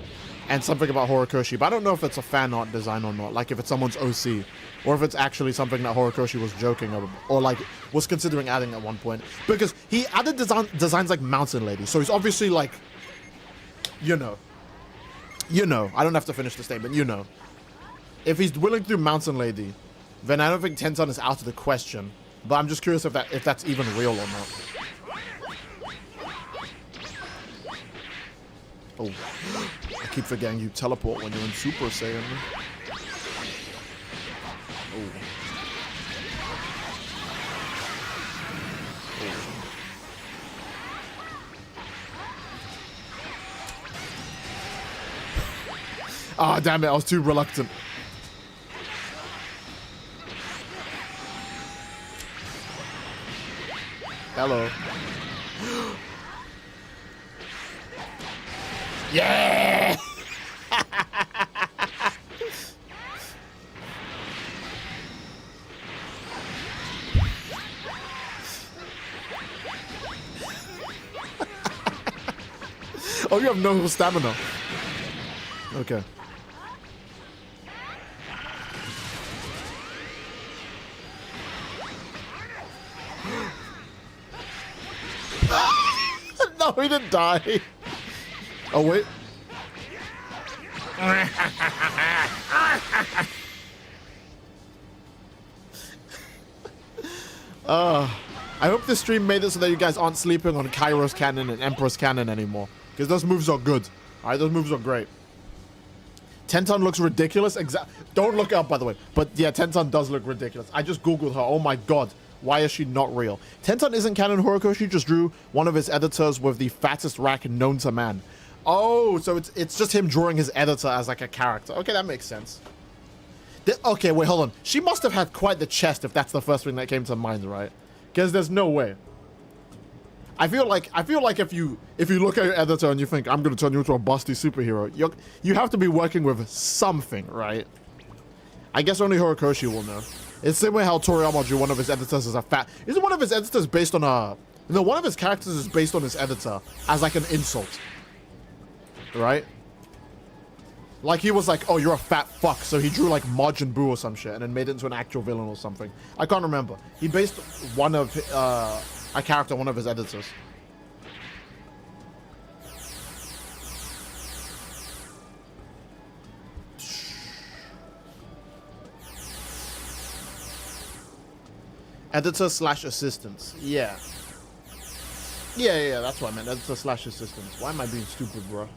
and something about Horikoshi, but I don't know if it's a fan art design or not, like if it's someone's OC, or if it's actually something that Horikoshi was joking about, or like was considering adding at one point, because he added designs like Mountain Lady, so he's obviously like, you know, I don't have to finish the statement, you know. If he's willing to do Mountain Lady, then I don't think Tenton is out of the question, but I'm just curious if that's even real or not. Oh, I keep forgetting you teleport when you're in Super Saiyan. Oh. Ah, damn it, I was too reluctant. Hello. Yeah! Oh, you have no stamina. Okay. No, he didn't die. Oh, wait. I hope this stream made it so that you guys aren't sleeping on Kairos Cannon and Empress Cannon anymore. Because those moves are good. Alright, those moves are great. Tenton looks ridiculous. Don't look up, by the way. But yeah, Tenton does look ridiculous. I just googled her. Oh my god. Why is she not real? Tenton isn't canon. Horikoshi just drew one of his editors with the fattest rack known to man. Oh, so it's just him drawing his editor as like a character. Okay, that makes sense. Okay, wait, hold on. She must have had quite the chest if that's the first thing that came to mind, right? Because there's no way. I feel like if you look at your editor and you think I'm gonna turn you into a busty superhero, you have to be working with something, right? I guess only Horikoshi will know. It's the same way how Toriyama drew one of his editors as a fat. Isn't one of his editors based on a? No, one of his characters is based on his editor as like an insult, right? Like he was like, oh, you're a fat fuck, so he drew like Majin Buu or some shit and then made it into an actual villain or something. I can't remember. He based one of a character on one of his editors. Editor slash assistants. Yeah, that's what I meant. Editor slash assistants. Why am I being stupid, bro?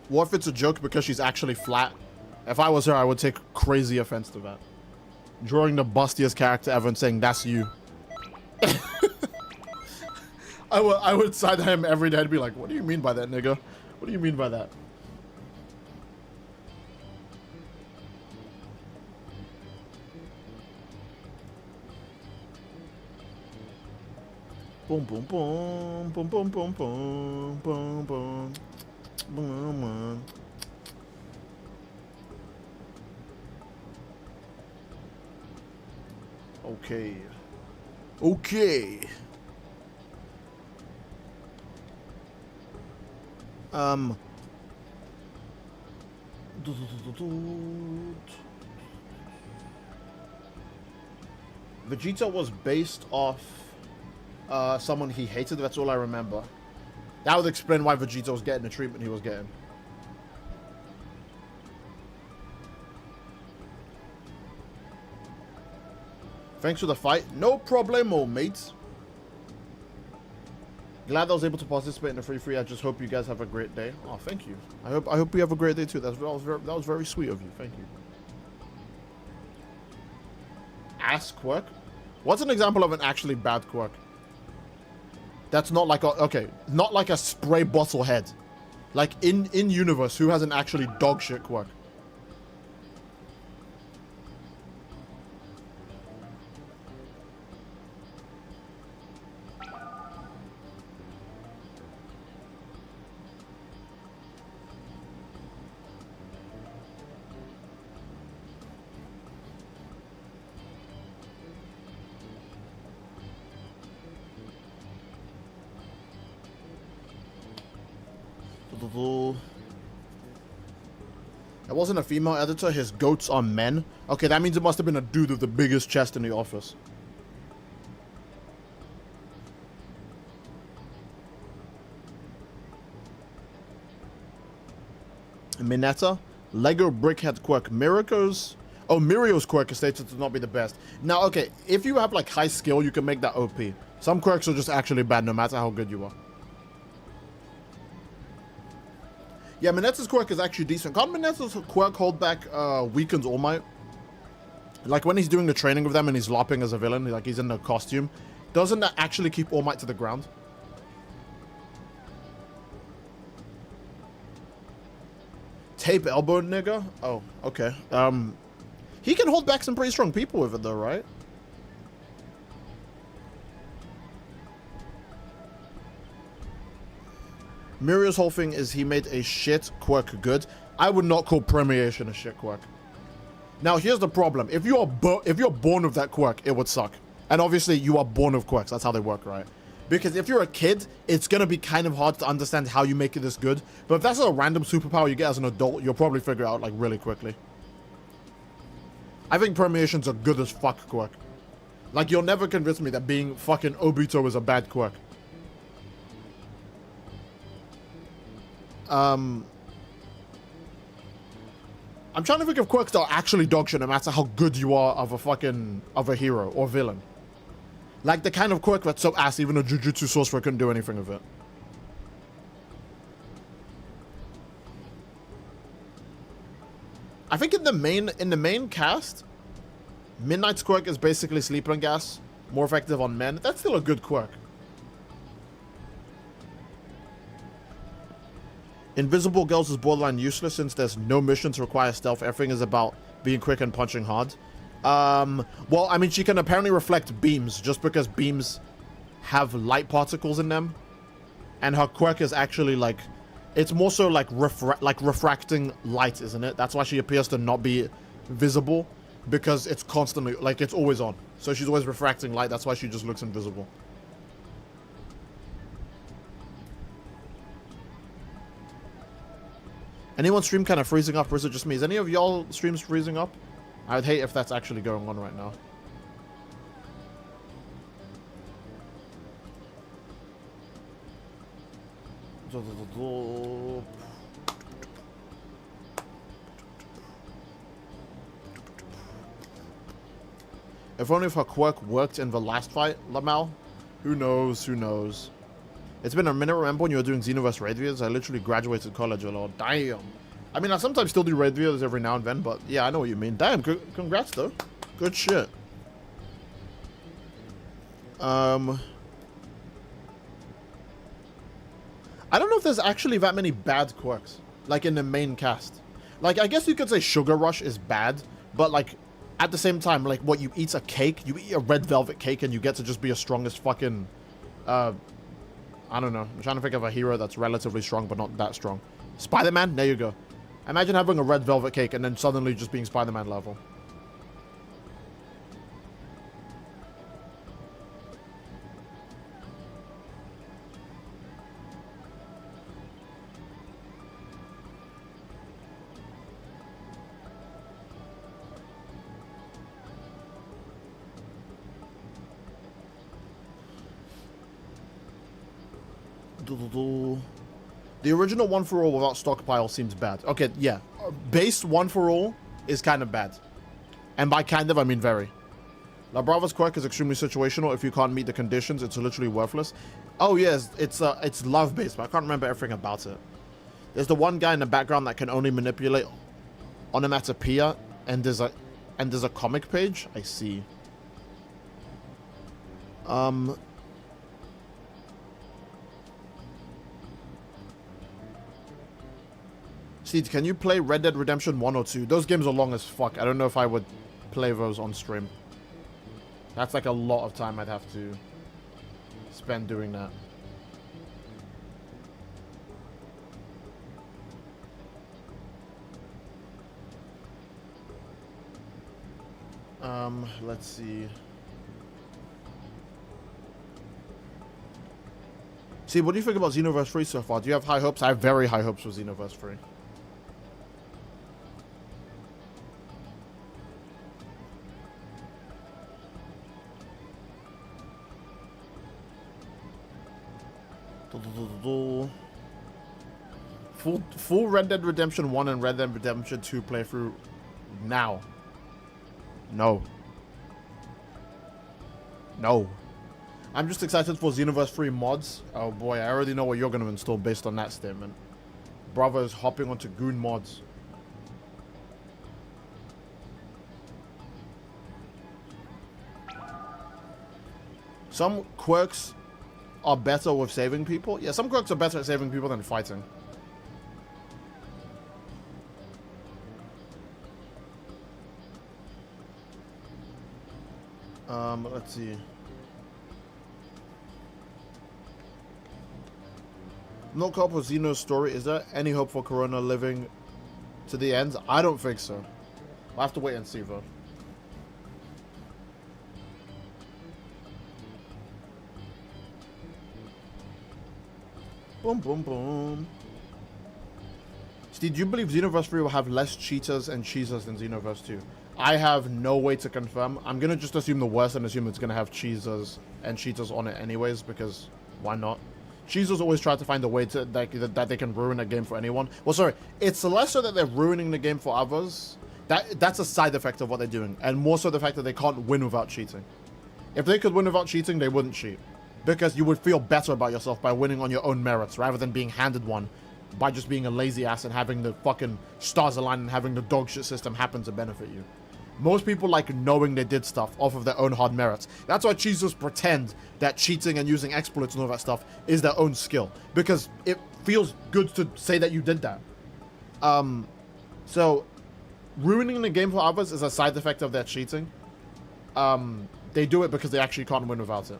What if it's a joke because she's actually flat? If I was her, I would take crazy offense to that. Drawing the bustiest character ever and saying, that's you. I would side him every day and be like, what do you mean by that, nigga? What do you mean by that? Boom, boom, boom, boom, boom, boom, boom, boom, boom, boom, boom. Okay. Okay. Vegeta was based off someone he hated. That's all I remember. That would explain why Vegeta was getting the treatment he was getting. Thanks for the fight. No problemo, mates. Glad I was able to participate in the free. I just hope you guys have a great day. Oh, thank you. I hope you have a great day too. That was very sweet of you. Thank you. Ass quirk. What's an example of an actually bad quirk? That's not like a not like a spray bottle head. Like in Universe, who has an actually dog shit quirk? It wasn't a female editor. His goats are men. Okay, that means it must have been a dude with the biggest chest in the office. Mineta, Lego Brickhead quirk. Mirio's quirk is stated to not be the best. Now, okay, if you have like high skill, you can make that OP. Some quirks are just actually bad no matter how good you are. Yeah, Mineta's quirk is actually decent. Can't Mineta's quirk hold back Weaken's All Might? Like when he's doing the training with them and he's lopping as a villain, like he's in the costume. Doesn't that actually keep All Might to the ground? Tape elbow nigga? Oh, okay. He can hold back some pretty strong people with it though, right? Mirio's whole thing is he made a shit quirk good. I would not call Premiation a shit quirk. Now, here's the problem. If you're born with that quirk, it would suck. And obviously, you are born with quirks. That's how they work, right? Because if you're a kid, it's going to be kind of hard to understand how you make it this good. But if that's a random superpower you get as an adult, you'll probably figure it out, like, really quickly. I think Permeation's a good as fuck quirk. Like, you'll never convince me that being fucking Obito is a bad quirk. I'm trying to think of quirks that are actually dog shit no matter how good you are of a hero or villain. Like the kind of quirk that's so ass even a Jujutsu sorcerer couldn't do anything with it. I think in the main cast, Midnight's quirk is basically sleeping gas, more effective on men. That's still a good quirk. Invisible Girls is borderline useless since there's no mission to require stealth. Everything is about being quick and punching hard. Well, I mean, she can apparently reflect beams just because beams have light particles in them. And her quirk is actually like, it's more so like refracting light, isn't it? That's why she appears to not be visible, because it's constantly, like, it's always on. So she's always refracting light. That's why she just looks invisible. Anyone stream kind of freezing up, or is it just me? Is any of y'all streams freezing up? I would hate if that's actually going on right now. If only if her quirk worked in the last fight, Lamal. Who knows? Who knows? It's been a minute. Remember when you were doing Xenoverse raid videos? I literally graduated college a lot. Damn. I mean, I sometimes still do raid videos every now and then, but yeah, I know what you mean. Damn, congrats though. Good shit. I don't know if there's actually that many bad quirks, like in the main cast. Like, I guess you could say Sugar Rush is bad, but like, at the same time, like, what, you eat a cake? You eat a red velvet cake and you get to just be as strong as fucking, I don't know. I'm trying to think of a hero that's relatively strong, but not that strong. Spider-Man? There you go. Imagine having a red velvet cake and then suddenly just being Spider-Man level. The original one for all without stockpile seems bad. Okay, yeah. Base one for all is kind of bad. And by kind of, I mean very. La Brava's quirk is extremely situational. If you can't meet the conditions, it's literally worthless. Oh, yes, it's love-based, but I can't remember everything about it. There's the one guy in the background that can only manipulate onomatopoeia, and there's a comic page. I see. Steve, can you play Red Dead Redemption 1 or 2? Those games are long as fuck. I don't know if I would play those on stream. That's like a lot of time I'd have to spend doing that. Let's see. See, what do you think about Xenoverse 3 so far? Do you have high hopes? I have very high hopes for Xenoverse 3. Full Red Dead Redemption 1 and Red Dead Redemption 2 playthrough now. No. No. I'm just excited for Xenoverse 3 mods. Oh boy, I already know what you're going to install based on that statement. Bravo is hopping onto Goon mods. Some quirks are better with saving people. Yeah, some quirks are better at saving people than fighting. Let's see. No hope for Xeno's story. Is there any hope for Corona living to the end? I don't think so. I'll have to wait and see though. Boom, boom, boom. Steve, do you believe Xenoverse 3 will have less cheaters and cheesers than Xenoverse 2? I have no way to confirm. I'm going to just assume the worst and assume it's going to have cheesers and cheaters on it anyways, because why not? Cheesers always try to find a way to that they can ruin a game for anyone. Well, sorry, it's less so that they're ruining the game for others. That's a side effect of what they're doing, and more so the fact that they can't win without cheating. If they could win without cheating, they wouldn't cheat. Because you would feel better about yourself by winning on your own merits, rather than being handed one by just being a lazy ass and having the fucking stars align and having the dog shit system happen to benefit you. Most people like knowing they did stuff off of their own hard merits. That's why cheaters pretend that cheating and using exploits and all that stuff is their own skill. Because feels good to say that you did that. So ruining the game for others is a side effect of their cheating. They do it because they actually can't win without it.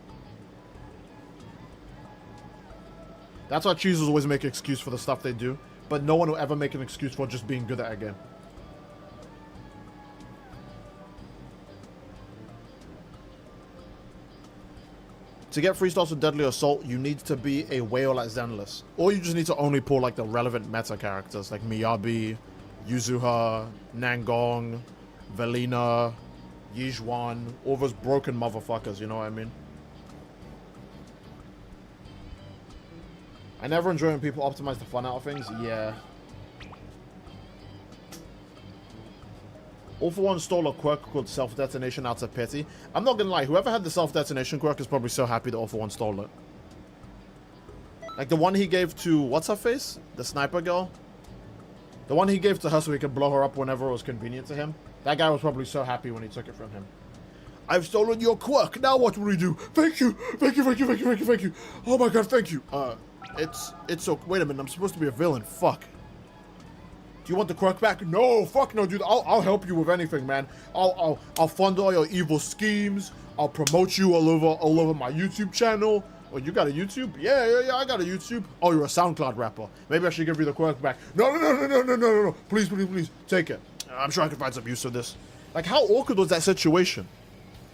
That's why choosers always make an excuse for the stuff they do, but no one will ever make an excuse for just being good at a game. To get 3 stars with Deadly Assault, you need to be a whale at Zenless. Or you just need to only pull like the relevant meta characters like Miyabi, Yuzuha, Nangong, Velina, Yizhuan, all those broken motherfuckers, you know what I mean? I never enjoy when people optimize the fun out of things. Yeah. All for One stole a quirk called Self-Detonation out of pity. I'm not gonna lie, whoever had the Self-Detonation quirk is probably so happy that All for One stole it. Like the one he gave to, what's her face? The sniper girl? The one he gave to her so he could blow her up whenever it was convenient to him. That guy was probably so happy when he took it from him. I've stolen your quirk, now what will we do? Thank you! Thank you, thank you, thank you, thank you, thank you! Oh my god, thank you! It's so, wait a minute, I'm supposed to be a villain, fuck. Do you want the quirk back? No, fuck no, dude. I'll help you with anything, man. I'll fund all your evil schemes. I'll promote you all over my YouTube channel. Oh, you got a YouTube? Yeah, I got a YouTube. Oh, you're a SoundCloud rapper. Maybe I should give you the quirk back. No. Please, take it. I'm sure I can find some use of this. Like, how awkward was that situation?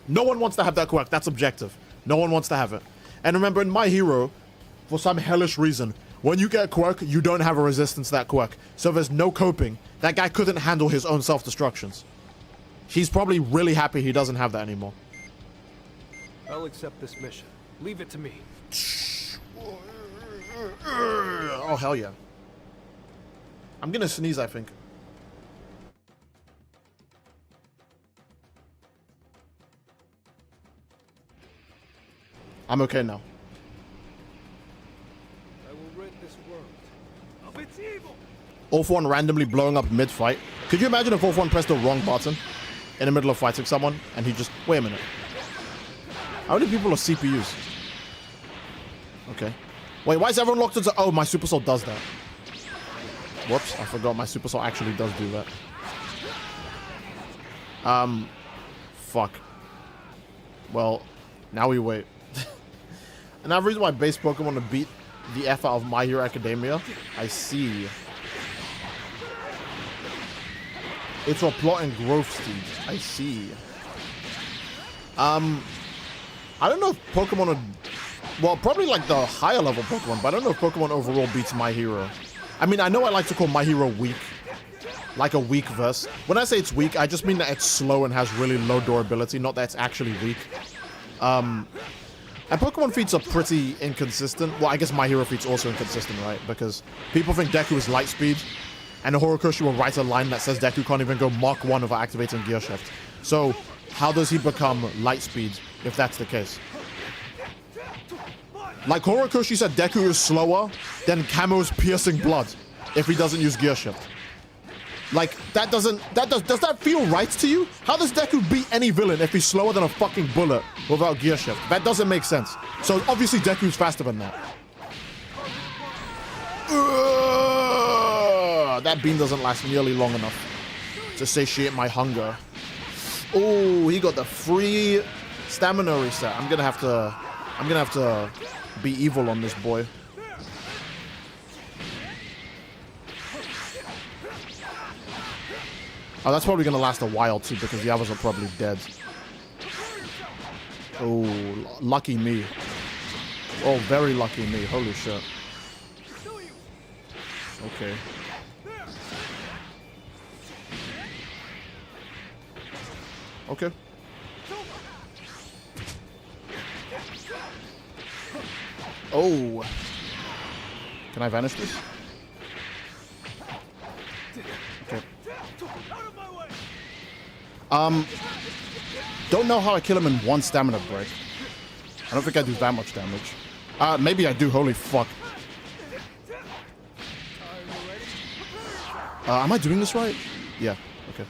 No one wants to have that quirk. That's objective. No one wants to have it. And remember, in My Hero, for some hellish reason, when you get a quirk, you don't have a resistance to that quirk. So there's no coping. That guy couldn't handle his own self-destructions. He's probably really happy he doesn't have that anymore. I'll accept this mission. Leave it to me. Oh, hell yeah. I'm gonna sneeze, I think. I'm okay now. All for One randomly blowing up mid-fight. Could you imagine if All for One pressed the wrong button in the middle of fighting someone and he just... Wait a minute. How many people are CPUs? Okay. Wait, why is everyone locked into... Oh, my Super Soul does that. Whoops, I forgot my Super Soul actually does do that. Fuck. Well, now we wait. Another reason why base Pokemon to beat the F out of My Hero Academia. I see. It's for plot and growth stage. I see. I don't know if Pokemon would... Well, probably like the higher level Pokemon, but I don't know if Pokemon overall beats My Hero. I mean, I know I like to call My Hero weak. Like a weak verse. When I say it's weak, I just mean that it's slow and has really low durability, not that it's actually weak. And Pokemon feats are pretty inconsistent. Well, I guess My Hero feats also inconsistent, right? Because people think Deku is light speed, and the Horikoshi will write a line that says Deku can't even go Mach 1 without activating Gear Shift. So, how does he become light speed if that's the case? Like Horikoshi said Deku is slower than Camo's piercing blood if he doesn't use Gear Shift. Like, does that feel right to you? How does Deku beat any villain if he's slower than a fucking bullet without Gear Shift? That doesn't make sense. So obviously Deku's faster than that. That beam doesn't last nearly long enough to satiate my hunger. Oh, he got the free stamina reset. I'm gonna have to be evil on this boy. Oh, that's probably gonna last a while too because the others are probably dead. Oh, lucky me. Oh, very lucky me. Holy shit. Okay. Okay. Oh. Can I vanish this? Okay. Don't know how I kill him in one stamina break. I don't think I do that much damage. Maybe I do. Holy fuck. Am I doing this right? Yeah. Okay.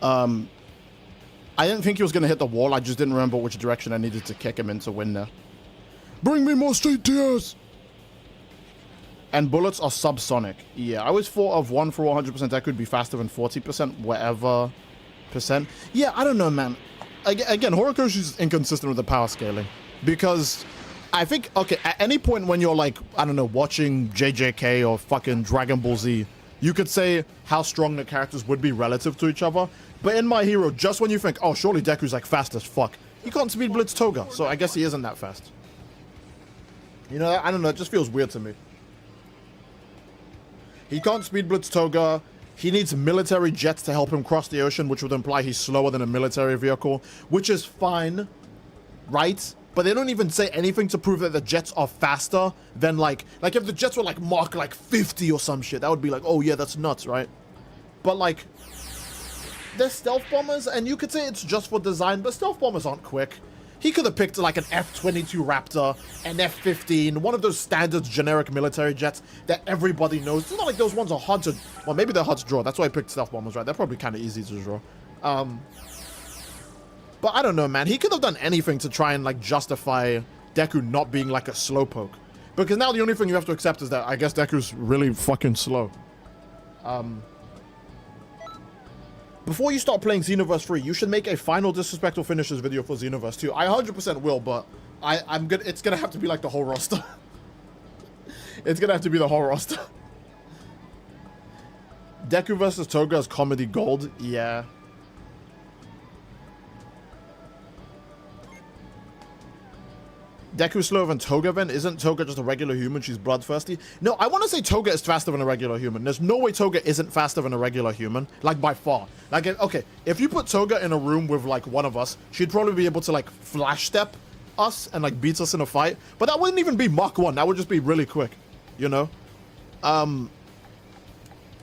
I didn't think he was gonna hit the wall. I just didn't remember which direction I needed to kick him in to win there. Bring me more street tears. And bullets are subsonic. Yeah, I always thought of 1 for 100% Deku would be faster than 40%, whatever percent. Yeah, I don't know, man. Again, Horikoshi's inconsistent with the power scaling. Because I think, okay, at any point when you're like, I don't know, watching JJK or fucking Dragon Ball Z, you could say how strong the characters would be relative to each other. But in My Hero, just when you think, oh, surely Deku's like fast as fuck, he can't speed blitz Toga, so I guess he isn't that fast. You know, I don't know, it just feels weird to me. He can't speed blitz Toga. He needs military jets to help him cross the ocean, which would imply he's slower than a military vehicle, which is fine, right? But they don't even say anything to prove that the jets are faster than like if the jets were like Mach like 50 or some shit, that would be like, oh yeah, that's nuts, right? But like, they're stealth bombers, and you could say it's just for design, but stealth bombers aren't quick. He could have picked like an F-22 Raptor, an F-15, one of those standard generic military jets that everybody knows. It's not like those ones are hard to, well, maybe they're hard to draw. That's why I picked stealth bombers, right? They're probably kind of easy to draw. But I don't know, man. He could have done anything to try and like justify Deku not being like a slowpoke. Because now the only thing you have to accept is that I guess Deku's really fucking slow. Before you start playing Xenoverse 3, you should make a final disrespectful finishes video for Xenoverse 2. I 100% will, but I'm good. It's gonna have to be like the whole roster. It's gonna have to be the whole roster. Deku versus Toga is comedy gold. Yeah. Deku's slower than Toga then? Isn't Toga just a regular human? She's bloodthirsty? No, I want to say Toga is faster than a regular human. There's no way Toga isn't faster than a regular human. Like, by far. Like, okay, if you put Toga in a room with, like, one of us, she'd probably be able to, like, flash step us and, like, beat us in a fight. But that wouldn't even be Mach 1. That would just be really quick, you know?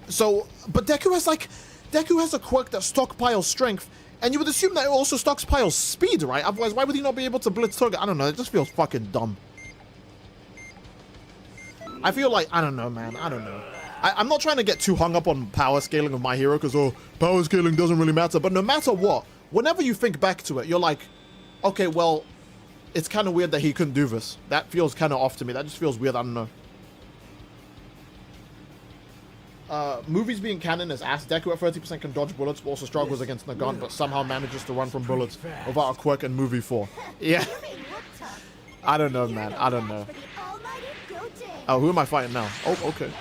So, but Deku has a quirk that stockpiles strength. And you would assume that it also stockpiles speed, right? Otherwise, why would he not be able to blitz Toga? I don't know. It just feels fucking dumb. I feel like, I don't know, man. I don't know. I'm not trying to get too hung up on power scaling of My Hero because, oh, power scaling doesn't really matter. But no matter what, whenever you think back to it, you're like, okay, well, it's kind of weird that he couldn't do this. That feels kind of off to me. That just feels weird. I don't know. Movies being canon is ass. Deku at 30% can dodge bullets, but also struggles against Nagant, but somehow manages to run from bullets without a quirk in movie 4. Yeah. I don't know, man. I don't know. Oh, who am I fighting now? Oh, okay.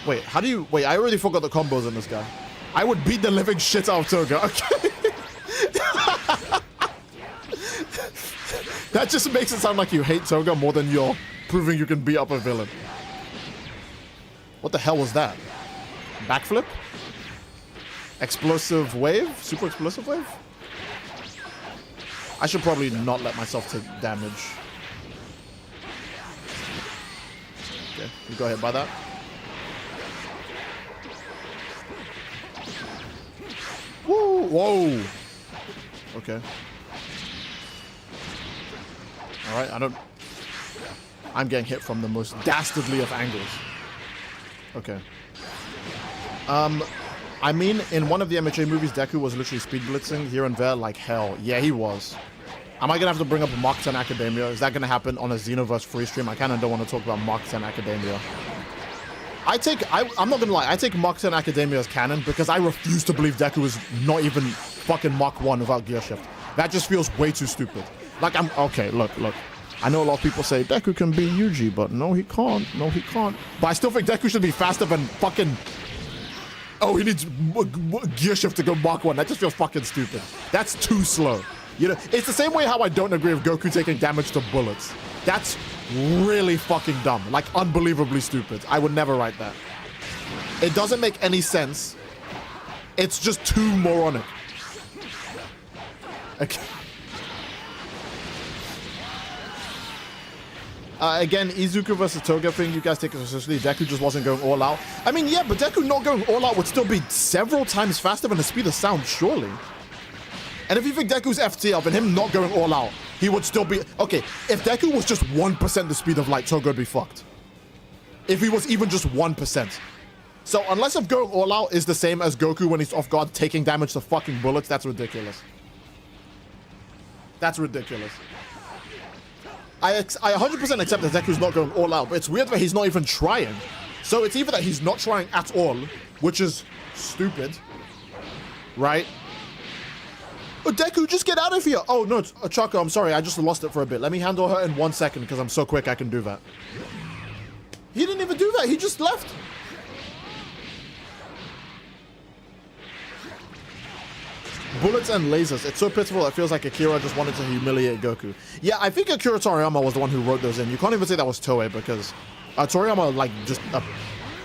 Wait, how do you... Wait, I already forgot the combos in this guy. I would beat the living shit out of Toga. Okay. That just makes it sound like you hate Toga more than you're proving you can beat up a villain. What the hell was that? Backflip? Explosive wave? Super explosive wave? I should probably not let myself take damage. Okay, you go ahead by that. Woo! Whoa! Okay. Alright, I'm getting hit from the most dastardly of angles. Okay. I mean, in one of the MHA movies, Deku was literally speed blitzing here and there like hell. Yeah, he was. Am I gonna have to bring up Mach 10 Academia? Is that gonna happen on a Xenoverse free stream? I kind of don't want to talk about Mach 10 Academia. I'm not gonna lie, I take Mach 10 Academia as canon because I refuse to believe Deku is not even fucking Mach 1 without gear shift. That just feels way too stupid. Like, okay, look. I know a lot of people say Deku can beat Yuji, but no, he can't. No, he can't. But I still think Deku should be faster than fucking... Oh, he needs gear shift to go Mach 1. That just feels fucking stupid. That's too slow. You know, it's the same way how I don't agree with Goku taking damage to bullets. That's really fucking dumb. Like, unbelievably stupid. I would never write that. It doesn't make any sense. It's just too moronic. Okay. Again, Izuku versus Toga thing, you guys take it seriously. Deku just wasn't going all out. I mean, yeah, but Deku not going all out would still be several times faster than the speed of sound, surely. And if you think Deku's FTL, then him not going all out, he would still be... Okay, if Deku was just 1% the speed of light, Toga would be fucked. If he was even just 1%. So unless if going all out is the same as Goku when he's off guard taking damage to fucking bullets, that's ridiculous. That's ridiculous. I 100% accept that Deku's not going all out, but it's weird that he's not even trying. So it's either that he's not trying at all, which is stupid, right? Oh, Deku, just get out of here. Oh, no, Chaka, I'm sorry. I just lost it for a bit. Let me handle her in 1 second because I'm so quick I can do that. He didn't even do that. He just left. Bullets and lasers. It's so pitiful. It feels like Akira just wanted to humiliate Goku. Yeah, I think Akira Toriyama was the one who wrote those in. You can't even say that was Toei because Toriyama, like, just...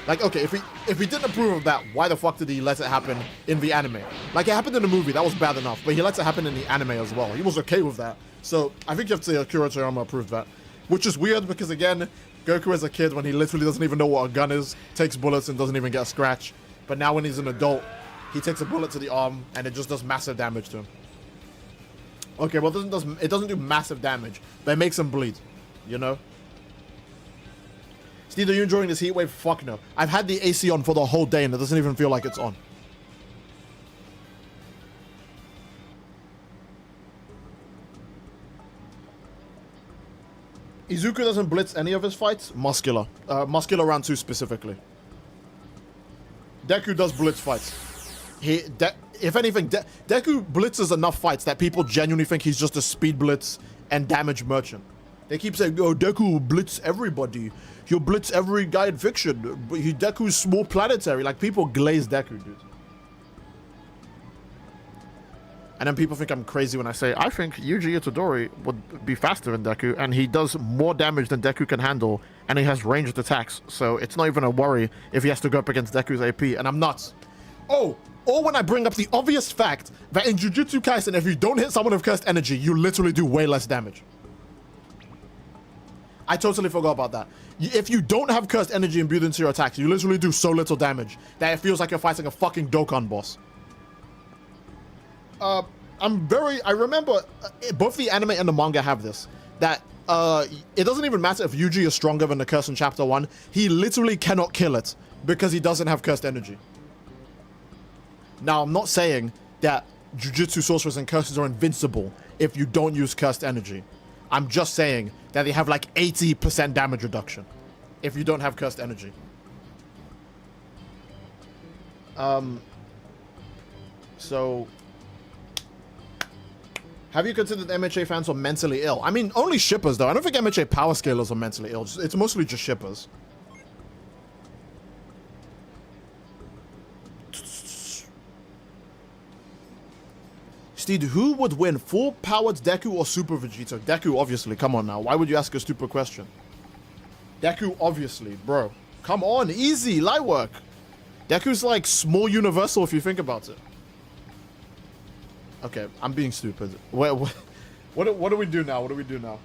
like, okay, if he didn't approve of that, why the fuck did he let it happen in the anime? Like, it happened in the movie. That was bad enough. But he lets it happen in the anime as well. He was okay with that. So, I think you have to say Akira Toriyama approved that. Which is weird because, again, Goku as a kid, when he literally doesn't even know what a gun is, takes bullets and doesn't even get a scratch. But now when he's an adult... he takes a bullet to the arm, and it just does massive damage to him. Okay, well, it doesn't do massive damage, but it makes him bleed, you know? Steve, are you enjoying this heat wave? Fuck no. I've had the AC on for the whole day, and it doesn't even feel like it's on. Izuku doesn't blitz any of his fights? Muscular. Muscular round 2 specifically. Deku does blitz fights. If anything, Deku blitzes enough fights that people genuinely think he's just a speed blitz and damage merchant. They keep saying, oh, Deku will blitz everybody. He'll blitz every guy in fiction. Deku's small planetary. Like, people glaze Deku, dude. And then people think I'm crazy when I say, I think Yuji Itadori would be faster than Deku, and he does more damage than Deku can handle, and he has ranged attacks, so it's not even a worry if he has to go up against Deku's AP, and I'm nuts. Oh, or when I bring up the obvious fact that in Jujutsu Kaisen, if you don't hit someone with cursed energy, you literally do way less damage. I totally forgot about that. If you don't have cursed energy imbued into your attacks, you literally do so little damage that it feels like you're fighting a fucking Dokkan boss. I remember both the anime and the manga have this, that it doesn't even matter if Yuji is stronger than the curse in chapter 1, he literally cannot kill it because he doesn't have cursed energy. Now, I'm not saying that Jujutsu sorcerers and curses are invincible if you don't use cursed energy. I'm just saying that they have like 80% damage reduction if you don't have cursed energy. So... have you considered MHA fans are mentally ill? I mean, only shippers, though. I don't think MHA power scalers are mentally ill. It's mostly just shippers. Steve, who would win, full-powered Deku or Super Vegeta? Deku, obviously. Come on now. Why would you ask a stupid question? Deku, obviously. Bro. Come on. Easy. Light work. Deku's like small universal if you think about it. Okay, I'm being stupid. What do we do now? What do we do now?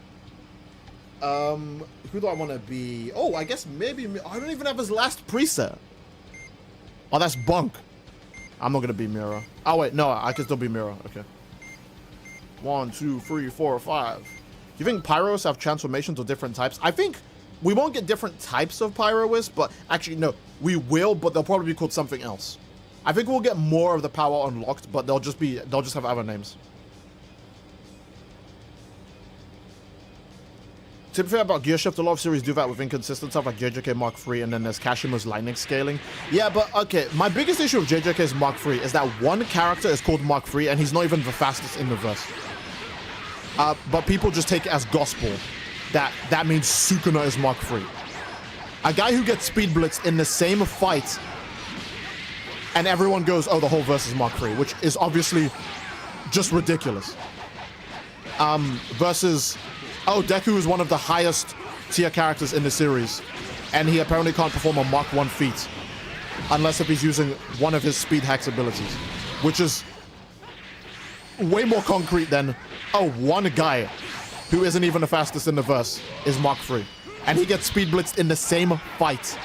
Who do I want to be? Oh, I guess maybe... I don't even have his last preset. Oh, that's Bunk. I'm not going to be Mira. Oh, wait. No, I can still be Mira. Okay. 1, 2, 3, 4, 5. You think Pyros have transformations or different types? I think we won't get different types of Pyroists, but actually, no. We will, but they'll probably be called something else. I think we'll get more of the power unlocked, but they'll just have other names. To be fair about Gearshift, a lot of series do that with inconsistent stuff like JJK Mark III, and then there's Kashima's lightning scaling. Yeah, but okay, my biggest issue with JJK's Mark III is that one character is called Mark III, and he's not even the fastest in the verse. But people just take it as gospel that means Sukuna is Mark III. A guy who gets speed blitzed in the same fight, and everyone goes, oh, the whole verse is Mark III, which is obviously just ridiculous. Versus... oh, Deku is one of the highest tier characters in the series, and he apparently can't perform a Mark 1 feat unless if he's using one of his speed hacks abilities, which is way more concrete than, oh, one guy who isn't even the fastest in the verse is Mark 3, and he gets speed blitzed in the same fight.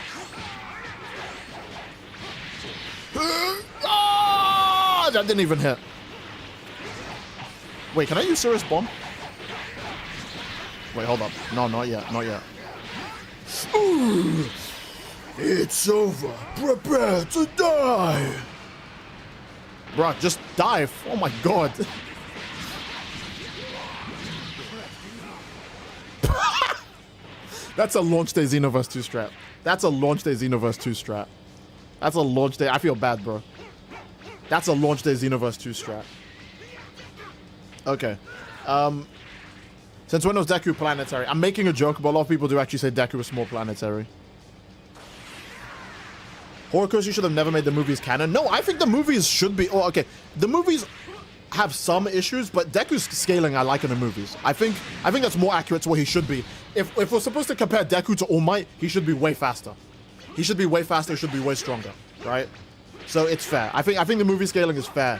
Ah, that didn't even hit. Wait, can I use Serious Bomb? Wait, hold up. No, not yet. Not yet. Ooh, it's over. Prepare to die. Bruh, just dive. Oh my god. That's a launch day Xenoverse 2 strat. That's a launch day Xenoverse 2 strat. That's a launch day. I feel bad, bro. That's a launch day Xenoverse 2 strat. Okay. Since when was Deku planetary? I'm making a joke, but a lot of people do actually say Deku was small planetary. Horikoshi should have never made the movies canon. No, I think the movies should be... Oh, okay. The movies have some issues, but Deku's scaling I like in the movies. I think that's more accurate to what he should be. If we're supposed to compare Deku to All Might, he should be way faster. He should be way faster, he should be way stronger, right? So it's fair. I think the movie scaling is fair.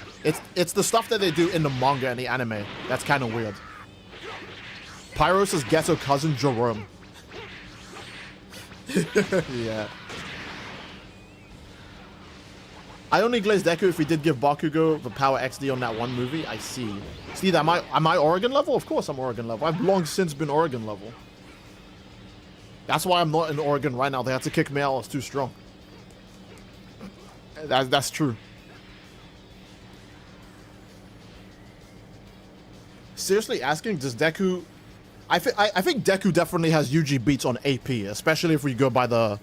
It's the stuff that they do in the manga and the anime that's kind of weird. Pyros' ghetto cousin Jerome. Yeah. I only glaze Deku if we did give Bakugo the power XD on that one movie. I see. Steve, am I Oregon level? Of course I'm Oregon level. I've long since been Oregon level. That's why I'm not in Oregon right now. They had to kick me out. I was too strong. That's true. Seriously asking, does Deku... I think Deku definitely has Yuji beats on AP, especially if we go by the...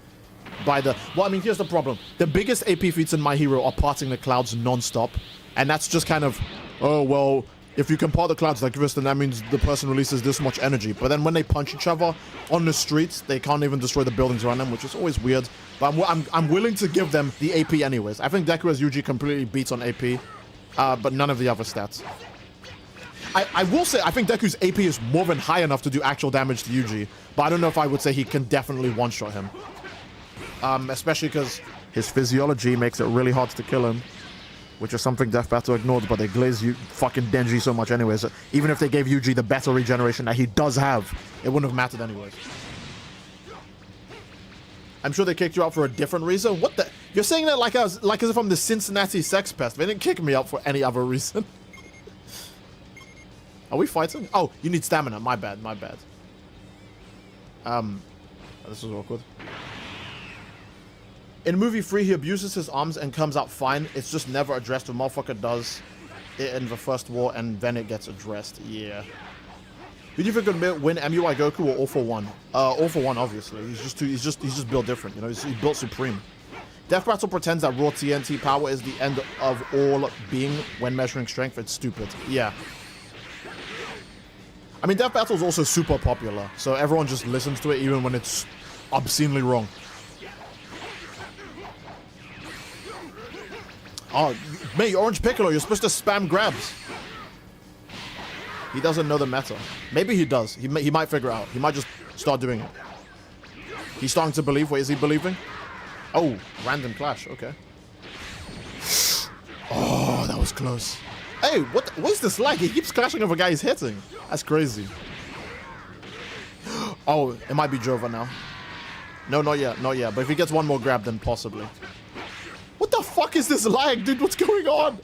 Well, I mean, here's the problem. The biggest AP feats in My Hero are parting the clouds non-stop. And that's just kind of, oh, well, if you can part the clouds like this, then that means the person releases this much energy. But then when they punch each other on the streets, they can't even destroy the buildings around them, which is always weird. But I'm willing to give them the AP anyways. I think Deku has Yuji completely beats on AP, but none of the other stats. I will say, I think Deku's AP is more than high enough to do actual damage to Yuji, but I don't know if I would say he can definitely one-shot him. Especially because his physiology makes it really hard to kill him, which is something Death Battle ignored, but they glaze you fucking Denji so much anyways. Even if they gave Yuji the better regeneration that he does have, it wouldn't have mattered anyways. I'm sure they kicked you out for a different reason. What the? You're saying that like as if I'm the Cincinnati sex pest. They didn't kick me out for any other reason. Are we fighting? Oh, you need stamina. My bad. This is awkward. In movie 3, he abuses his arms and comes out fine. It's just never addressed. The motherfucker does it in the first war, and then it gets addressed. Yeah. Who do you think would win, MUI Goku or All for One? All for One, obviously. He's just built different. You know, he's built supreme. Death Battle pretends that raw TNT power is the end of all being when measuring strength. It's stupid. Yeah. I mean, Death Battle is also super popular, so everyone just listens to it even when it's obscenely wrong. Oh, mate, Orange Piccolo, you're supposed to spam grabs. He doesn't know the meta. Maybe he does. He might figure it out. He might just start doing it. He's starting to believe. Wait, is he believing? Oh, random clash. Okay. Oh, that was close. Hey, what is this lag? He keeps clashing over a guy he's hitting. That's crazy. Oh, it might be Jova now. No, not yet. Not yet. But if he gets one more grab, then possibly. What the fuck is this lag, dude? What's going on?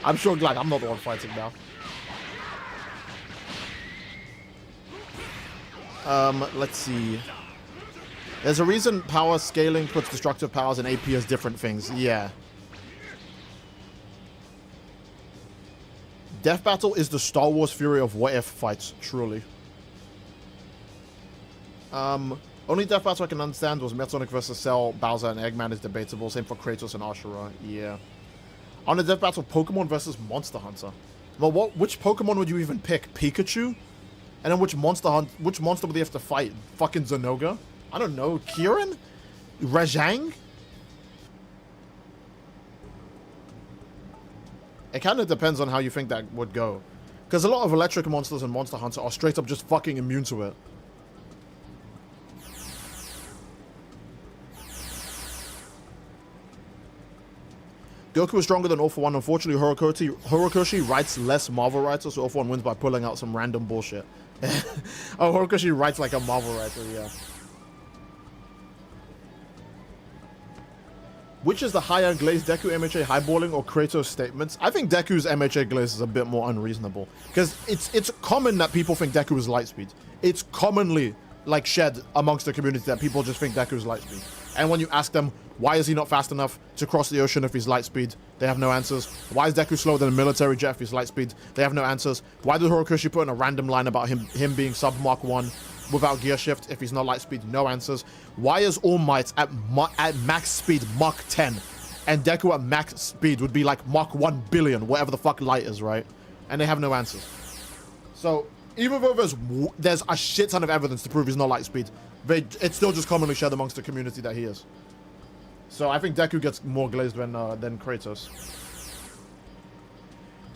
I'm sure glad I'm not the one fighting now. Let's see. There's a reason power scaling puts destructive powers and AP as different things. Yeah. Death Battle is the Star Wars Fury of what if fights, truly. Only Death Battle I can understand was Metalsonic vs. Cell, Bowser, and Eggman is debatable. Same for Kratos and Ashura. Yeah. On the Death Battle, Pokemon versus Monster Hunter. Well, which Pokemon would you even pick? Pikachu? And then which monster would they have to fight? Fucking Zenoga? I don't know. Kieran? Rajang? It kind of depends on how you think that would go. Because a lot of electric monsters in Monster Hunter are straight up just fucking immune to it. Goku is stronger than All for One. Unfortunately, Horikoshi writes less Marvel writers, so All for One wins by pulling out some random bullshit. Oh, Horikoshi writes like a Marvel writer, yeah. Which is the higher glaze, Deku MHA highballing or Kratos statements? I think Deku's MHA glaze is a bit more unreasonable. Because it's common that people think Deku is lightspeed. It's commonly like shed amongst the community that people just think Deku is lightspeed. And when you ask them, why is he not fast enough to cross the ocean if he's lightspeed? They have no answers. Why is Deku slower than a military jet if he's lightspeed? They have no answers. Why did Horikoshi put in a random line about him being sub Mark 1? without gear shift if he's not light speed? No answers. Why is All Might at max speed Mach 10 and Deku at max speed would be like Mach 1 billion, whatever the fuck light is, right? And they have no answers. So even though there's a shit ton of evidence to prove he's not light speed, it's still just commonly shared amongst the community that he is. So I think Deku gets more glazed than Kratos.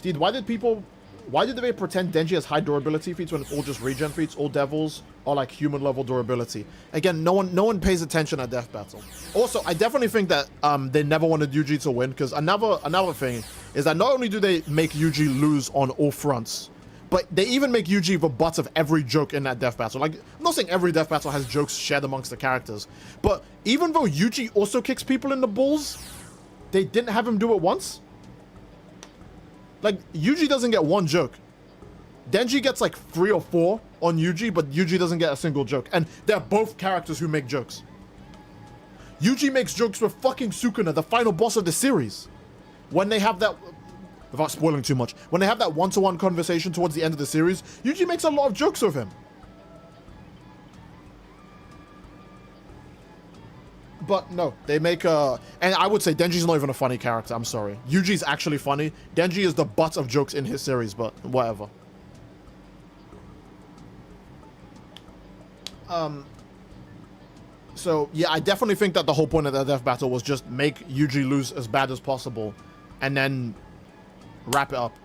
Dude, why did they pretend Denji has high durability feats when it's all just regen feats? All devils are like human level durability. Again, no one pays attention at Death Battle. Also, I definitely think that they never wanted Yuji to win, because another thing is that not only do they make Yuji lose on all fronts, but they even make Yuji the butt of every joke in that Death Battle. Like, I'm not saying every Death Battle has jokes shared amongst the characters, but even though Yuji also kicks people in the balls, they didn't have him do it once. Like, Yuji doesn't get one joke. Denji gets like 3 or 4 on Yuji, but Yuji doesn't get a single joke. And they're both characters who make jokes. Yuji makes jokes with fucking Sukuna, the final boss of the series. When they have that, without spoiling too much, when they have that one-to-one conversation towards the end of the series, Yuji makes a lot of jokes with him. But no, they make and I would say Denji's not even a funny character, I'm sorry. Yuji's actually funny. Denji is the butt of jokes in his series, but whatever. So yeah, I definitely think that the whole point of the Death Battle was just make Yuji lose as bad as possible and then wrap it up.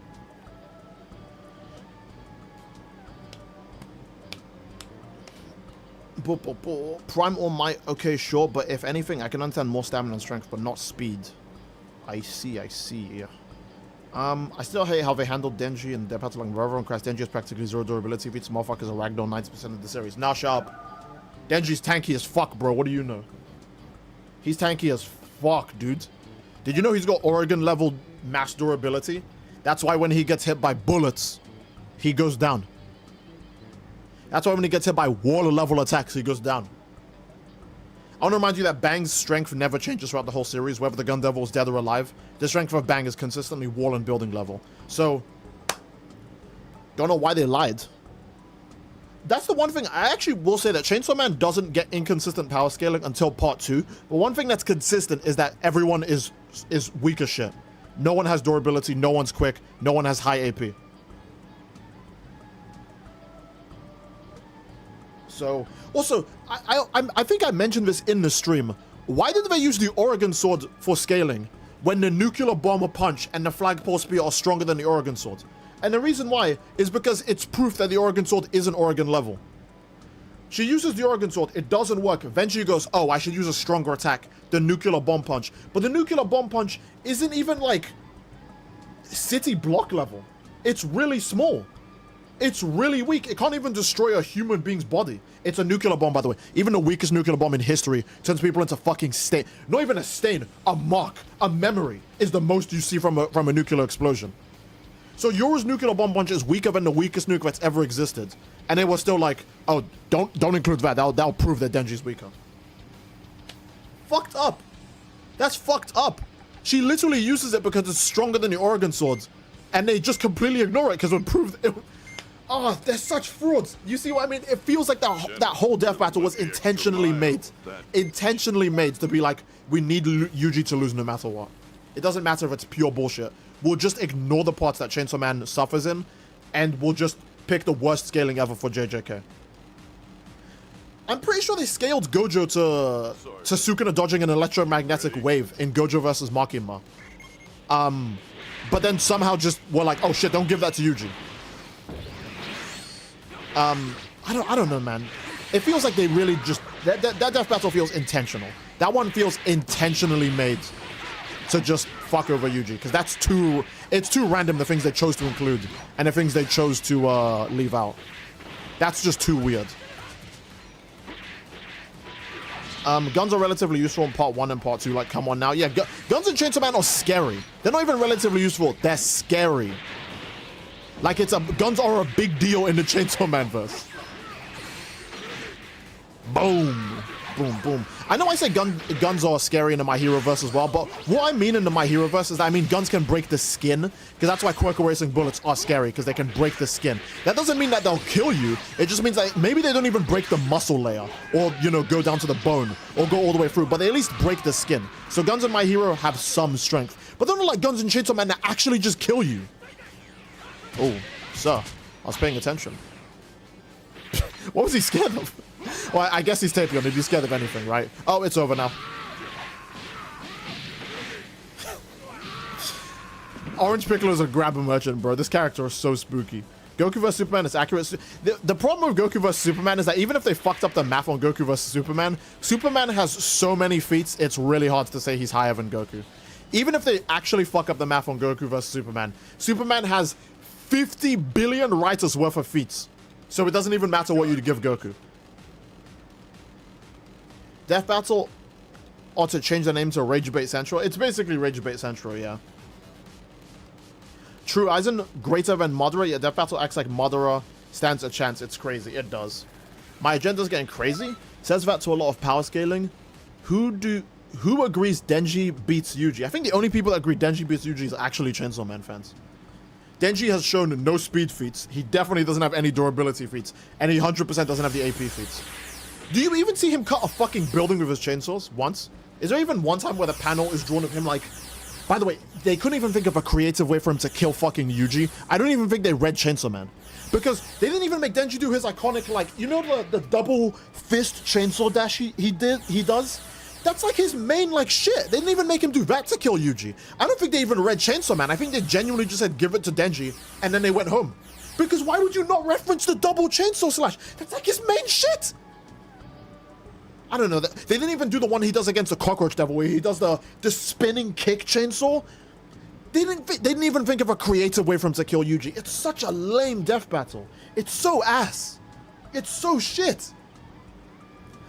Prime All Might, okay, sure, but if anything, I can understand more stamina and strength, but not speed. I see, yeah. I still hate how they handled Denji and Death Battle like Rover and Crash. Denji is practically zero durability. Beats motherfuckers a ragdoll 90% of the series. Now shut up. Denji's tanky as fuck, bro. What do you know? He's tanky as fuck, dude. Did you know he's got Oregon level max durability? That's why when he gets hit by bullets, he goes down. That's why when he gets hit by water level attacks, he goes down. I want to remind you that Bang's strength never changes throughout the whole series, whether the Gun Devil is dead or alive. The strength of Bang is consistently wall and building level. So, don't know why they lied. That's the one thing, I actually will say that Chainsaw Man doesn't get inconsistent power scaling until part 2. But one thing that's consistent is that everyone is weak as shit. No one has durability, no one's quick, no one has high AP. So, also, I think I mentioned this in the stream. Why did they use the Oregon Sword for scaling when the Nuclear Bomber Punch and the Flagpole Spear are stronger than the Oregon Sword? And the reason why is because it's proof that the Oregon Sword isn't Oregon level. She uses the Oregon Sword, it doesn't work. Then she goes, oh, I should use a stronger attack, the Nuclear Bomb Punch. But the Nuclear Bomb Punch isn't even like city block level. It's really small. It's really weak. It can't even destroy a human being's body. It's a nuclear bomb, by the way. Even the weakest nuclear bomb in history turns people into fucking stain. Not even a stain, a mark, a memory is the most you see from a nuclear explosion. So Yoru's nuclear bomb punch is weaker than the weakest nuke that's ever existed. And they were still like, oh, don't include that. That'll prove that Denji's weaker. Fucked up. That's fucked up. She literally uses it because it's stronger than the Oregon Swords. And they just completely ignore it because it would prove it. Oh, they're such frauds. You see what I mean? It feels like that whole Death Battle was intentionally made. Intentionally made to be like, we need Yuji to lose no matter what. It doesn't matter if it's pure bullshit. We'll just ignore the parts that Chainsaw Man suffers in, and we'll just pick the worst scaling ever for JJK. I'm pretty sure they scaled Gojo to Sukuna dodging an electromagnetic wave in Gojo versus Makima. But then somehow just were like, oh shit, don't give that to Yuji. I don't know, man. It feels like they really just that Death Battle feels intentional. That one feels intentionally made to just fuck over Yuji, because it's too random, the things they chose to include and the things they chose to leave out. That's just too weird. Guns are relatively useful in part 1 and part 2. Like, come on now. Yeah, guns in Chainsaw Man are scary. They're not even relatively useful. They're scary. Like, guns are a big deal in the Chainsaw Man verse. Boom. boom, boom. I know I say guns are scary in the My Hero verse as well, but what I mean in the My Hero verse is that I mean guns can break the skin, because that's why quick erasing bullets are scary, because they can break the skin. That doesn't mean that they'll kill you. It just means that maybe they don't even break the muscle layer, or, you know, go down to the bone, or go all the way through, but they at least break the skin. So guns in My Hero have some strength, but they're not like guns in Chainsaw Man that actually just kill you. Oh, sir, I was paying attention. What was he scared of? Well, I guess he's taping on. He'd be scared of anything, right? Oh, it's over now. Orange Piccolo is a grabber merchant, bro. This character is so spooky. Goku vs. Superman is accurate. The problem with Goku vs. Superman is that even if they fucked up the math on Goku vs. Superman, Superman has so many feats, it's really hard to say he's higher than Goku. Even if they actually fuck up the math on Goku vs. Superman, Superman has 50 billion writers worth of feats. So it doesn't even matter what you give Goku. Death Battle ought to change the name to Rage Bait Central. It's basically Rage Bait Central, yeah. True Eisen, greater than Madara, yet Death Battle acts like Madara stands a chance. It's crazy. It does. My agenda's getting crazy. Says that to a lot of power scaling. Who agrees Denji beats Yuji? I think the only people that agree Denji beats Yuji is actually Chainsaw Man fans. Denji has shown no speed feats. He definitely doesn't have any durability feats. And he 100% doesn't have the AP feats. Do you even see him cut a fucking building with his chainsaws once? Is there even one time where the panel is drawn of him like... By the way, they couldn't even think of a creative way for him to kill fucking Yuji. I don't even think they read Chainsaw Man. Because they didn't even make Denji do his iconic, like, you know the double fist chainsaw dash he does? That's like his main, like, shit. They didn't even make him do that to kill Yuji. I don't think they even read Chainsaw Man. I think they genuinely just said, give it to Denji, and then they went home. Because why would you not reference the double chainsaw slash? That's like his main shit. I don't know. They didn't even do the one he does against the Cockroach Devil, where he does the spinning kick chainsaw. They didn't even think of a creative way for him to kill Yuji. It's such a lame death battle. It's so ass. It's so shit.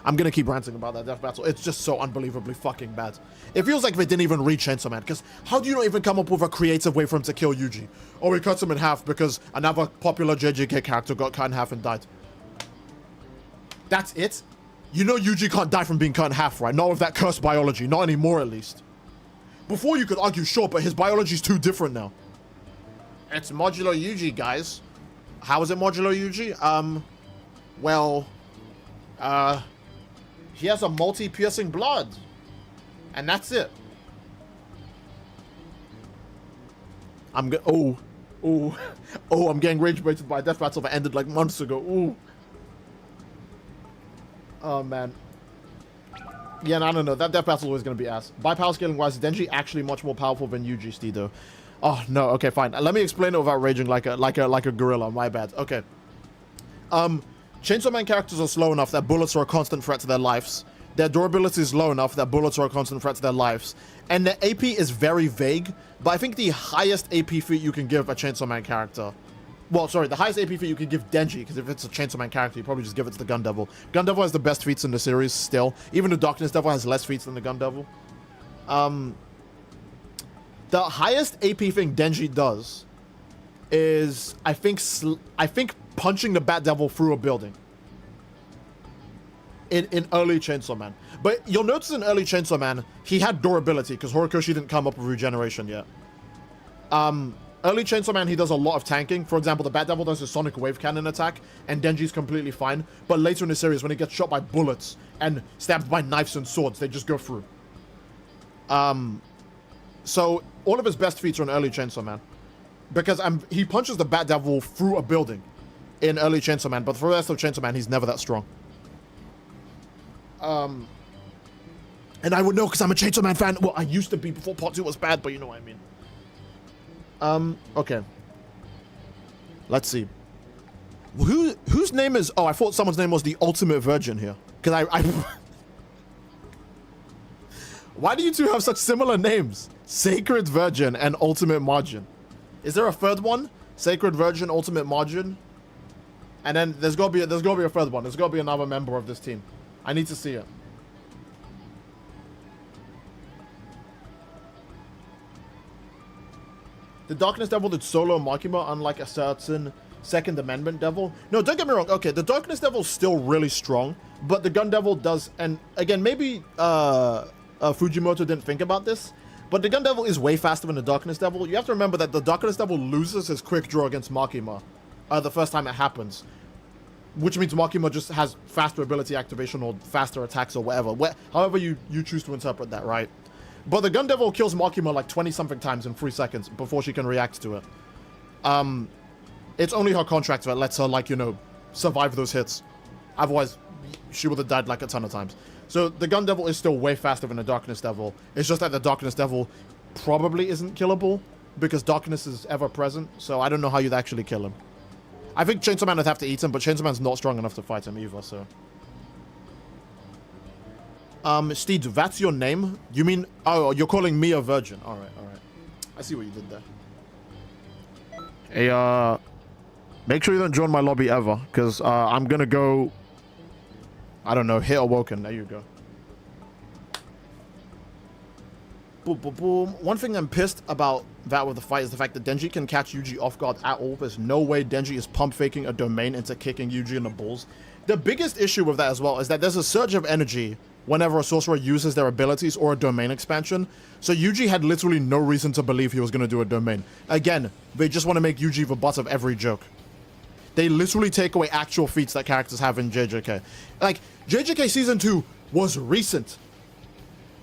I'm gonna keep ranting about that death battle. It's just so unbelievably fucking bad. It feels like they didn't even read Chainsaw Man, because how do you not even come up with a creative way for him to kill Yuji? Or he cuts him in half because another popular JJK character got cut in half and died. That's it? You know Yuji can't die from being cut in half, right? Not with that cursed biology. Not anymore, at least. Before you could argue, sure, but his biology's too different now. It's modular Yuji, guys. How is it modular Yuji? He has a multi-piercing blood. And that's it. I'm getting rage baited by a death battle that ended like months ago. Ooh. Oh, man. Yeah, no, I don't know. That death battle is always going to be ass. By power scaling wise, is Denji actually much more powerful than Yuji Steedo? Oh, no. Okay, fine. Let me explain it without raging like a gorilla. My bad. Okay. Chainsaw Man characters are slow enough that bullets are a constant threat to their lives. Their durability is low enough that bullets are a constant threat to their lives. And their AP is very vague, but I think the highest AP feat you can give a Chainsaw Man character... Well, sorry, the highest AP feat you can give Denji, because if it's a Chainsaw Man character, you probably just give it to the Gun Devil. Gun Devil has the best feats in the series still. Even the Darkness Devil has less feats than the Gun Devil. The highest AP thing Denji does is, I think punching the Bat Devil through a building. In early Chainsaw Man. But you'll notice in early Chainsaw Man, he had durability, because Horikoshi didn't come up with regeneration yet. Early Chainsaw Man, he does a lot of tanking. For example, the Bat Devil does a Sonic Wave Cannon attack, and Denji's completely fine. But later in the series, when he gets shot by bullets and stabbed by knives and swords, they just go through. So, all of his best feats are in early Chainsaw Man. Because he punches the Bat Devil through a building in early Chainsaw Man, but for the rest of Chainsaw Man, he's never that strong. And I would know because I'm a Chainsaw Man fan. Well, I used to be before Part 2 was bad, but you know what I mean. Okay. Let's see. Whose name is... Oh, I thought someone's name was the Ultimate Virgin here. Because I Why do you two have such similar names? Sacred Virgin and Ultimate Margin. Is there a third one? Sacred Virgin, Ultimate Margin? And then there's gotta be a third one. There's gotta be another member of this team. I need to see it. The Darkness Devil did solo Makima, unlike a certain Second Amendment Devil. No, don't get me wrong. Okay, the Darkness Devil's still really strong, But the Gun Devil does, and again, maybe Fujimoto didn't think about this, but the Gun Devil is way faster than the Darkness Devil. You have to remember that the Darkness Devil loses his quick draw against Makima the first time it happens, which means Makima just has faster ability activation or faster attacks or whatever. However you choose to interpret that, right? But the Gun Devil kills Makima like 20-something times in 3 seconds before she can react to it. It's only her contract that lets her, like, you know, survive those hits. Otherwise, she would have died like a ton of times. So the Gun Devil is still way faster than the Darkness Devil. It's just that the Darkness Devil probably isn't killable because Darkness is ever present. So I don't know how you'd actually kill him. I think Chainsaw Man would have to eat him, but Chainsaw Man's not strong enough to fight him either, so. Steed, that's your name? You mean, oh, you're calling me a virgin. All right. I see what you did there. Hey, make sure you don't join my lobby ever, because I'm going to go, I don't know, hit Awoken. There you go. Boom, boom, boom. One thing I'm pissed about that with the fight is the fact that Denji can catch Yuji off guard at all. There's no way Denji is pump faking a domain into kicking Yuji in the balls. The biggest issue with that as well is that there's a surge of energy whenever a sorcerer uses their abilities or a domain expansion. So Yuji had literally no reason to believe he was going to do a domain. Again, they just want to make Yuji the butt of every joke. They literally take away actual feats that characters have in JJK. Like, JJK Season 2 was recent.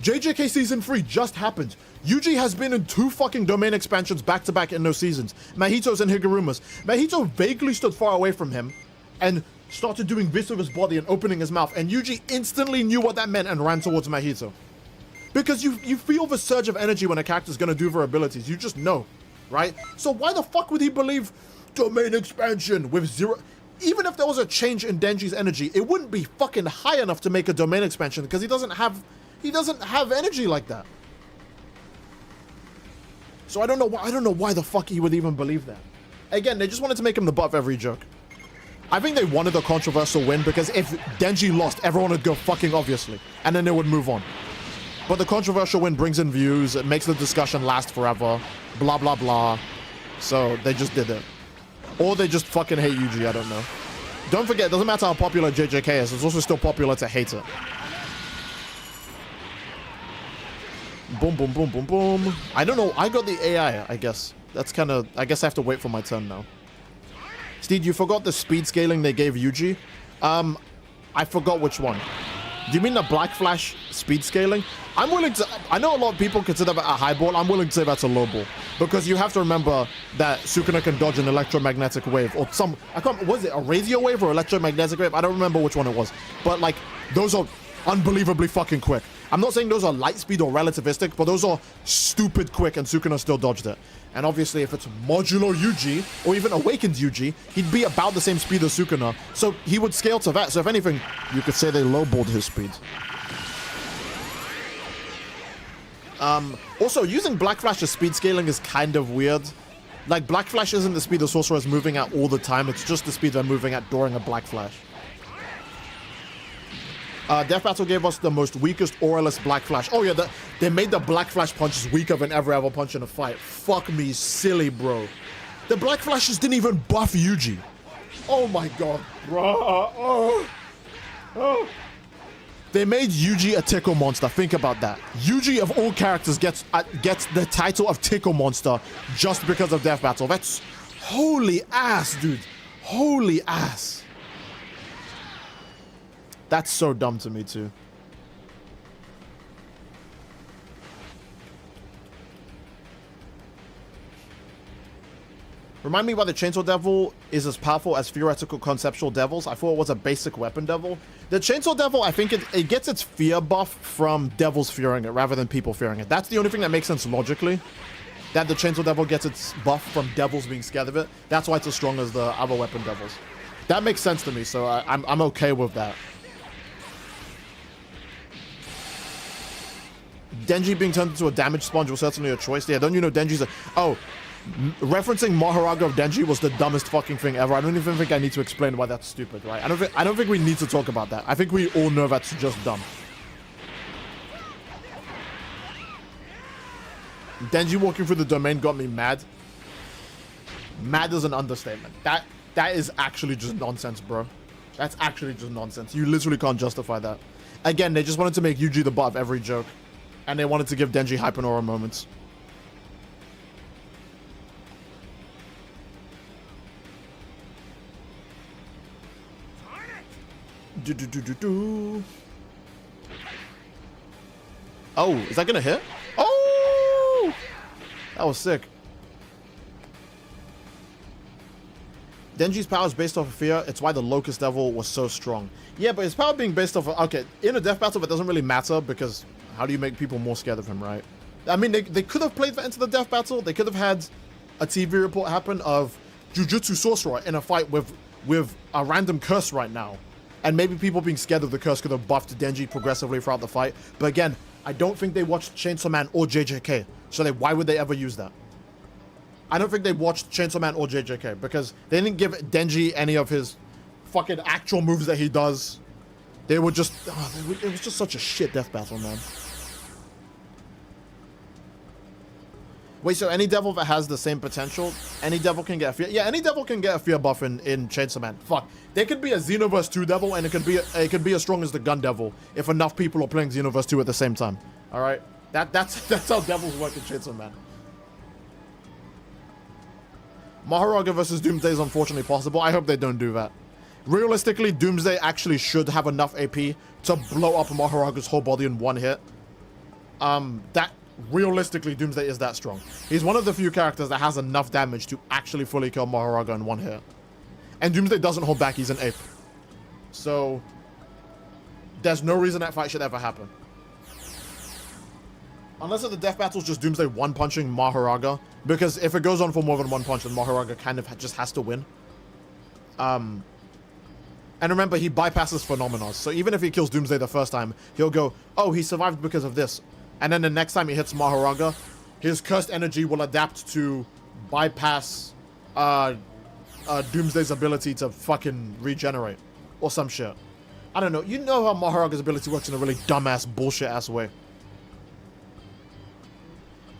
JJK Season 3 just happened. Yuji has been in 2 fucking domain expansions back-to-back in those seasons. Mahito's and Higuruma's. Mahito vaguely stood far away from him and started doing this with his body and opening his mouth, and Yuji instantly knew what that meant and ran towards Mahito. Because you feel the surge of energy when a character's gonna do their abilities. You just know, right? So why the fuck would he believe domain expansion with 0... Even if there was a change in Denji's energy, it wouldn't be fucking high enough to make a domain expansion because he doesn't have energy like that. So I don't know why the fuck he would even believe that. Again, they just wanted to make him the butt of every joke. I think they wanted a controversial win because if Denji lost, everyone would go fucking obviously, and then they would move on. But the controversial win brings in views, it makes the discussion last forever, blah blah blah. So they just did it. Or they just fucking hate Yuji, I don't know. Don't forget, it doesn't matter how popular JJK is, it's also still popular to hate it. Boom, boom, boom, boom, boom. I don't know, I got the AI, I guess. That's kind of, I guess I have to wait for my turn now. Steed, you forgot the speed scaling they gave Yuji? I forgot which one. Do you mean the Black Flash speed scaling? I'm willing to... I know a lot of people consider that a high ball. I'm willing to say that's a low ball. Because you have to remember that Sukuna can dodge an electromagnetic wave. Or some... I can't... Was it a radio wave or electromagnetic wave? I don't remember which one it was. But, like, those are unbelievably fucking quick. I'm not saying those are light speed or relativistic, but those are stupid quick, and Sukuna still dodged it. And obviously, if it's modulo Yuji, or even awakened Yuji, he'd be about the same speed as Sukuna. So he would scale to that. So if anything, you could say they lowballed his speed. Also, using Black Flash's speed scaling is kind of weird. Like, Black Flash isn't the speed the sorcerer is moving at all the time. It's just the speed they're moving at during a Black Flash. Death Battle gave us the most weakest auraless Black Flash. Oh yeah, they made the Black Flash punches weaker than ever punch in a fight. Fuck me silly, bro. The Black Flashes didn't even buff Yuji. Oh my god, bro. They made Yuji a tickle monster. Think about that. Yuji of all characters gets the title of tickle monster just because of Death Battle. That's holy ass, dude. Holy ass. That's so dumb to me, too. Remind me why the Chainsaw Devil is as powerful as theoretical conceptual devils. I thought it was a basic weapon devil. The Chainsaw Devil, I think it gets its fear buff from devils fearing it rather than people fearing it. That's the only thing that makes sense logically. That the Chainsaw Devil gets its buff from devils being scared of it. That's why it's as strong as the other weapon devils. That makes sense to me, so I'm okay with that. Denji being turned into a damage sponge was certainly a choice. Yeah, don't you know Denji's a... Oh, referencing Maharaga of Denji was the dumbest fucking thing ever. I don't even think I need to explain why that's stupid, right? I don't think we need to talk about that. I think we all know that's just dumb. Denji walking through the domain got me mad. Mad is an understatement. That is actually just nonsense, bro. That's actually just nonsense. You literally can't justify that. Again, they just wanted to make Yuji the butt of every joke. And they wanted to give Denji Hypernora moments. Oh, is that gonna hit? Oh! That was sick. Denji's power is based off of fear. It's why the Locust Devil was so strong. Yeah, but his power being based off of... Okay, in a death battle, that doesn't really matter because how do you make people more scared of him, right? I mean, they could have played that into the death battle. They could have had a TV report happen of Jujutsu Sorcerer in a fight with a random curse right now. And maybe people being scared of the curse could have buffed Denji progressively throughout the fight. But again, I don't think they watched Chainsaw Man or JJK. So why would they ever use that? I don't think they watched Chainsaw Man or JJK because they didn't give Denji any of his fucking actual moves that he does. They were just... it was just such a shit death battle, man. Wait, so any devil that has the same potential, any devil can get a fear... Yeah, any devil can get a fear buff in Chainsaw Man. Fuck. There could be a Xenoverse 2 devil and it could be as strong as the gun devil if enough people are playing Xenoverse 2 at the same time. Alright? That's how devils work in Chainsaw Man. Mahoraga versus Doomsday is unfortunately possible. I hope they don't do that. Realistically, Doomsday actually should have enough AP to blow up Mahoraga's whole body in one hit. Realistically, Doomsday is that strong. He's one of the few characters that has enough damage to actually fully kill Mahoraga in one hit. And Doomsday doesn't hold back, he's an ape. So, there's no reason that fight should ever happen. Unless at the death battle's just Doomsday one-punching Mahoraga. Because if it goes on for more than one punch, then Mahoraga kind of just has to win. And remember, he bypasses Phenomenos. So even if he kills Doomsday the first time, he'll go, oh, he survived because of this. And then the next time he hits Mahoraga, his cursed energy will adapt to bypass Doomsday's ability to fucking regenerate. Or some shit. I don't know. You know how Mahoraga's ability works in a really dumbass, bullshit-ass way.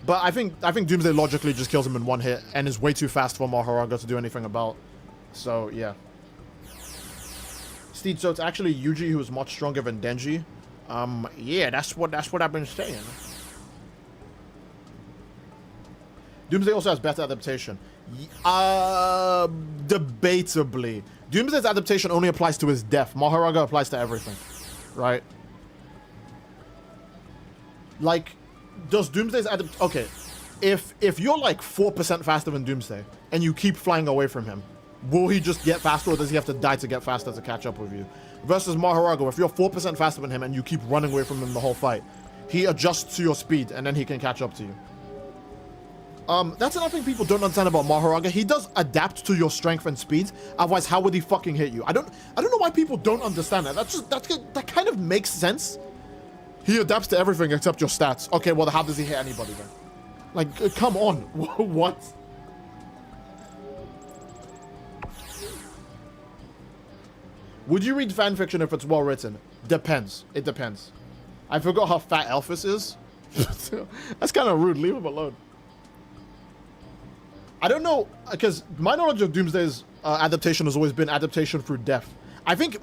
But I think Doomsday logically just kills him in one hit and is way too fast for Mahoraga to do anything about. So, yeah. Steed, so it's actually Yuji who is much stronger than Denji. Yeah, that's what I've been saying. Doomsday also has better adaptation. Debatably. Doomsday's adaptation only applies to his death. Mahoraga applies to everything. Right? Like, does Doomsday's okay, if you're like 4% faster than Doomsday and you keep flying away from him, will he just get faster or does he have to die to get faster to catch up with you? Versus Mahoraga, if you're 4% faster than him and you keep running away from him the whole fight, he adjusts to your speed and then he can catch up to you. That's another thing people don't understand about Mahoraga. He does adapt to your strength and speed. Otherwise, how would he fucking hit you? I don't know why people don't understand that. That kind of makes sense. He adapts to everything except your stats. Okay, well, how does he hit anybody then? Like, come on. What? Would you read fanfiction if it's well written? Depends. It depends. I forgot how fat Elphys is. That's kind of rude. Leave him alone. I don't know, because my knowledge of Doomsday's adaptation has always been adaptation through death. I think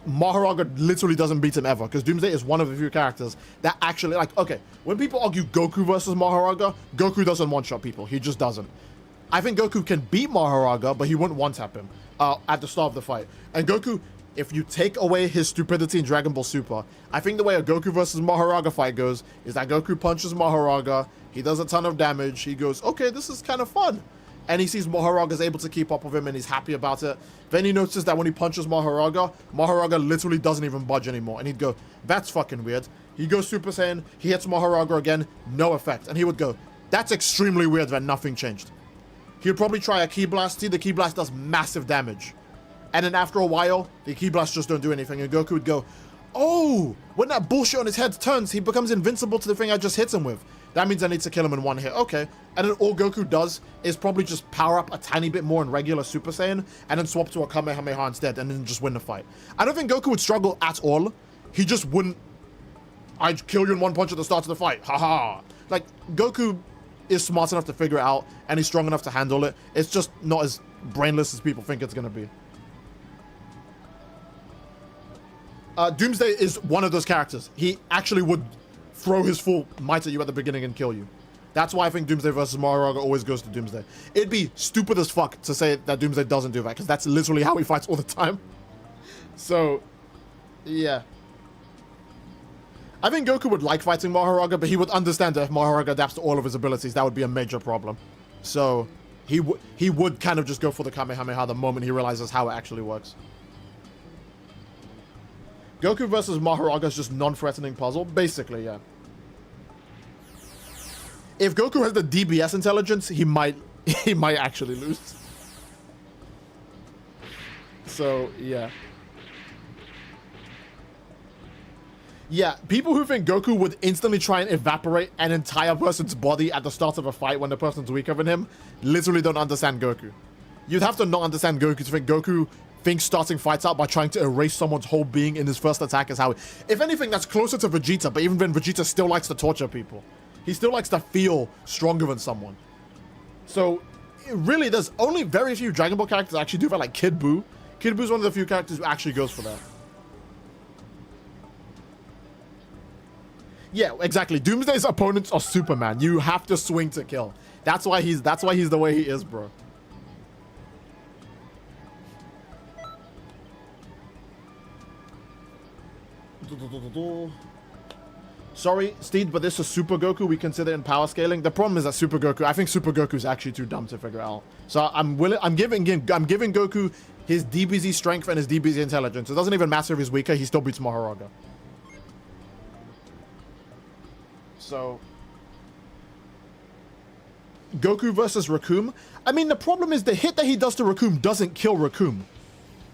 Mahoraga literally doesn't beat him ever, because Doomsday is one of the few characters that actually, like, okay, when people argue Goku versus Mahoraga, Goku doesn't one-shot people. He just doesn't. I think Goku can beat Mahoraga, but he wouldn't one-tap him at the start of the fight. And Goku, if you take away his stupidity in Dragon Ball Super, I think the way a Goku versus Mahoraga fight goes is that Goku punches Mahoraga, he does a ton of damage, he goes, okay, this is kind of fun. And he sees Mahoraga's able to keep up with him and he's happy about it. Then he notices that when he punches Mahoraga, Mahoraga literally doesn't even budge anymore. And he'd go, that's fucking weird. He goes Super Saiyan, he hits Mahoraga again, no effect. And he would go, that's extremely weird that nothing changed. He would probably try a Ki Blast. See, the Ki Blast does massive damage. And then after a while, the Ki Blasts just don't do anything. And Goku would go, oh, when that bullshit on his head turns, he becomes invincible to the thing I just hit him with. That means I need to kill him in one hit. Okay. And then all Goku does is probably just power up a tiny bit more in regular Super Saiyan and then swap to a Kamehameha instead and then just win the fight. I don't think Goku would struggle at all. He just wouldn't, I'd kill you in one punch at the start of the fight. Haha. Like, Goku is smart enough to figure it out and he's strong enough to handle it. It's just not as brainless as people think it's going to be. Doomsday is one of those characters. He actually would throw his full might at you at the beginning and kill you. That's why I think Doomsday versus Mahoraga always goes to Doomsday. It'd be stupid as fuck to say that Doomsday doesn't do that, because that's literally how he fights all the time. So, yeah. I think Goku would like fighting Mahoraga, but he would understand that if Mahoraga adapts to all of his abilities, that would be a major problem. So, he would kind of just go for the Kamehameha the moment he realizes how it actually works. Goku versus Mahoraga is just non-threatening puzzle? Basically, yeah. If Goku has the DBS intelligence, he might actually lose. So, yeah. Yeah, people who think Goku would instantly try and evaporate an entire person's body at the start of a fight when the person's weaker than him literally don't understand Goku. You'd have to not understand Goku to think Goku thinks starting fights out by trying to erase someone's whole being in his first attack is how... If anything, that's closer to Vegeta, but even then, Vegeta still likes to torture people. He still likes to feel stronger than someone. So, really, there's only very few Dragon Ball characters that actually do that, like Kid Buu. Kid Buu's one of the few characters who actually goes for that. Yeah, exactly. Doomsday's opponents are Superman. You have to swing to kill. That's why he's the way he is, bro. Sorry, Steed, but this is Super Goku we consider in power scaling. The problem is that Super Goku, I think Super Goku is actually too dumb to figure out. So I'm giving Goku his DBZ strength and his DBZ intelligence. It doesn't even matter if he's weaker, he still beats Mahoraga. So Goku versus Raccoon. I mean, the problem is the hit that he does to Raccoon doesn't kill Raccoon.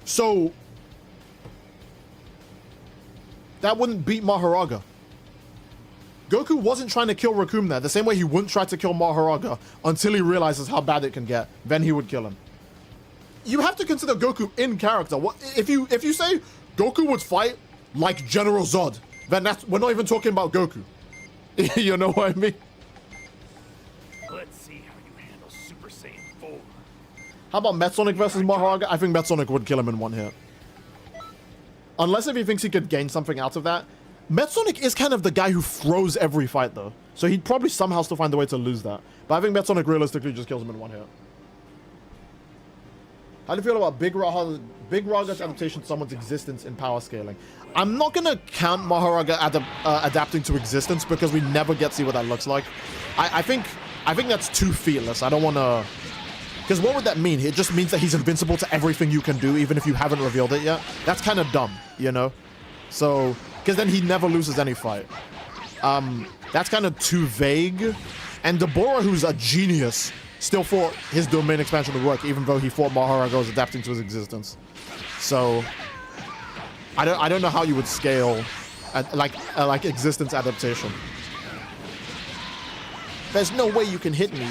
So that wouldn't beat Mahoraga. Goku wasn't trying to kill Raccoon there, the same way he wouldn't try to kill Mahoraga until he realizes how bad it can get. Then he would kill him. You have to consider Goku in character. What if you say Goku would fight like General Zod? Then we're not even talking about Goku. You know what I mean? Let's see how you handle Super Saiyan 4. How about Metsonic versus Mahoraga? I think Metsonic would kill him in one hit. Unless if he thinks he could gain something out of that. Metsonic is kind of the guy who throws every fight, though. So he'd probably somehow still find a way to lose that. But I think Metsonic realistically just kills him in one hit. How do you feel about Big Raga's adaptation to someone's existence in power scaling? I'm not going to count Mahoraga adapting to existence because we never get to see what that looks like. I think that's too fearless. I don't want to... Because what would that mean? It just means that he's invincible to everything you can do, even if you haven't revealed it yet. That's kind of dumb, you know? So... Because then he never loses any fight. That's kind of too vague. And Deborah, who's a genius, still thought his domain expansion would work, even though he thought Mahoraga was adapting to his existence. So... I don't know how you would scale like existence adaptation. There's no way you can hit me.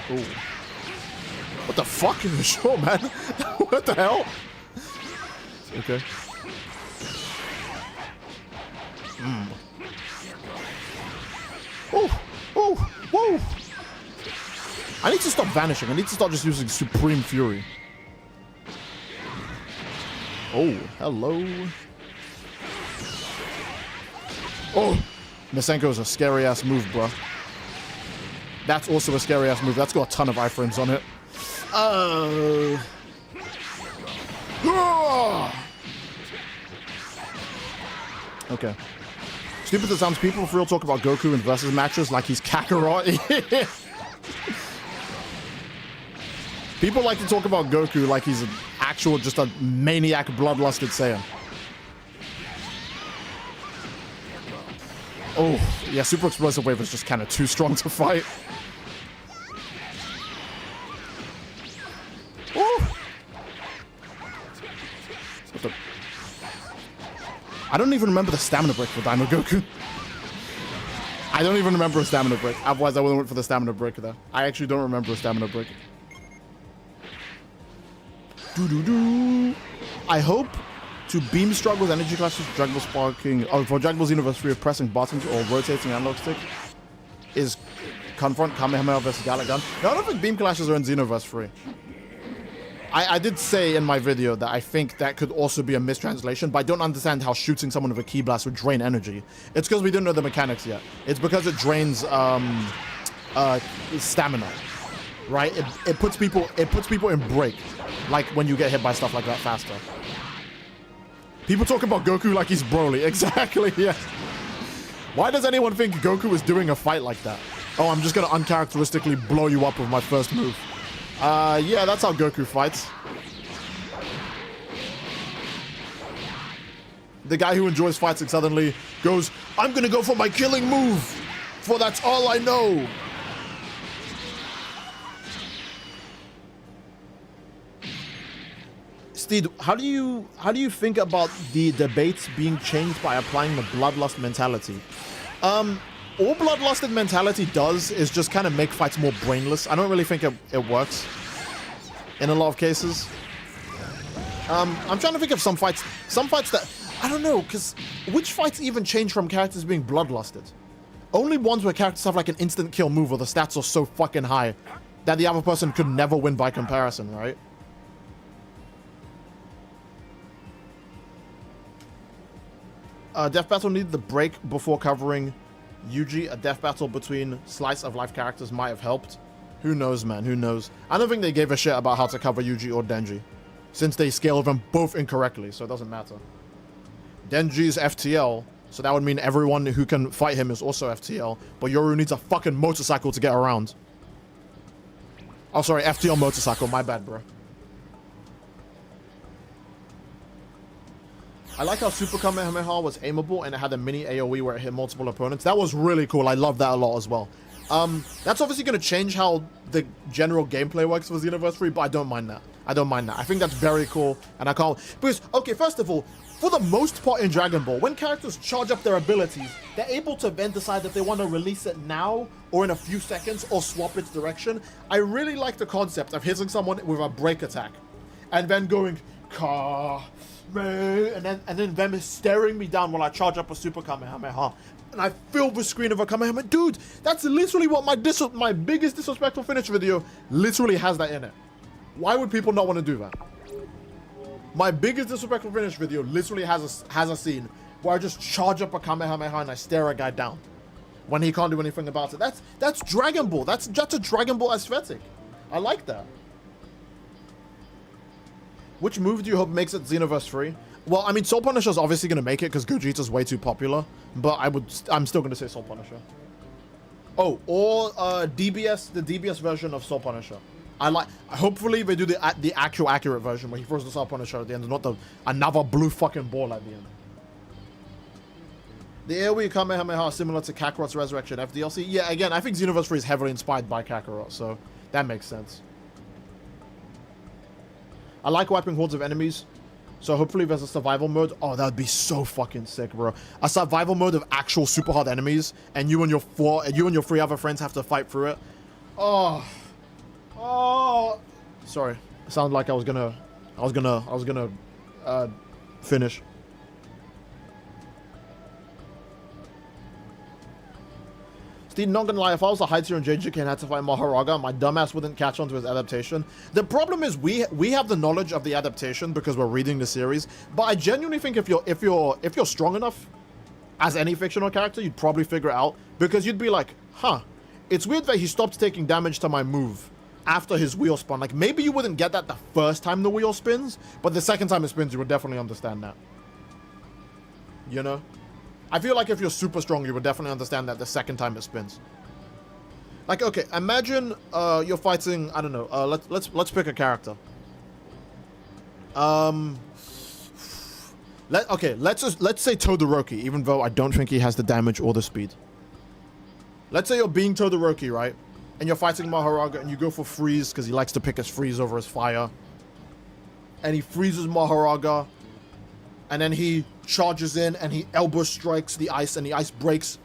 Ooh. What the fuck? Sure, man. What the hell? Okay. Oh, oh, whoa! I need to stop vanishing. I need to start just using Supreme Fury. Oh, hello. Oh, Masenko is a scary-ass move, bro. That's also a scary-ass move. That's got a ton of iframes on it. Okay. Stupid as sounds, people for real talk about Goku in versus matches like he's Kakarot. People like to talk about Goku like he's an actual, just a maniac, bloodlusted Saiyan. Oh, yeah, Super Explosive Wave is just kind of too strong to fight. Oh! What the... I don't even remember the stamina break for Daima Goku. I don't even remember a stamina break. Otherwise, I would have went for the stamina break there. I actually don't remember a stamina break. I hope to beam struggles, energy clashes, Dragon Ball sparking, for Dragon Ball Xenoverse 3 of pressing buttons or rotating analog stick is confront Kamehameha versus Gallic Gun. No, I don't think beam clashes are in Xenoverse 3. I did say in my video that I think that could also be a mistranslation, but I don't understand how shooting someone with a key blast would drain energy. It's because we didn't know the mechanics yet. It's because it drains stamina, right? It puts people in break, like when you get hit by stuff like that faster. People talk about Goku like he's Broly. Exactly, yeah. Why does anyone think Goku is doing a fight like that? Oh, I'm just gonna uncharacteristically blow you up with my first move. Yeah, that's how Goku fights. The guy who enjoys fighting suddenly goes, I'm gonna go for my killing move, for that's all I know. Steve, how do you think about the debates being changed by applying the bloodlust mentality? All bloodlusted mentality does is just kind of make fights more brainless. I don't really think it works in a lot of cases. I'm trying to think of some fights that, I don't know, because which fights even change from characters being bloodlusted? Only ones where characters have like an instant kill move or the stats are so fucking high that the other person could never win by comparison, right? Death Battle needed the break before covering Yuji. A death battle between slice of life characters might have helped. Who knows, man? Who knows? I don't think they gave a shit about how to cover Yuji or Denji, since they scale them both incorrectly, so it doesn't matter. Denji's FTL, so that would mean everyone who can fight him is also FTL, but Yoru needs a fucking motorcycle to get around. Oh, sorry, FTL motorcycle. My bad, bro. I like how Super Kamehameha was aimable and it had a mini AoE where it hit multiple opponents. That was really cool. I love that a lot as well. That's obviously going to change how the general gameplay works for Xenoverse 3, but I don't mind that. I don't mind that. I think that's very cool, and I can't... Because, okay, first of all, for the most part in Dragon Ball, when characters charge up their abilities, they're able to then decide if they want to release it now or in a few seconds or swap its direction. I really like the concept of hitting someone with a break attack and then going, and then them staring me down while I charge up a Super Kamehameha. And I fill the screen of a Kamehameha. Dude, that's literally what my biggest disrespectful finish video literally has that in it. Why would people not want to do that? My biggest disrespectful finish video literally has a scene where I just charge up a Kamehameha and I stare a guy down when he can't do anything about it. That's Dragon Ball. That's a Dragon Ball aesthetic. I like that. Which move do you hope makes it Xenoverse 3? Well, I mean, Soul Punisher's obviously going to make it because Gogeta's way too popular, but I'm still going to say Soul Punisher. Oh, or DBS, the DBS version of Soul Punisher. Hopefully they do the actual accurate version where he throws the Soul Punisher at the end and not another blue fucking ball at the end. The AoE Kamehameha is similar to Kakarot's Resurrection FDLC. Yeah, again, I think Xenoverse 3 is heavily inspired by Kakarot, so that makes sense. I like wiping hordes of enemies, so hopefully there's a survival mode. Oh, that would be so fucking sick, bro. A survival mode of actual super hard enemies, and you and your 3 other friends have to fight through it. Oh, sorry. It sounded like I was gonna finish. Steve, not gonna lie, if I was a high tier and JJK and had to fight Maharaga, my dumbass wouldn't catch on to his adaptation. The problem is we have the knowledge of the adaptation because we're reading the series, but I genuinely think if you're strong enough as any fictional character, you'd probably figure it out, because you'd be like, huh, it's weird that he stopped taking damage to my move after his wheel spun. Like, maybe you wouldn't get that the first time the wheel spins, but the second time it spins, you would definitely understand that. You know? I feel like if you're super strong, you would definitely understand that the second time it spins. Like, okay, imagine you're fighting, I don't know, let's pick a character. Let's say Todoroki, even though I don't think he has the damage or the speed. Let's say you're being Todoroki, right? And you're fighting Maharaga and you go for freeze because he likes to pick his freeze over his fire. And he freezes Maharaga. And then he charges in and he elbow strikes the ice and the ice breaks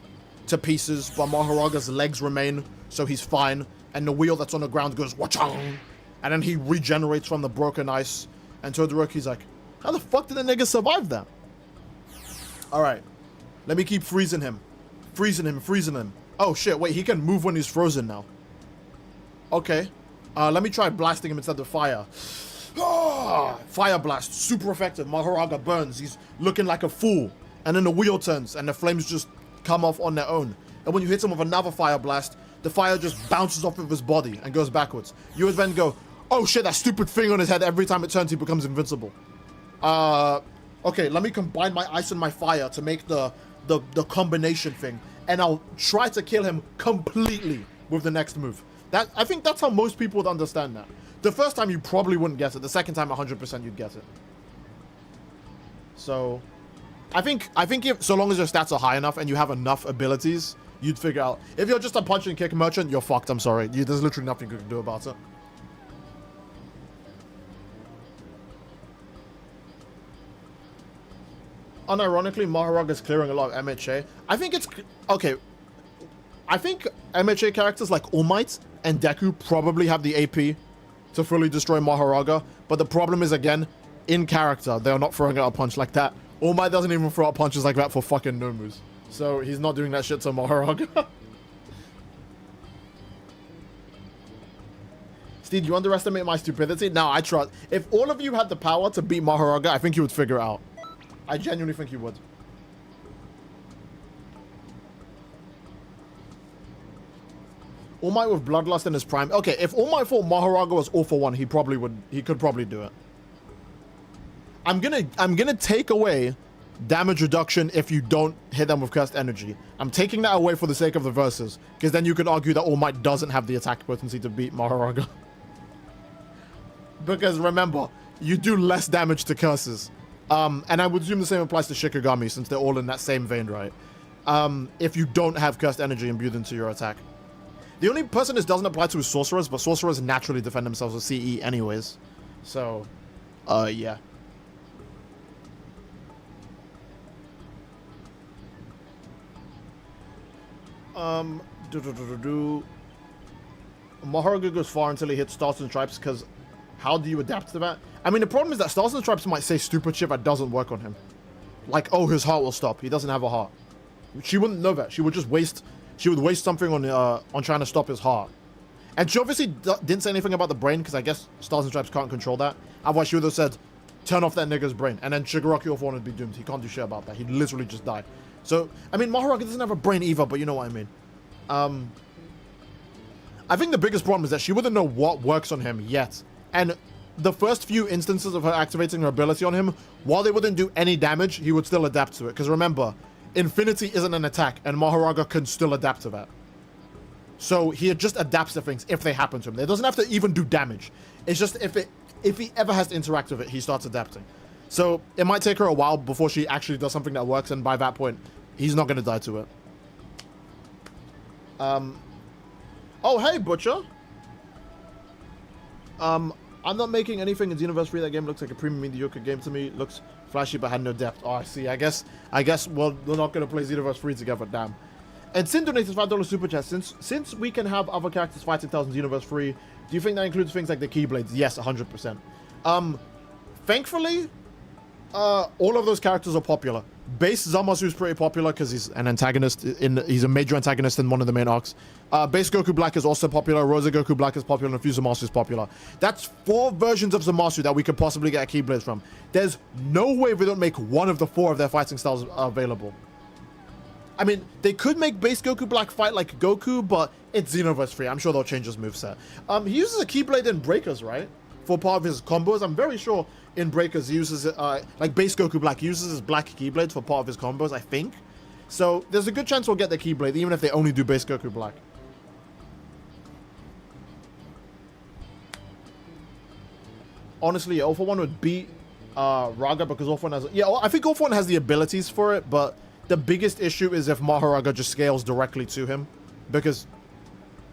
to pieces, but Maharaga's legs remain, so he's fine. And the wheel that's on the ground goes wachang. And then he regenerates from the broken ice. And Todoroki's like, how the fuck did the nigga survive that? Alright. Let me keep freezing him. Freezing him. Oh shit, wait, he can move when he's frozen now. Okay. Let me try blasting him instead of fire. Fire blast, super effective. Mahoraga burns. He's looking like a fool. And then the wheel turns and the flames just come off on their own. And when you hit him with another fire blast, the fire just bounces off of his body and goes backwards. You would then go, oh shit, that stupid thing on his head, every time it turns, he becomes invincible. Okay, let me combine my ice and my fire to make the combination thing. And I'll try to kill him completely with the next move. I think that's how most people would understand that. The first time you probably wouldn't get it. The second time, 100% you'd get it. So, I think if, so long as your stats are high enough and you have enough abilities, you'd figure out. If you're just a punch and kick merchant, you're fucked. I'm sorry. There's literally nothing you can do about it. Unironically, Maharag is clearing a lot of MHA. I think it's... Okay. I think MHA characters like All Might and Deku probably have the AP to fully destroy Maharaga. But the problem is, again, in character, they're not throwing out a punch like that. All Might doesn't even throw out punches like that for fucking Nomus. So he's not doing that shit to Maharaga. Steve, you underestimate my stupidity? No, I trust. If all of you had the power to beat Maharaga, I think you would figure it out. I genuinely think you would. All Might with Bloodlust in his prime. Okay, if All Might thought Maharaga was all for one, he could probably do it. I'm gonna take away damage reduction if you don't hit them with cursed energy. I'm taking that away for the sake of the verses, because then you could argue that All Might doesn't have the attack potency to beat Maharaga. Because remember, you do less damage to curses. And I would assume the same applies to Shikigami, since they're all in that same vein, right? If you don't have cursed energy imbued into your attack. The only person this doesn't apply to is sorcerers, but sorcerers naturally defend themselves with CE anyways. So, yeah. Maharaga goes far until he hits Stars and Stripes, because how do you adapt to that? I mean, the problem is that Stars and Stripes might say stupid shit that doesn't work on him. Like, oh, his heart will stop. He doesn't have a heart. She wouldn't know that. She would just waste... She would waste something on trying to stop his heart. And she obviously didn't say anything about the brain, because I guess Stars and Stripes can't control that. Otherwise, she would have said, turn off that nigga's brain. And then Shigaraki All-For-One would be doomed. He can't do shit about that. He'd literally just die. So, I mean, Maharaga doesn't have a brain either, but you know what I mean. I think the biggest problem is that she wouldn't know what works on him yet. And the first few instances of her activating her ability on him, while they wouldn't do any damage, he would still adapt to it. Because remember, Infinity isn't an attack, and Maharaga can still adapt to that. So he just adapts to things if they happen to him. It doesn't have to even do damage. It's just if he ever has to interact with it, he starts adapting. So it might take her a while before she actually does something that works, and by that point, he's not going to die to it. Oh, hey, Butcher. I'm not making anything in Xenoverse 3. That game looks like a premium mediocre game to me. It looks flashy but had no depth. Oh, I see. I guess well, we're not going to play Xenoverse 3 together. Damn. And Sin donated $5 super chat. Since we can have other characters fighting styles in Xenoverse 3, do you think that includes things like the Keyblades? Yes, 100%. Thankfully, all of those characters are popular. Base Zamasu is pretty popular because he's an antagonist. He's a major antagonist in one of the main arcs. Base Goku Black is also popular. Rosa Goku Black is popular. And Fuse Zamasu is popular. That's 4 versions of Zamasu that we could possibly get Keyblades from. There's no way we don't make one of the 4 of their fighting styles available. I mean, they could make Base Goku Black fight like Goku, but it's Xenoverse 3. I'm sure they'll change his moveset. He uses a Keyblade in Breakers, right? For part of his combos. I'm very sure in Breakers he uses it, like Base Goku Black, he uses his black Keyblade for part of his combos, I think. So there's a good chance we'll get the Keyblade, even if they only do Base Goku Black. Honestly, All For One would beat Raga because All For One has... Yeah, I think All For One has the abilities for it, but the biggest issue is if Maharaga just scales directly to him. Because,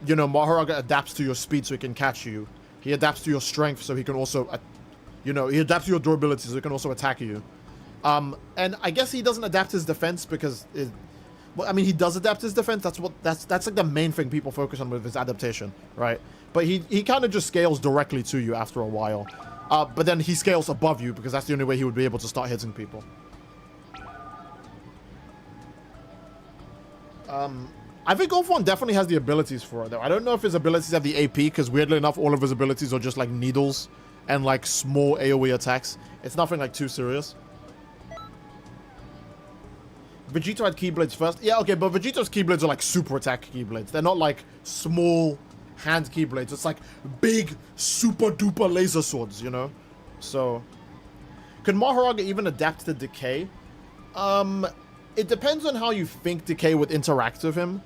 you know, Maharaga adapts to your speed so he can catch you. He adapts to your strength so he can also... You know, he adapts to your durability so he can also attack you. And I guess he doesn't adapt his defense because... Well, I mean, he does adapt his defense. That's like the main thing people focus on with his adaptation, right? But he kind of just scales directly to you after a while. But then he scales above you because that's the only way he would be able to start hitting people. I think All For One definitely has the abilities for it, though. I don't know if his abilities have the AP, because weirdly enough, all of his abilities are just like needles and like small AoE attacks. It's nothing like too serious. Vegeta had Keyblades first. Yeah, okay, but Vegeta's Keyblades are like super attack Keyblades. They're not like small hand Keyblades. It's like big super duper laser swords, you know? So, could Mahoraga even adapt to Decay? It depends on how you think Decay would interact with him.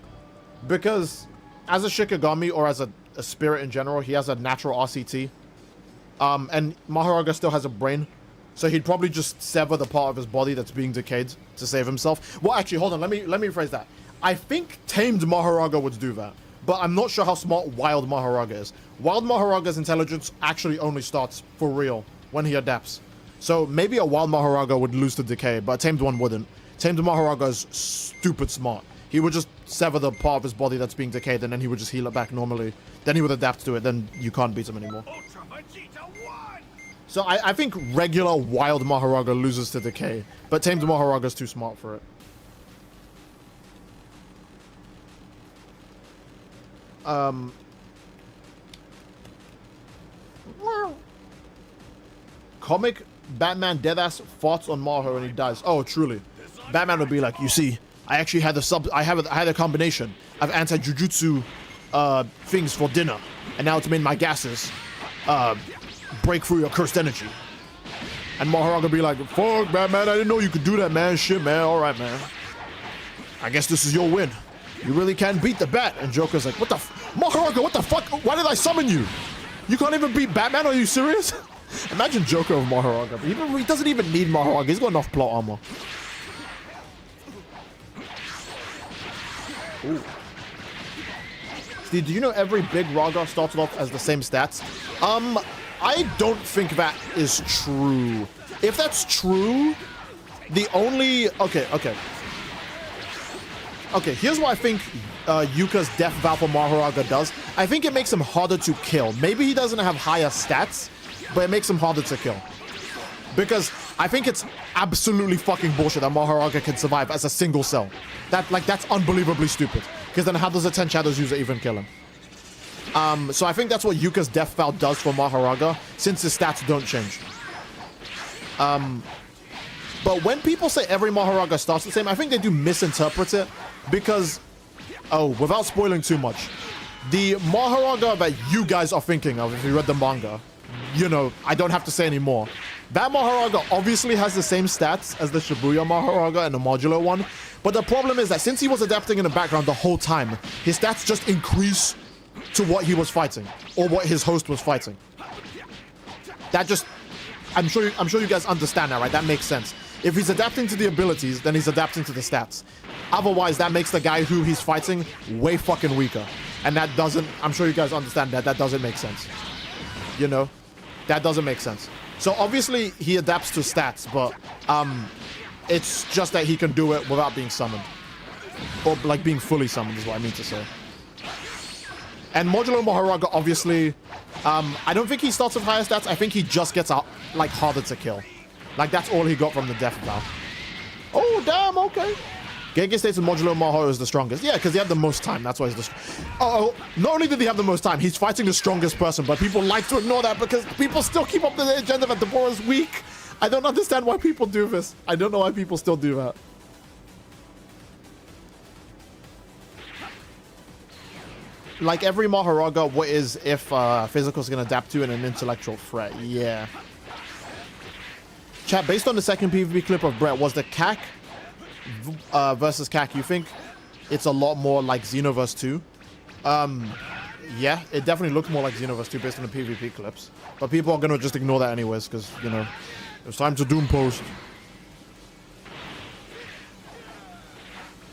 Because as a Shikigami or as a spirit in general, he has a natural RCT. And Mahoraga still has a brain. So he'd probably just sever the part of his body that's being decayed to save himself. Well, actually, hold on. Let me rephrase that. I think tamed Mahoraga would do that. But I'm not sure how smart Wild Mahoraga is. Wild Maharaga's intelligence actually only starts for real when he adapts. So maybe a Wild Mahoraga would lose to Decay, but a tamed one wouldn't. Tamed Mahoraga is stupid smart. He would just sever the part of his body that's being decayed, and then he would just heal it back normally. Then he would adapt to it. Then you can't beat him anymore. Ultra Vegeta 1! So I think regular Wild Mahoraga loses to Decay, but tamed Mahoraga is too smart for it. Comic Batman deadass farts on Maho and he dies. Oh, truly. Batman would be like, you see, I actually had I had a combination of anti-jujutsu things for dinner, and now it's made my gases break through your cursed energy. And Mahoraga be like, fuck, Batman, I didn't know you could do that, man. Shit, man. All right, man. I guess this is your win. You really can't beat the bat. And Joker's like, what the Mahoraga, what the fuck? Why did I summon you? You can't even beat Batman? Are you serious? Imagine Joker of Mahoraga. He doesn't even need Mahoraga. He's got enough plot armor. Ooh. Steve, do you know every big Raga started off as the same stats? I don't think that is true. If that's true, the only... Okay, here's what I think Yuka's Death Vow for Mahoraga does. I think it makes him harder to kill. Maybe he doesn't have higher stats, but it makes him harder to kill. Because I think it's absolutely fucking bullshit that Mahoraga can survive as a single cell. That's unbelievably stupid. Because then how does a 10 Shadows user even kill him? So I think that's what Yuka's Death Vow does for Mahoraga, since his stats don't change. But when people say every Mahoraga starts the same, I think they do misinterpret it. Because, without spoiling too much, the Mahoraga that you guys are thinking of, if you read the manga, you know, I don't have to say anymore. That Mahoraga obviously has the same stats as the Shibuya Mahoraga and the modular one. But the problem is that since he was adapting in the background the whole time, his stats just increase to what he was fighting, or what his host was fighting. That just... I'm sure you guys understand that, right? That makes sense. If he's adapting to the abilities, then he's adapting to the stats. Otherwise, that makes the guy who he's fighting way fucking weaker. And that doesn't... I'm sure you guys understand that. That doesn't make sense. You know? That doesn't make sense. So obviously, he adapts to stats, but... it's just that he can do it without being summoned. Or, like, being fully summoned is what I mean to say. And Modulo Mahoraga, obviously, I don't think he starts with higher stats. I think he just gets, like, harder to kill. Like, that's all he got from the Death Vow. Oh, damn, okay. Gege states that Modulo Maho is the strongest. Yeah, because he had the most time. That's why he's the not only did he have the most time, he's fighting the strongest person, but people like to ignore that because people still keep up the agenda that Deborah's weak. I don't understand why people do this. I don't know why people still do that. Like every Mahoraga, what is if physical's gonna adapt to an intellectual threat? Yeah. Chat, based on the second PvP clip of Brett, was the CAC versus CAC, you think it's a lot more like Xenoverse 2? Yeah, it definitely looked more like Xenoverse 2 based on the PvP clips. But people are gonna just ignore that anyways, because, you know, it's time to Doom post.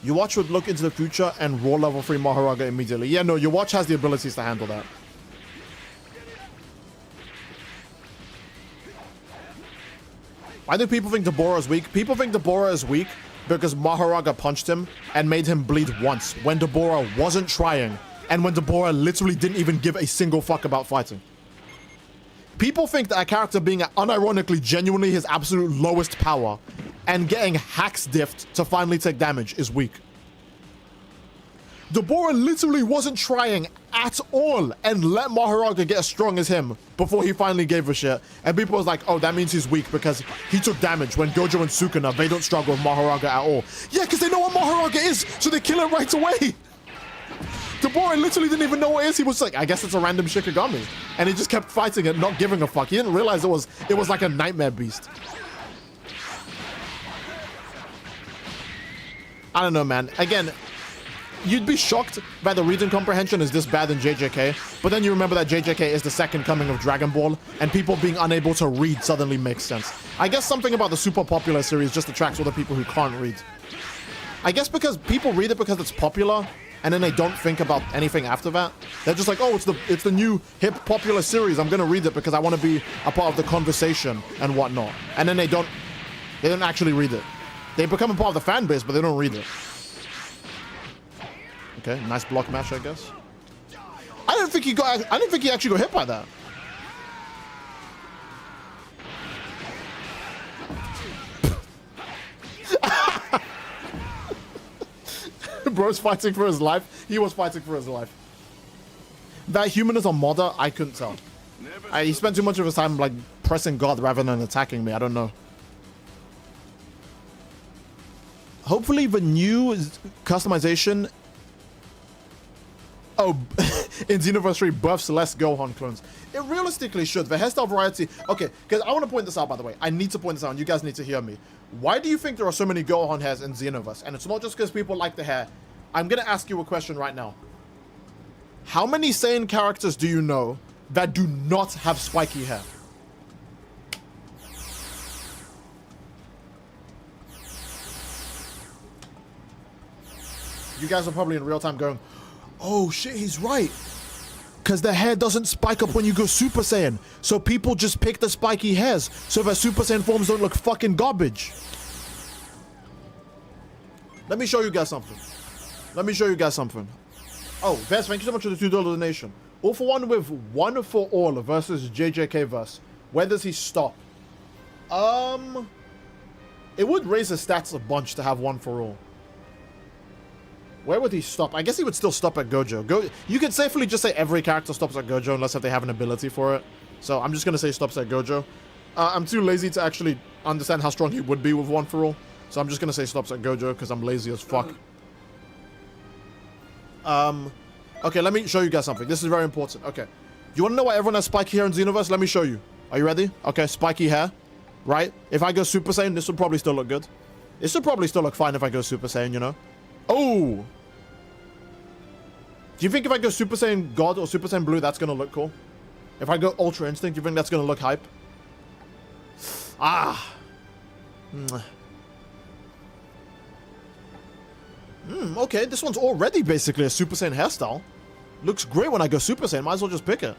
Your watch would look into the future and roll level 3 Mahoraga immediately. Yeah, no, your watch has the abilities to handle that. Why do people think Deborah is weak? People think Deborah is weak because Mahoraga punched him and made him bleed once when Deborah wasn't trying and when Deborah literally didn't even give a single fuck about fighting. People think that a character being at unironically genuinely his absolute lowest power and getting hacks diffed to finally take damage is weak. Deborah literally wasn't trying at all and let Mahoraga get as strong as him before he finally gave a shit. And people was like, oh, that means he's weak because he took damage when Gojo and Sukuna, they don't struggle with Mahoraga at all. Yeah, because they know what Mahoraga is, so they kill it right away. Deborah literally didn't even know what it is. He was like, I guess it's a random Shikigami. And he just kept fighting it, not giving a fuck. He didn't realize it was like a nightmare beast. I don't know, man. Again, you'd be shocked that the reading comprehension is this bad in JJK, but then you remember that JJK is the second coming of Dragon Ball, and people being unable to read suddenly makes sense. I guess something about the super popular series just attracts all the people who can't read. I guess because people read it because it's popular, and then they don't think about anything after that. They're just like, oh, it's the new hip popular series. I'm gonna read it because I want to be a part of the conversation and whatnot. And then they don't actually read it. They become a part of the fan base, but they don't read it. Okay, nice block mash, I guess. I didn't think he actually got hit by that. Bro's fighting for his life. He was fighting for his life. That human is a modder, I couldn't tell. He spent too much of his time like pressing God rather than attacking me. I don't know. Hopefully the new customization in Xenoverse 3 buffs less Gohan clones. It realistically should. The hairstyle variety... Okay, because I want to point this out, by the way. I need to point this out, and you guys need to hear me. Why do you think there are so many Gohan hairs in Xenoverse? And it's not just because people like the hair. I'm going to ask you a question right now. How many Saiyan characters do you know that do not have spiky hair? You guys are probably in real time going, oh shit, he's right. Because the hair doesn't spike up when you go Super Saiyan. So people just pick the spiky hairs so that Super Saiyan forms don't look fucking garbage. Let me show you guys something. Oh, Vess, thank you so much for the $2 donation. All for One with One for All versus JJK verse. Where does he stop? It would raise his stats a bunch to have One for All. Where would he stop? I guess he would still stop at Gojo. You could safely just say every character stops at Gojo unless if they have an ability for it. So I'm just going to say stops at Gojo. I'm too lazy to actually understand how strong he would be with One for All. So I'm just going to say stops at Gojo because I'm lazy as fuck. Okay, let me show you guys something. This is very important. Okay. You want to know why everyone has spiky hair in Xenoverse? Let me show you. Are you ready? Okay, spiky hair. Right? If I go Super Saiyan, this will probably still look good. This will probably still look fine if I go Super Saiyan, you know? Oh! Do you think if I go Super Saiyan God or Super Saiyan Blue, that's going to look cool? If I go Ultra Instinct, do you think that's going to look hype? Ah! Okay, this one's already basically a Super Saiyan hairstyle. Looks great when I go Super Saiyan. Might as well just pick it.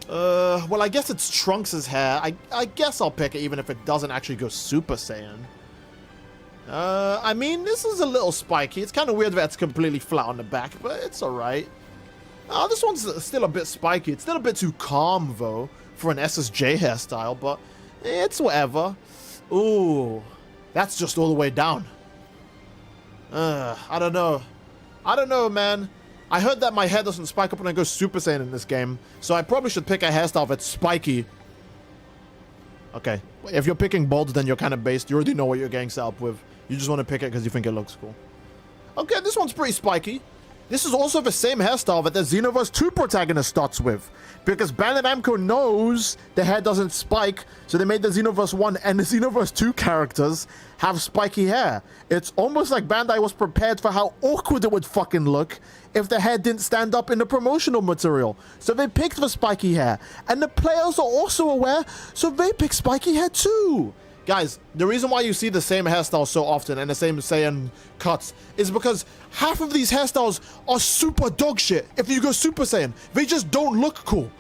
Well, I guess it's Trunks' hair. I guess I'll pick it even if it doesn't actually go Super Saiyan. I mean, this is a little spiky. It's kind of weird that it's completely flat on the back, but it's alright. Oh, this one's still a bit spiky. It's still a bit too calm, though, for an SSJ hairstyle, but it's whatever. Ooh, that's just all the way down. I don't know. I don't know, man. I heard that my hair doesn't spike up when I go Super Saiyan in this game, so I probably should pick a hairstyle that's spiky. Okay, if you're picking bald, then you're kind of based. You already know what you're getting set up with. You just want to pick it because you think it looks cool. Okay, this one's pretty spiky. This is also the same hairstyle that the Xenoverse 2 protagonist starts with. Because Bandai Namco knows the hair doesn't spike, so they made the Xenoverse 1 and the Xenoverse 2 characters have spiky hair. It's almost like Bandai was prepared for how awkward it would fucking look if the hair didn't stand up in the promotional material. So they picked the spiky hair. And the players are also aware, so they picked spiky hair too. Guys, the reason why you see the same hairstyle so often and the same Saiyan cuts is because half of these hairstyles are super dog shit. If you go Super Saiyan, they just don't look cool.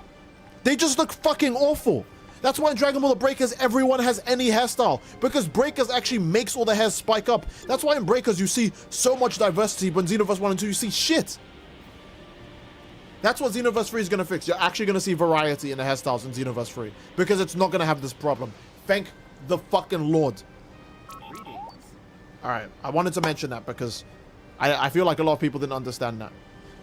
They just look fucking awful. That's why in Dragon Ball the Breakers, everyone has any hairstyle. Because Breakers actually makes all the hairs spike up. That's why in Breakers you see so much diversity, but in Xenoverse 1 and 2 you see shit. That's what Xenoverse 3 is going to fix. You're actually going to see variety in the hairstyles in Xenoverse 3. Because it's not going to have this problem. Thank the fucking Lord. Alright, I wanted to mention that because I feel like a lot of people didn't understand that.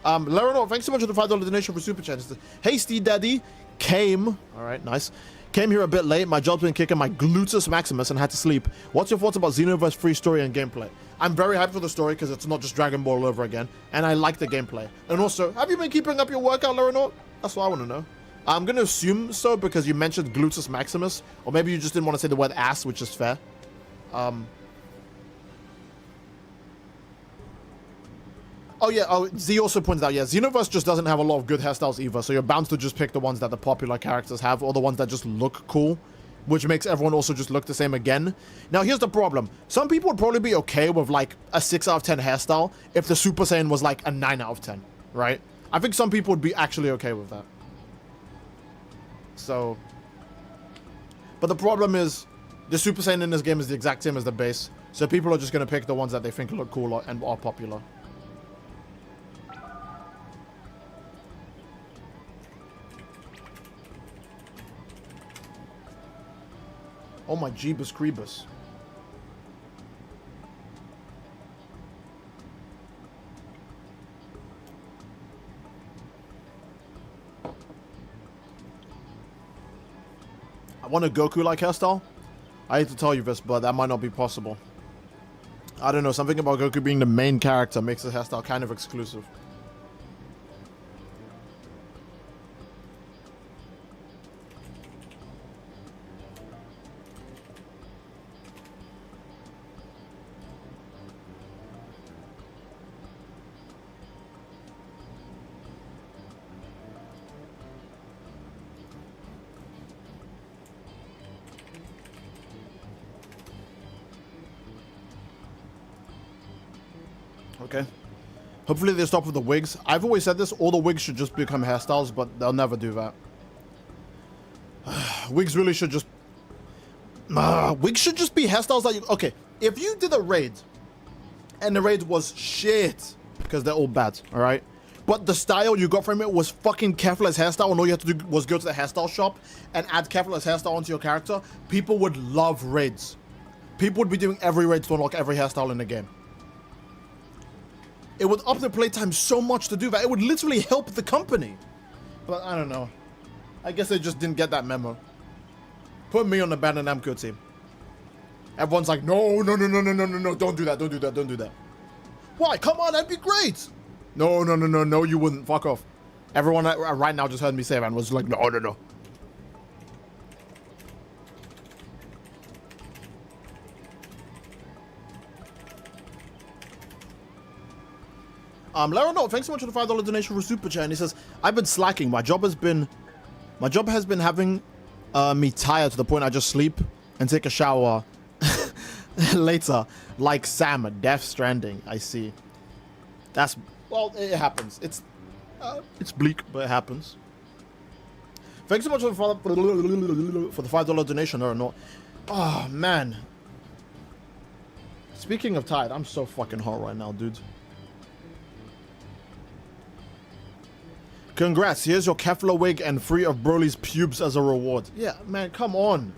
Leonor, thanks so much for the $5 donation for Super Chat. Hasty Daddy came. All right, nice. Came here a bit late. My job's been kicking my gluteus maximus and had to sleep. What's your thoughts about Xenoverse free story and gameplay? I'm very hyped for the story because it's not just Dragon Ball over again. And I like the gameplay. And also, have you been keeping up your workout, Leonor? That's what I want to know. I'm going to assume so because you mentioned gluteus maximus. Or maybe you just didn't want to say the word ass, which is fair. Oh yeah, Z also pointed out, yeah, Xenoverse just doesn't have a lot of good hairstyles either, so you're bound to just pick the ones that the popular characters have, or the ones that just look cool, which makes everyone also just look the same again. Now here's the problem. Some people would probably be okay with like a 6 out of 10 hairstyle if the Super Saiyan was like a 9 out of 10, right? I think some people would be actually okay with that. So, but the problem is, the Super Saiyan in this game is the exact same as the base, so people are just going to pick the ones that they think look cool and are popular. Oh my Jeebus Creebus. I want a Goku-like hairstyle. I hate to tell you this, but that might not be possible. I don't know, something about Goku being the main character makes the hairstyle kind of exclusive. Okay. Hopefully they stop with the wigs. I've always said this, all the wigs should just become hairstyles, but they'll never do that. Wigs really should just... wigs should just be hairstyles that you... Okay, if you did a raid, and the raid was shit, because they're all bad, alright? But the style you got from it was fucking Kefla's hairstyle, and all you had to do was go to the hairstyle shop and add Kefla's hairstyle onto your character, people would love raids. People would be doing every raid to unlock every hairstyle in the game. It would up the playtime so much to do that. It would literally help the company. But I don't know. I guess they just didn't get that memo. Put me on the Bandai Namco team. Everyone's like, no, no, no, no, no, no, no, no, don't do that, don't do that, don't do that. Why? Come on, that'd be great. No, no, no, no, no, you wouldn't. Fuck off. Everyone right now just heard me say that and was like, no, no, no. Laronot, thanks so much for the $5 donation for Super Chat. And he says, I've been slacking. My job has been having me tired to the point I just sleep and take a shower later. Like Sam at Death Stranding. I see. That's, well, it happens. It's bleak, but it happens. Thanks so much for the $5 donation, Laronot. Oh, man. Speaking of tired, I'm so fucking hot right now, dude. Congrats, here's your Kefla wig and free of Broly's pubes as a reward. Yeah, man, come on.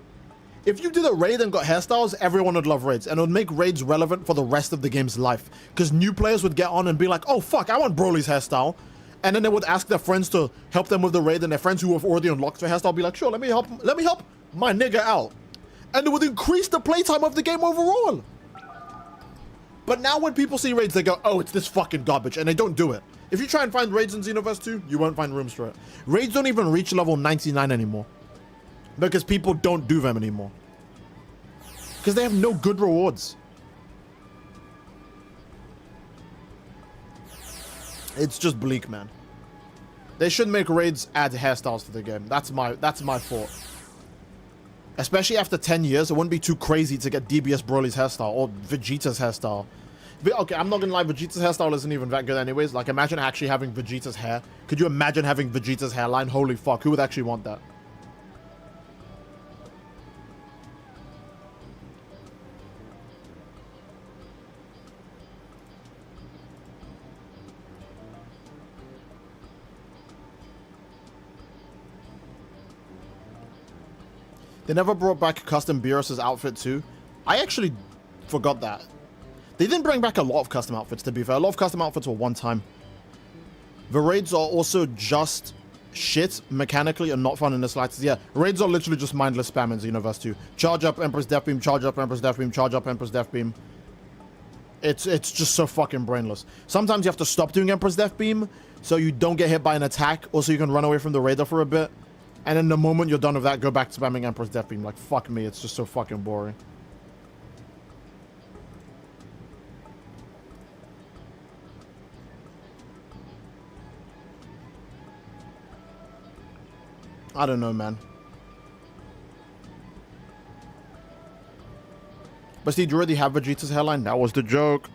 If you did a raid and got hairstyles, everyone would love raids, and it would make raids relevant for the rest of the game's life. Because new players would get on and be like, oh fuck, I want Broly's hairstyle. And then they would ask their friends to help them with the raid, and their friends who have already unlocked their hairstyle would be like, sure, let me help my nigga out. And it would increase the playtime of the game overall. But now when people see raids, they go, oh, it's this fucking garbage, and they don't do it. If you try and find raids in Xenoverse 2, you won't find rooms for it. Raids don't even reach level 99 anymore. Because people don't do them anymore. Because they have no good rewards. It's just bleak, man. They should make raids add hairstyles to the game. That's my thought. Especially after 10 years, it wouldn't be too crazy to get DBS Broly's hairstyle or Vegeta's hairstyle. Okay, I'm not gonna lie, Vegeta's hairstyle isn't even that good anyways. Like, imagine actually having Vegeta's hair. Could you imagine having Vegeta's hairline? Holy fuck, who would actually want that? They never brought back Custom Beerus's outfit too. I actually forgot that. They didn't bring back a lot of custom outfits, to be fair. A lot of custom outfits were one time. The raids are also just shit mechanically and not fun in the slightest. Yeah, raids are literally just mindless spam in Xenoverse 2. Charge up Empress Death Beam, charge up Empress Death Beam, charge up Empress Death Beam. It's just so fucking brainless. Sometimes you have to stop doing Empress Death Beam so you don't get hit by an attack, or so you can run away from the raider for a bit. And then the moment you're done with that, go back to spamming Empress Death Beam. Like, fuck me, it's just so fucking boring. I don't know, man. But Steve, you already have Vegeta's hairline? That was the joke.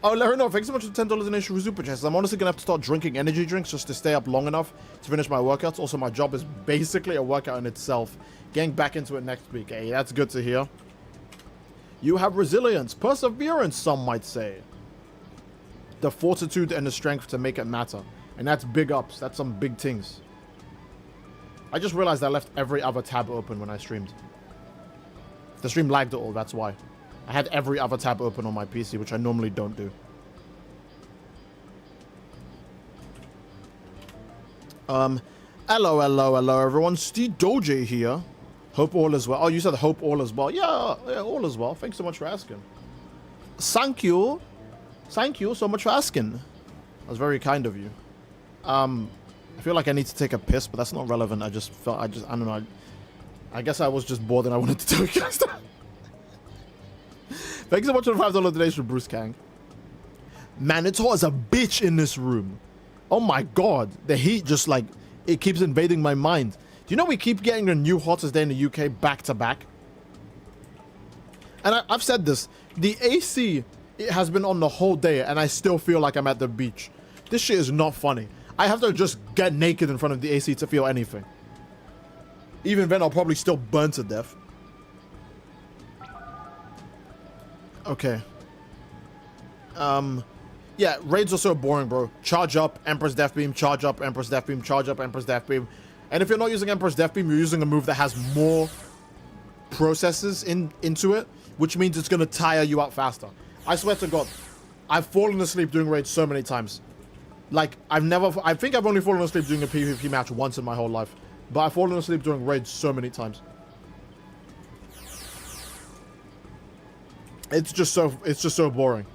Oh, let her know. Thanks so much for $10 donation for Super Chest. I'm honestly going to have to start drinking energy drinks just to stay up long enough to finish my workouts. Also, my job is basically a workout in itself. Getting back into it next week. Hey, that's good to hear. You have resilience, perseverance, some might say. The fortitude and the strength to make it matter. And that's big ups. That's some big things. I just realized I left every other tab open when I streamed. The stream lagged it all, that's why. I had every other tab open on my PC, which I normally don't do. Hello, everyone. Steve Doge here. Hope all is well. Oh, you said hope all is well. Yeah, all is well. Thanks so much for asking. Thank you. Thank you so much for asking. That was very kind of you. I feel like I need to take a piss, but that's not relevant. I don't know. I guess I was just bored and I wanted to tell you guys that. Thanks so much for the $5 donation, Bruce Kang. Man, it's hot as a bitch in this room. Oh my god. The heat just like, it keeps invading my mind. Do you know we keep getting the new hottest day in the UK back to back? And I've said this. The AC, it has been on the whole day and I still feel like I'm at the beach. This shit is not funny. I have to just get naked in front of the AC to feel anything. Even then, I'll probably still burn to death. Okay. Yeah, raids are so boring, bro. Charge up, Empress Death Beam, charge up, Empress Death Beam, charge up, Empress Death Beam. And if you're not using Empress Death Beam, you're using a move that has more processes into it, which means it's going to tire you out faster. I swear to God, I've fallen asleep doing raids so many times. Like, I think I've only fallen asleep doing a PvP match once in my whole life. But I've fallen asleep doing raids so many times. It's just so boring.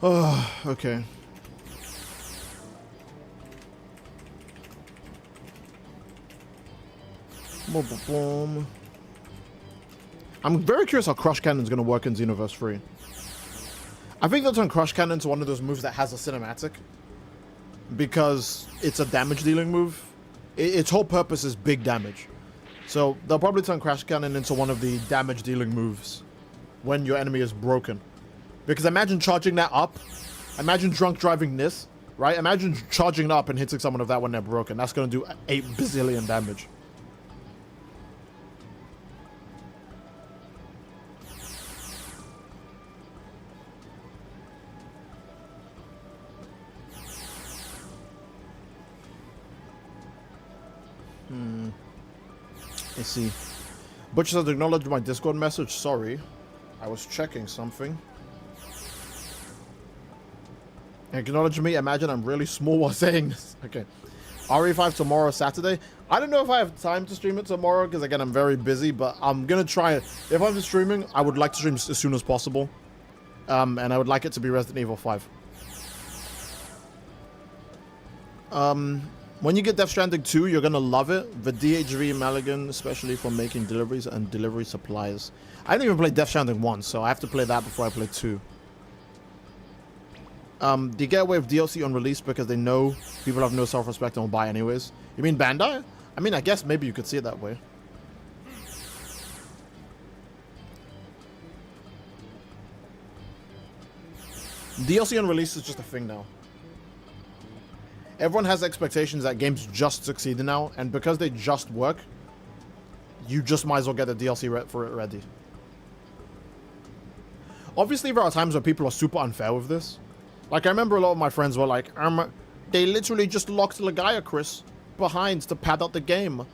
Oh, okay. I'm very curious how Crush Cannon is going to work in Xenoverse 3. I think they'll turn Crush Cannon into one of those moves that has a cinematic. Because it's a damage dealing move. Its whole purpose is big damage. So they'll probably turn Crush Cannon into one of the damage dealing moves when your enemy is broken. Because imagine charging that up. Imagine drunk driving this, right? Imagine charging it up and hitting someone with that when they're broken. That's going to do 8 bazillion damage. Let's see. Butcher said, acknowledge my Discord message. Sorry. I was checking something. Acknowledge me. Imagine I'm really small while saying this. Okay. RE5 tomorrow, Saturday. I don't know if I have time to stream it tomorrow because, again, I'm very busy, but I'm going to try it. If I'm streaming, I would like to stream as soon as possible. And I would like it to be Resident Evil 5. When you get Death Stranding 2, you're going to love it. The DHV Maligan, especially for making deliveries and delivery supplies. I didn't even play Death Stranding 1, so I have to play that before I play 2. Do you get away with DLC on release because they know people have no self-respect and will buy anyways? You mean Bandai? I mean, I guess maybe you could see it that way. DLC on release is just a thing now. Everyone has expectations that games just succeed now, and because they just work, you just might as well get the DLC for it ready. Obviously, there are times where people are super unfair with this. Like, I remember a lot of my friends were like, they literally just locked Chris behind to pad out the game.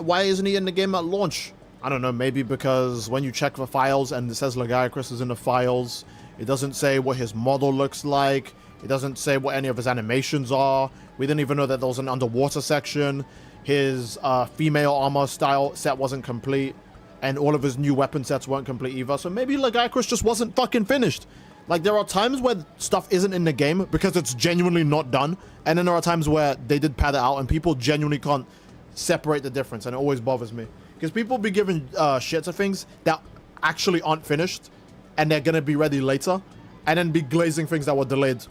Why isn't he in the game at launch? I don't know, maybe because when you check the files and it says Chris is in the files, it doesn't say what his model looks like. It doesn't say what any of his animations are. We didn't even know that there was an underwater section. His female armor style set wasn't complete. And all of his new weapon sets weren't complete either. So maybe Chris just wasn't fucking finished. Like, there are times where stuff isn't in the game because it's genuinely not done. And then there are times where they did pad it out and people genuinely can't separate the difference. And it always bothers me. Because people be giving shit to things that actually aren't finished. And they're going to be ready later. And then be glazing things that were delayed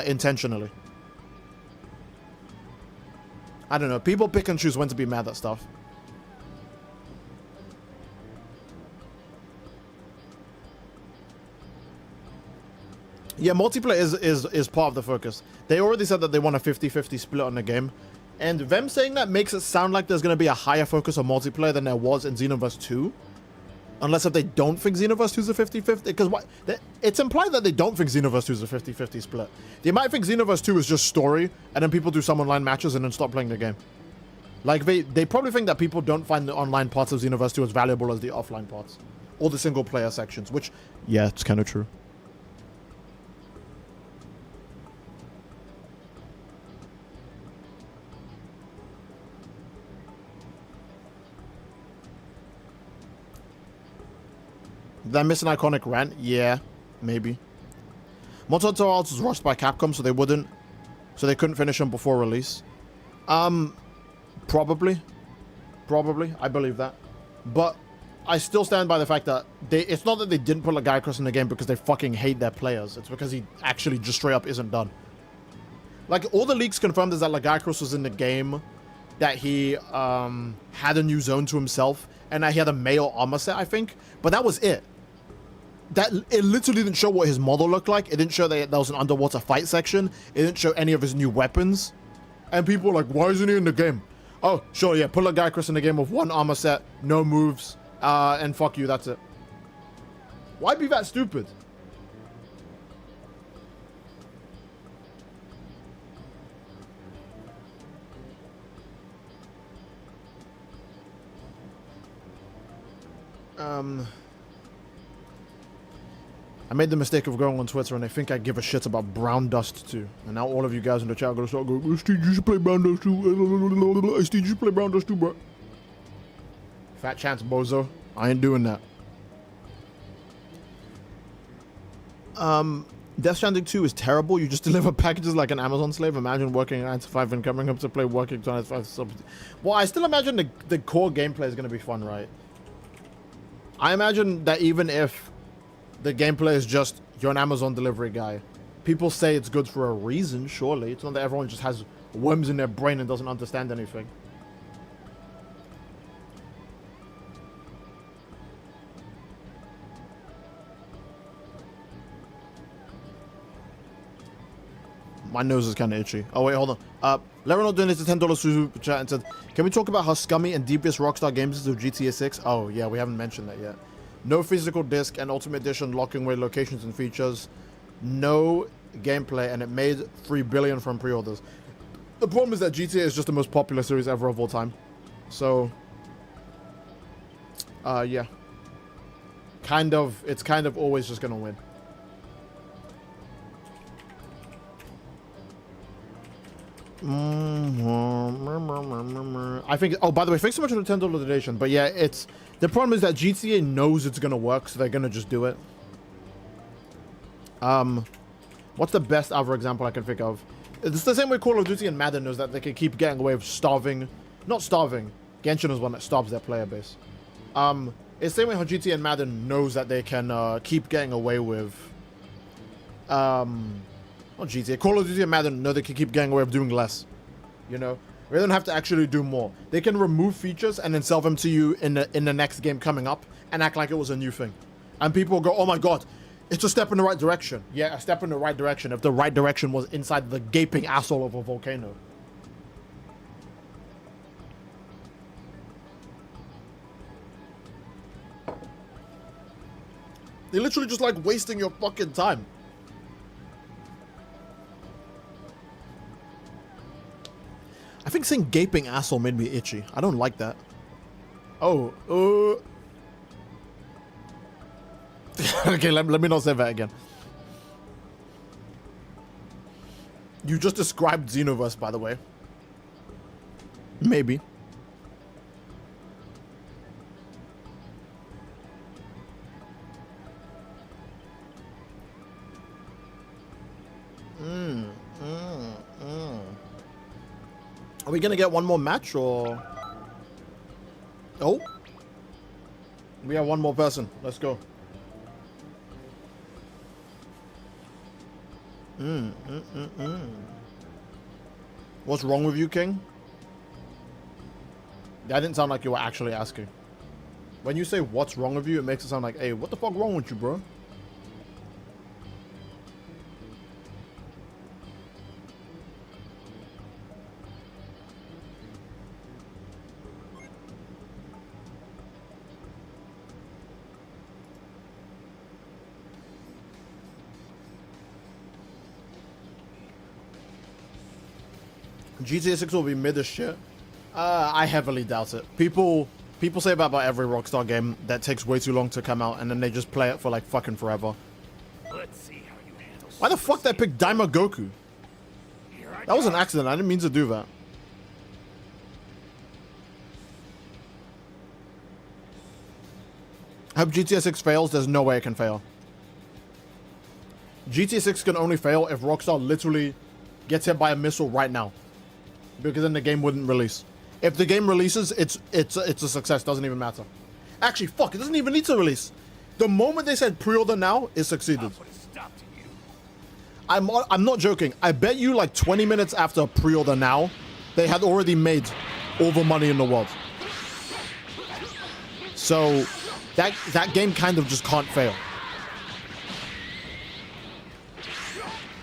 intentionally. I don't know. People pick and choose when to be mad at stuff. Yeah, multiplayer is part of the focus. They already said that they want a 50-50 split on the game. And them saying that makes it sound like there's going to be a higher focus on multiplayer than there was in Xenoverse 2. Unless if they don't think Xenoverse 2 is a 50-50. Because it's implied that they don't think Xenoverse 2 is a 50-50 split. They might think Xenoverse 2 is just story, and then people do some online matches and then stop playing the game. Like, they probably think that people don't find the online parts of Xenoverse 2 as valuable as the offline parts. Or the single player sections, which, yeah, it's kind of true. Did I miss an iconic rant? Yeah, maybe. Monster Hunter Wilds was rushed by Capcom, so they couldn't finish them before release. Probably, I believe that. But I still stand by the fact that it's not that they didn't put Chris in the game because they fucking hate their players. It's because he actually just straight up isn't done. Like, all the leaks confirmed is that Chris was in the game, that he had a new zone to himself, and that he had a male armor set, I think. But that was it. It literally didn't show what his model looked like. It didn't show that there was an underwater fight section. It didn't show any of his new weapons. And people were like, why isn't he in the game? Oh, sure, yeah, put Chris in the game with one armor set, no moves, and fuck you, that's it. Why be that stupid? I made the mistake of going on Twitter and I think I give a shit about Brown Dust too. And now all of you guys in the chat are gonna start going, Steve, you should play Brown Dust too. Steve, you should play Brown Dust too, bro. Fat chance, bozo. I ain't doing that. Death Stranding 2 is terrible. You just deliver packages like an Amazon slave. Imagine working 9 to 5 and coming up to play working 9 to 5. Well, I still imagine the core gameplay is going to be fun, right? I imagine that even if the gameplay is just you're an Amazon delivery guy, people say it's good for a reason, surely. It's not that everyone just has worms in their brain and doesn't understand anything. My nose is kind of itchy. Oh, wait, hold on. Leronel donated $10 super chat and said, can we talk about how scummy and devious Rockstar Games is with GTA 6? Oh, yeah, we haven't mentioned that yet. No physical disc and Ultimate Edition locking away locations and features. No gameplay, and it made $3 billion from pre-orders. The problem is that GTA is just the most popular series ever of all time. So, yeah. It's kind of always just gonna win. I think, oh, by the way, thanks so much for the $10 donation. But yeah, the problem is that GTA knows it's gonna work, so they're gonna just do it. What's the best other example I can think of? It's the same way Call of Duty and Madden knows that they can keep getting away with not starving. Genshin is one that starves their player base. It's the same way how GTA and Madden knows that they can keep getting away with not GTA. Call of Duty and Madden know they can keep getting away with doing less. You know? They don't have to actually do more. They can remove features and then sell them to you in the next game coming up and act like it was a new thing. And people go, oh my god, it's a step in the right direction. Yeah, a step in the right direction if the right direction was inside the gaping asshole of a volcano. You're literally just like wasting your fucking time. I think saying gaping asshole made me itchy. I don't like that. Oh, okay, let me not say that again. You just described Xenoverse, by the way. Maybe. Are we gonna get one more match or? Oh, we have one more person. Let's go. What's wrong with you, King? That didn't sound like you were actually asking. When you say what's wrong with you, it makes it sound like, hey, what the fuck wrong with you, bro? GTA 6 will be mid as shit. I heavily doubt it. People say about every Rockstar game that takes way too long to come out, and then they just play it for like fucking forever. Let's see how you handle. Why the fuck did I pick Daima Goku? That was an accident. I didn't mean to do that. I hope GTA 6 fails. There's no way it can fail. GTA 6 can only fail if Rockstar literally gets hit by a missile right now, because then the game wouldn't release. If the game releases, it's a success. Doesn't even matter. Actually, fuck, it doesn't even need to release. The moment they said pre-order now, it succeeded. I'm not joking. I bet you like 20 minutes after pre-order now, they had already made all the money in the world. So that game kind of just can't fail.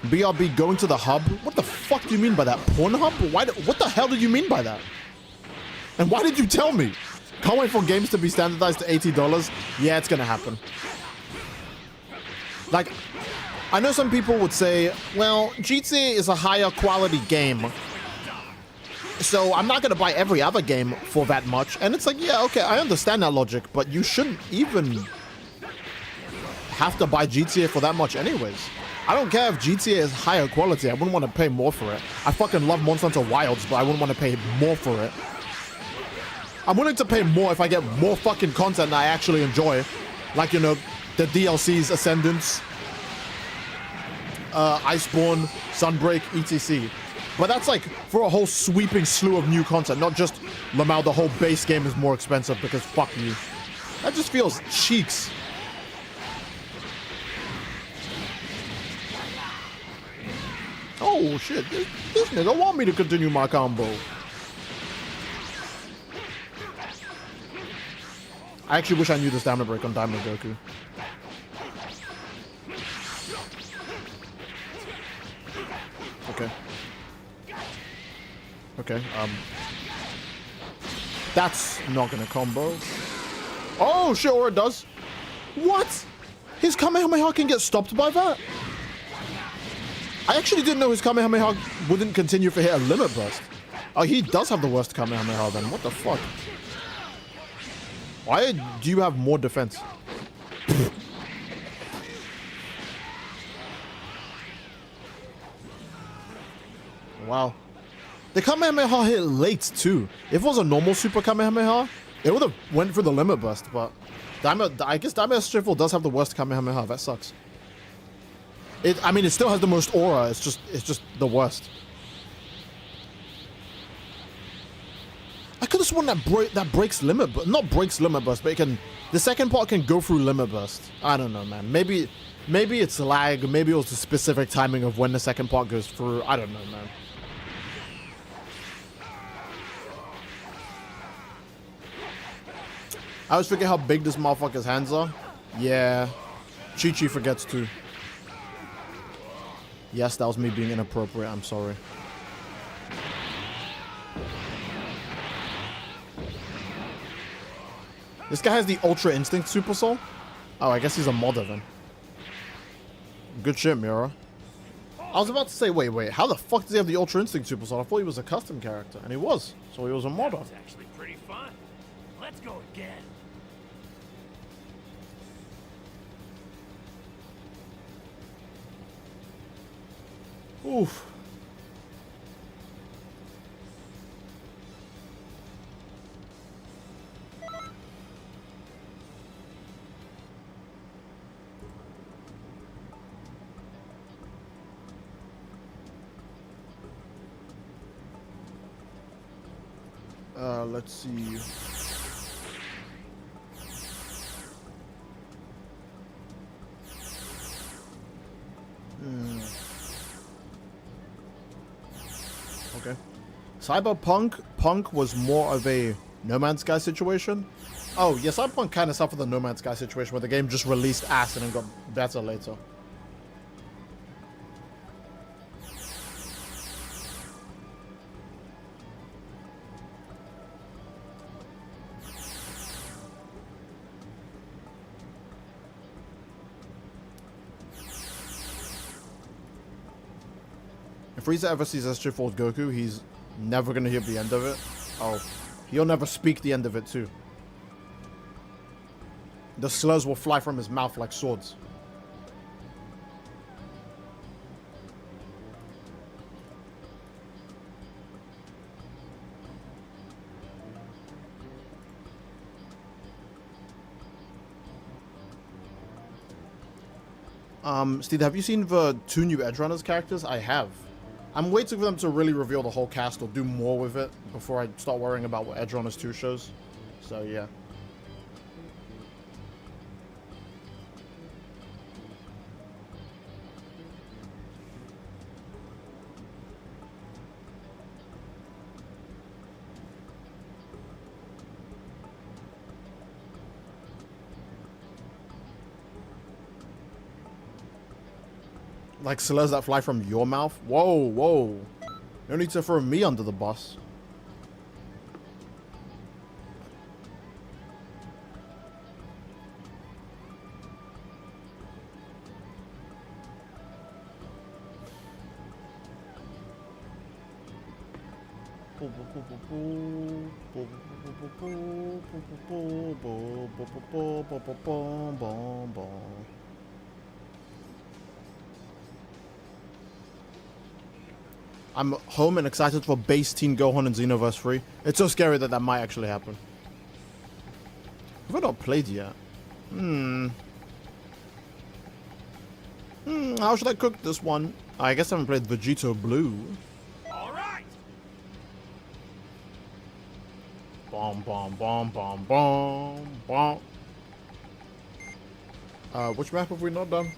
BRB going to the hub? What the fuck do you mean by that? Pornhub? What the hell did you mean by that? And why did you tell me? Can't wait for games to be standardized to $80. Yeah, it's gonna happen. Like, I know some people would say, well, GTA is a higher quality game, so I'm not gonna buy every other game for that much. And it's like, yeah, okay, I understand that logic, but you shouldn't even have to buy GTA for that much anyways. I don't care if GTA is higher quality. I wouldn't want to pay more for it. I fucking love Monster Hunter Wilds, but I wouldn't want to pay more for it. I'm willing to pay more if I get more fucking content that I actually enjoy. Like, you know, the DLCs, Ascendance, Iceborne, Sunbreak, etc. But that's like for a whole sweeping slew of new content, not just Lamau, the whole base game is more expensive because fuck you. That just feels cheeks. Oh shit, this nigga want me to continue my combo. I actually wish I knew the stamina break on Diamond Goku. Okay. Okay, that's not gonna combo. Oh shit, or it does. What? His Kamehameha can get stopped by that? I actually didn't know his Kamehameha wouldn't continue if it hit a limit burst. Oh, he does have the worst Kamehameha then. What the fuck? Why do you have more defense? Wow. The Kamehameha hit late too. If it was a normal Super Kamehameha, it would have went for the limit burst, but I guess Daimyo Striffle does have the worst Kamehameha. That sucks. I mean, it still has the most aura. It's just the worst. I could have sworn that breaks limit, but not breaks limit burst, but it can. The second part can go through limit burst. I don't know, man. Maybe it's lag. Maybe it was the specific timing of when the second part goes through. I don't know, man. I always forget how big this motherfucker's hands are. Yeah, Chi-Chi forgets too. Yes, that was me being inappropriate. I'm sorry. This guy has the Ultra Instinct Super Soul. Oh, I guess he's a modder then. Good shit, Mira. I was about to say, wait, how the fuck does he have the Ultra Instinct Super Sword? I thought he was a custom character, and he was. So he was a modder. It's actually pretty fun. Let's go again. Oof. Let's see. Okay. Punk was more of a No Man's Sky situation. Oh, yeah, Cyberpunk kind of suffered the No Man's Sky situation where the game just released ass and then got better later. If Frieza ever sees S4 Goku, he's never gonna hear the end of it. Oh, he'll never speak the end of it too. The slurs will fly from his mouth like swords. Steve, have you seen the 2 new Edge Runners characters? I have. I'm waiting for them to really reveal the whole cast or do more with it before I start worrying about what Edge Runners 2 shows. So, yeah. Like slurs that fly from your mouth? Whoa. No need to throw me under the bus. I'm home and excited for Base Teen Gohan and Xenoverse 3. It's so scary that that might actually happen. Have I not played yet? How should I cook this one? I guess I haven't played Vegeta Blue. All right. Bomb. Which map have we not done?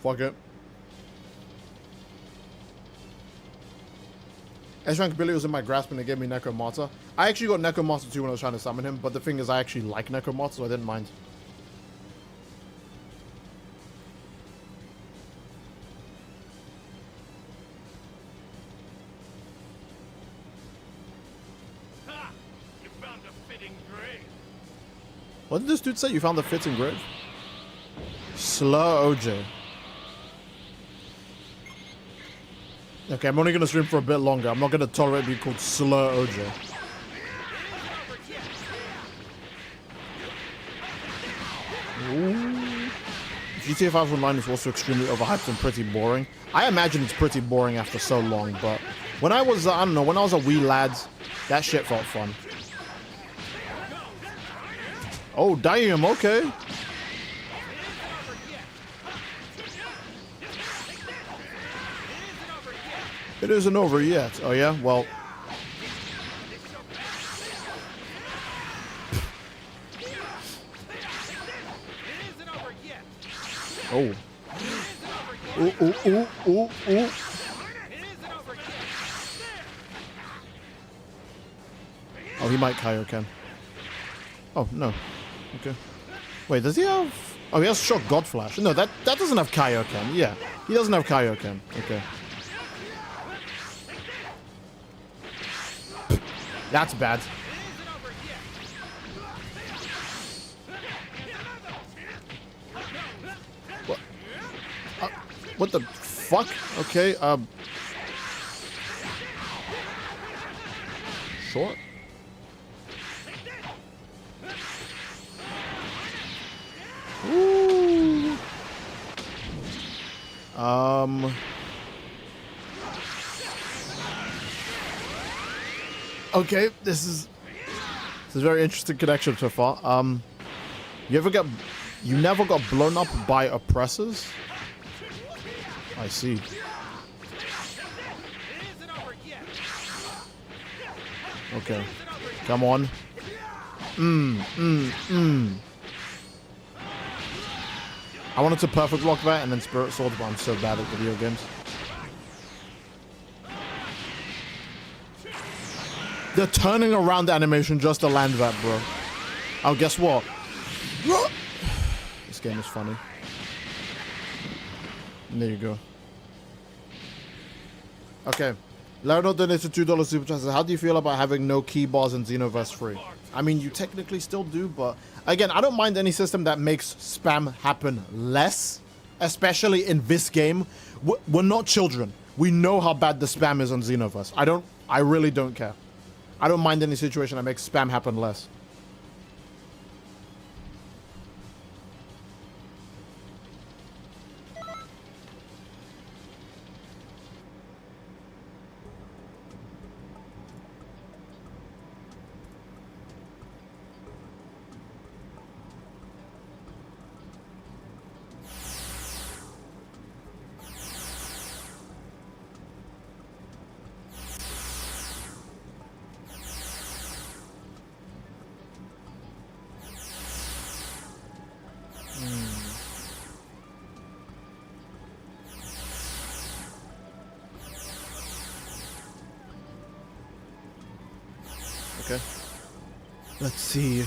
Fuck it. S-Rank Billy was in my grasp and they gave me Necromata. I actually got Necromata too when I was trying to summon him, but the thing is I actually like Necromata, so I didn't mind. Ha! You found a fitting grave. What did this dude say? You found a fitting grave? Slur OJ. Okay, I'm only going to stream for a bit longer. I'm not going to tolerate being called Slur OJ. Ooh. GTA 5 Online is also extremely overhyped and pretty boring. I imagine it's pretty boring after so long, but when I was, I don't know, when I was a wee lad, that shit felt fun. Oh, damn, okay. It isn't over yet. Oh, yeah? Well. Oh. Ooh. Oh, he might Kaioken. Oh, no. Okay. Wait, does he have... Oh, he has Shock God Flash. No, that doesn't have Kaioken. Yeah, he doesn't have Kaioken. Okay. That's bad. What the fuck? Okay, Short? Ooh. Okay, this is a very interesting connection so far. You never got blown up by oppressors? I see. Okay. Come on. I wanted to perfect block that and then Spirit Sword, but I'm so bad at video games. The turning around animation just to land that, bro. Oh, guess what? This game is funny. And there you go. Okay. Leonardo donated $2 super chat. How do you feel about having no key bars in Xenoverse free? I mean, you technically still do, but again, I don't mind any system that makes spam happen less, especially in this game. We're not children. We know how bad the spam is on Xenoverse. I really don't care. I don't mind any situation that makes spam happen less. Okay. Let's see. You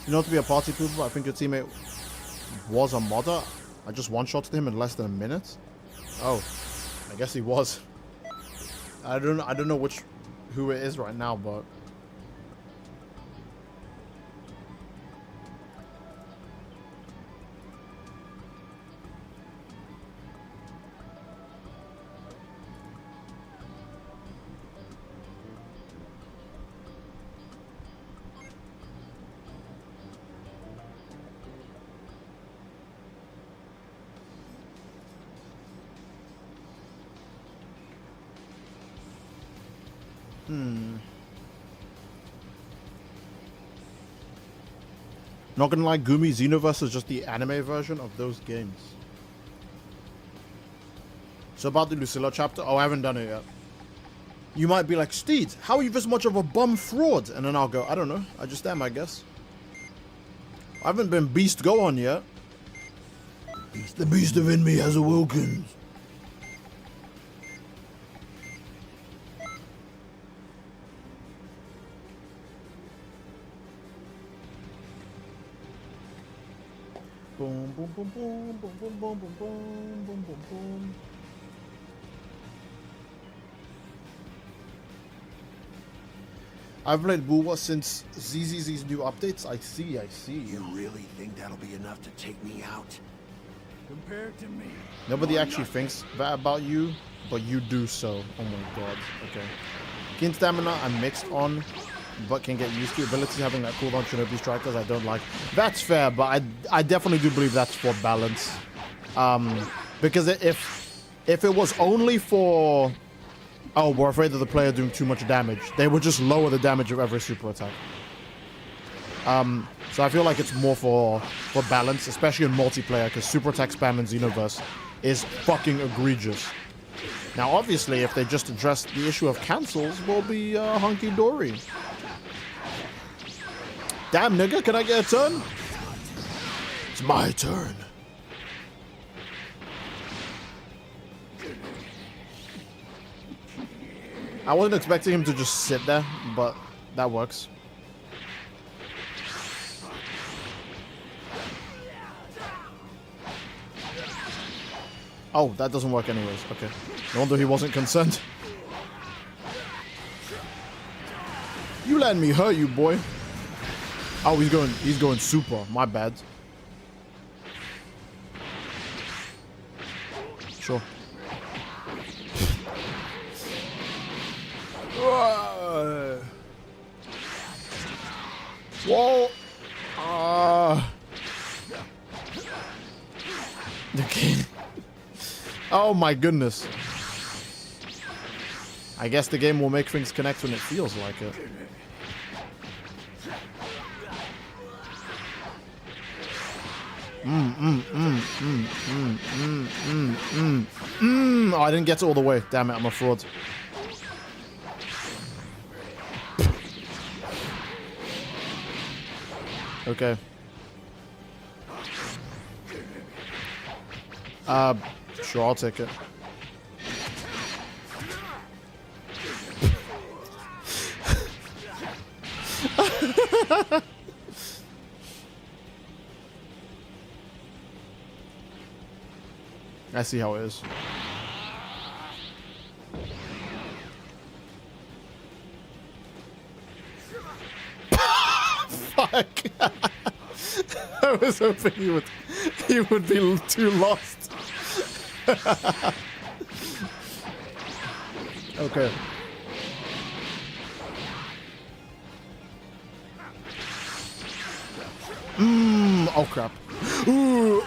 know, to be a party pooper, I think your teammate was a modder. I just one-shotted him in less than a minute. Oh, I guess he was. I don't know who it is right now, but not gonna lie, Gumi Xenoverse is just the anime version of those games. So about the Lucilla chapter, oh, I haven't done it yet. You might be like, Steed, how are you this much of a bum fraud? And then I'll go, I don't know, I just am, I guess. I haven't been Beast Go on yet. The beast within me has awoken. Boom, boom, boom, boom, boom, boom, boom, boom, boom, boom, boom, boom. I've played Bulwa since ZZZ's new updates. I see. You really think that'll be enough to take me out? Compared to me. Nobody actually thinks that about you, but you do so. Oh my god. Okay. Keen stamina, I'm mixed on, but can get used to. Abilities having that cooldown Shinobi strikers, I don't like. That's fair, but I definitely do believe that's for balance. Because if it was only for, oh, we're afraid of the player doing too much damage, they would just lower the damage of every super attack. So I feel like it's more for balance, especially in multiplayer, because super attack spam in Xenoverse is fucking egregious. Now, obviously, if they just address the issue of cancels, we'll be hunky-dory. Damn, nigga, can I get a turn? It's my turn. I wasn't expecting him to just sit there, but that works. Oh, that doesn't work anyways. Okay. No wonder he wasn't concerned. You letting me hurt you, boy. Oh, he's going super. My bad. Sure. Whoa! Okay. Oh my goodness. I guess the game will make things connect when it feels like it. Oh, I didn't get it all the way. Damn it, I'm a fraud. Okay. Sure, I'll take it. I see how it is. Fuck. I was hoping he would be too lost. Okay. Oh crap. Ooh,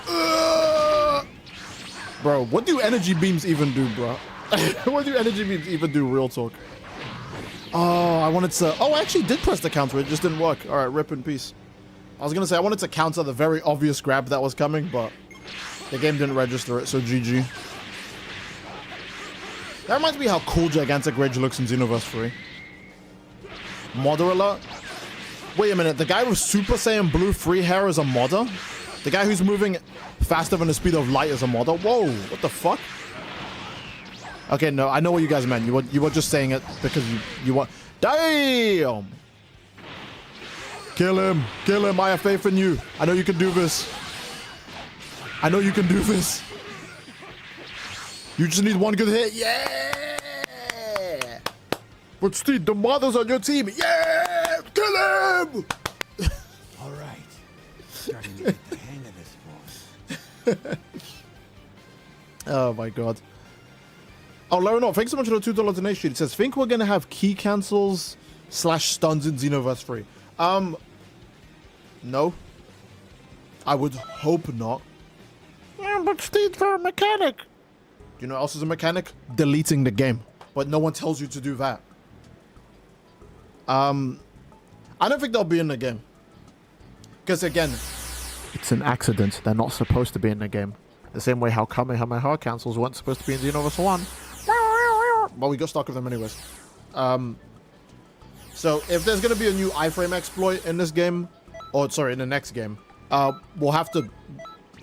bro, what do energy beams even do, bro? What do energy beams even do, real talk? Oh, I wanted to... Oh, I actually did press the counter. It just didn't work. All right, rip in peace. I was going to say, I wanted to counter the very obvious grab that was coming, but the game didn't register it, so GG. That reminds me how cool Gigantic Rage looks in Xenoverse 3. Modder alert? Wait a minute, the guy with Super Saiyan Blue free hair is a modder? The guy who's moving faster than the speed of light is a modder? Whoa, what the fuck? Okay, no, I know what you guys meant. You were just saying it because you want... Damn! Kill him! Kill him! I have faith in you. I know you can do this. I know you can do this. You just need one good hit. Yeah! But Steve, the mother's on your team. Yeah! Kill him! All right. Starting to get the hang of this boy. Oh my god. Oh, Laronot, thanks so much for the $2 donation. It says, think we're going to have key cancels / stuns in Xenoverse 3. No. I would hope not. Yeah, but Steve, for a mechanic. Do you know what else is a mechanic? Deleting the game. But no one tells you to do that. I don't think they'll be in the game. Because again, it's an accident. They're not supposed to be in the game. The same way how Kamehameha cancels weren't supposed to be in Xenoverse 1. But we got stuck with them anyways. So if there's going to be a new iframe exploit in this game, or sorry, in the next game, we'll have to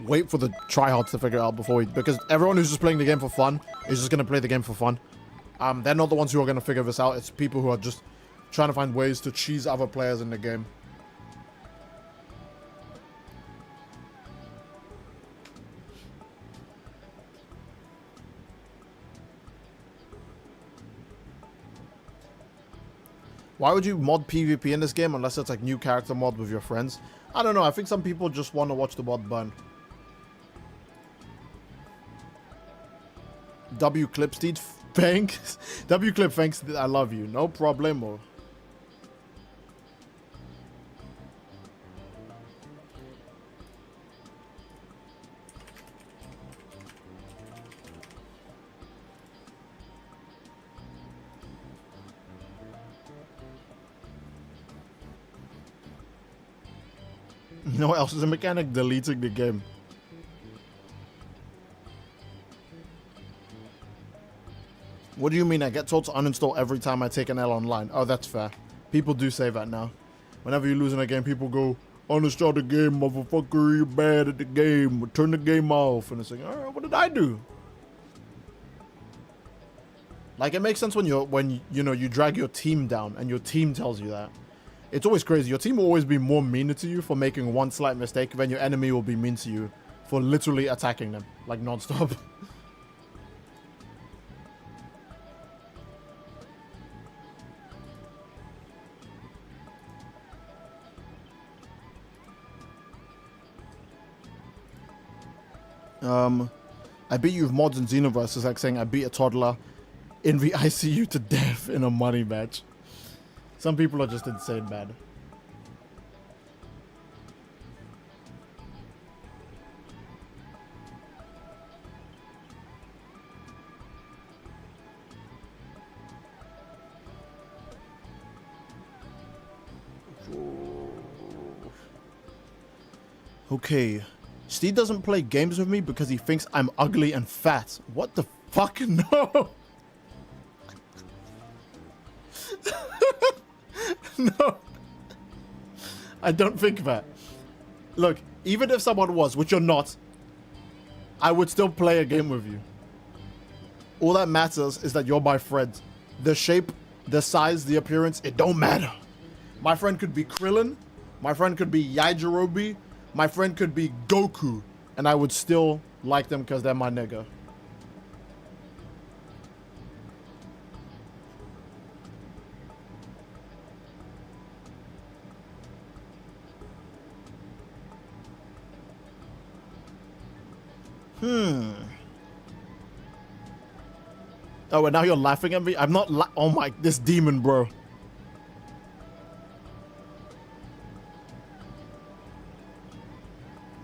wait for the tryhards to figure it out before we, because everyone who's just playing the game for fun is just going to play the game for fun. They're not the ones who are going to figure this out. It's people who are just trying to find ways to cheese other players in the game. Why would you mod PvP in this game unless it's like new character mod with your friends? I don't know. I think some people just want to watch the mod burn. W Clipsteed, thanks. W Clip, thanks. I love you. No problemo. You know what else is a mechanic? Deleting the game. What do you mean I get told to uninstall every time I take an L online? Oh, that's fair. People do say that now. Whenever you lose in a game, people go, uninstall the game, motherfucker, you're bad at the game. Turn the game off. And it's like, alright, what did I do? Like, it makes sense when you drag your team down and your team tells you that. It's always crazy. Your team will always be more meaner to you for making one slight mistake than your enemy will be mean to you for literally attacking them, like non-stop. I beat you with mods in Xenoverse is like saying I beat a toddler in the ICU to death in a money match. Some people are just insane, man. Okay. Steve doesn't play games with me because he thinks I'm ugly and fat. What the fuck? No. No. I don't think that. Look, even if someone was, which you're not, I would still play a game with you. All that matters is that you're my friend. The shape, the size, the appearance, it don't matter. My friend could be Krillin. My friend could be Yajirobe. My friend could be Goku. And I would still like them because they're my nigga. Oh, and now you're laughing at me? I'm not oh my, this demon, bro.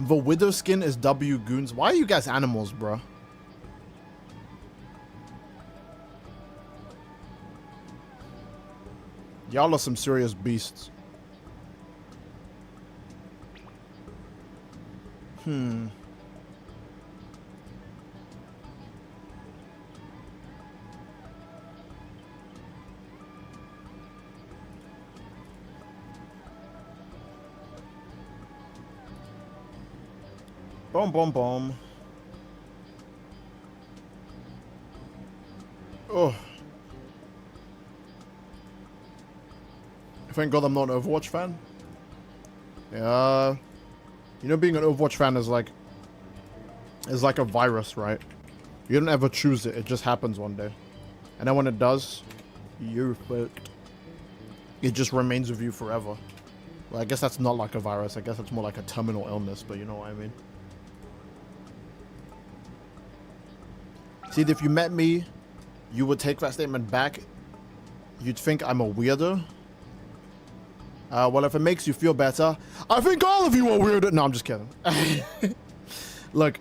The widow skin is W goons. Why are you guys animals, bro? Y'all are some serious beasts. Boom, boom, boom. Oh. Thank God I'm not an Overwatch fan. Yeah. You know, being an Overwatch fan is like a virus, right? You don't ever choose it. It just happens one day. And then when it does, you're fucked. It just remains with you forever. Well, I guess that's not like a virus. I guess that's more like a terminal illness, but you know what I mean. See, if you met me, you would take that statement back. You'd think I'm a weirdo. Well, if it makes you feel better, I think all of you are weirdo. No, I'm just kidding. Look,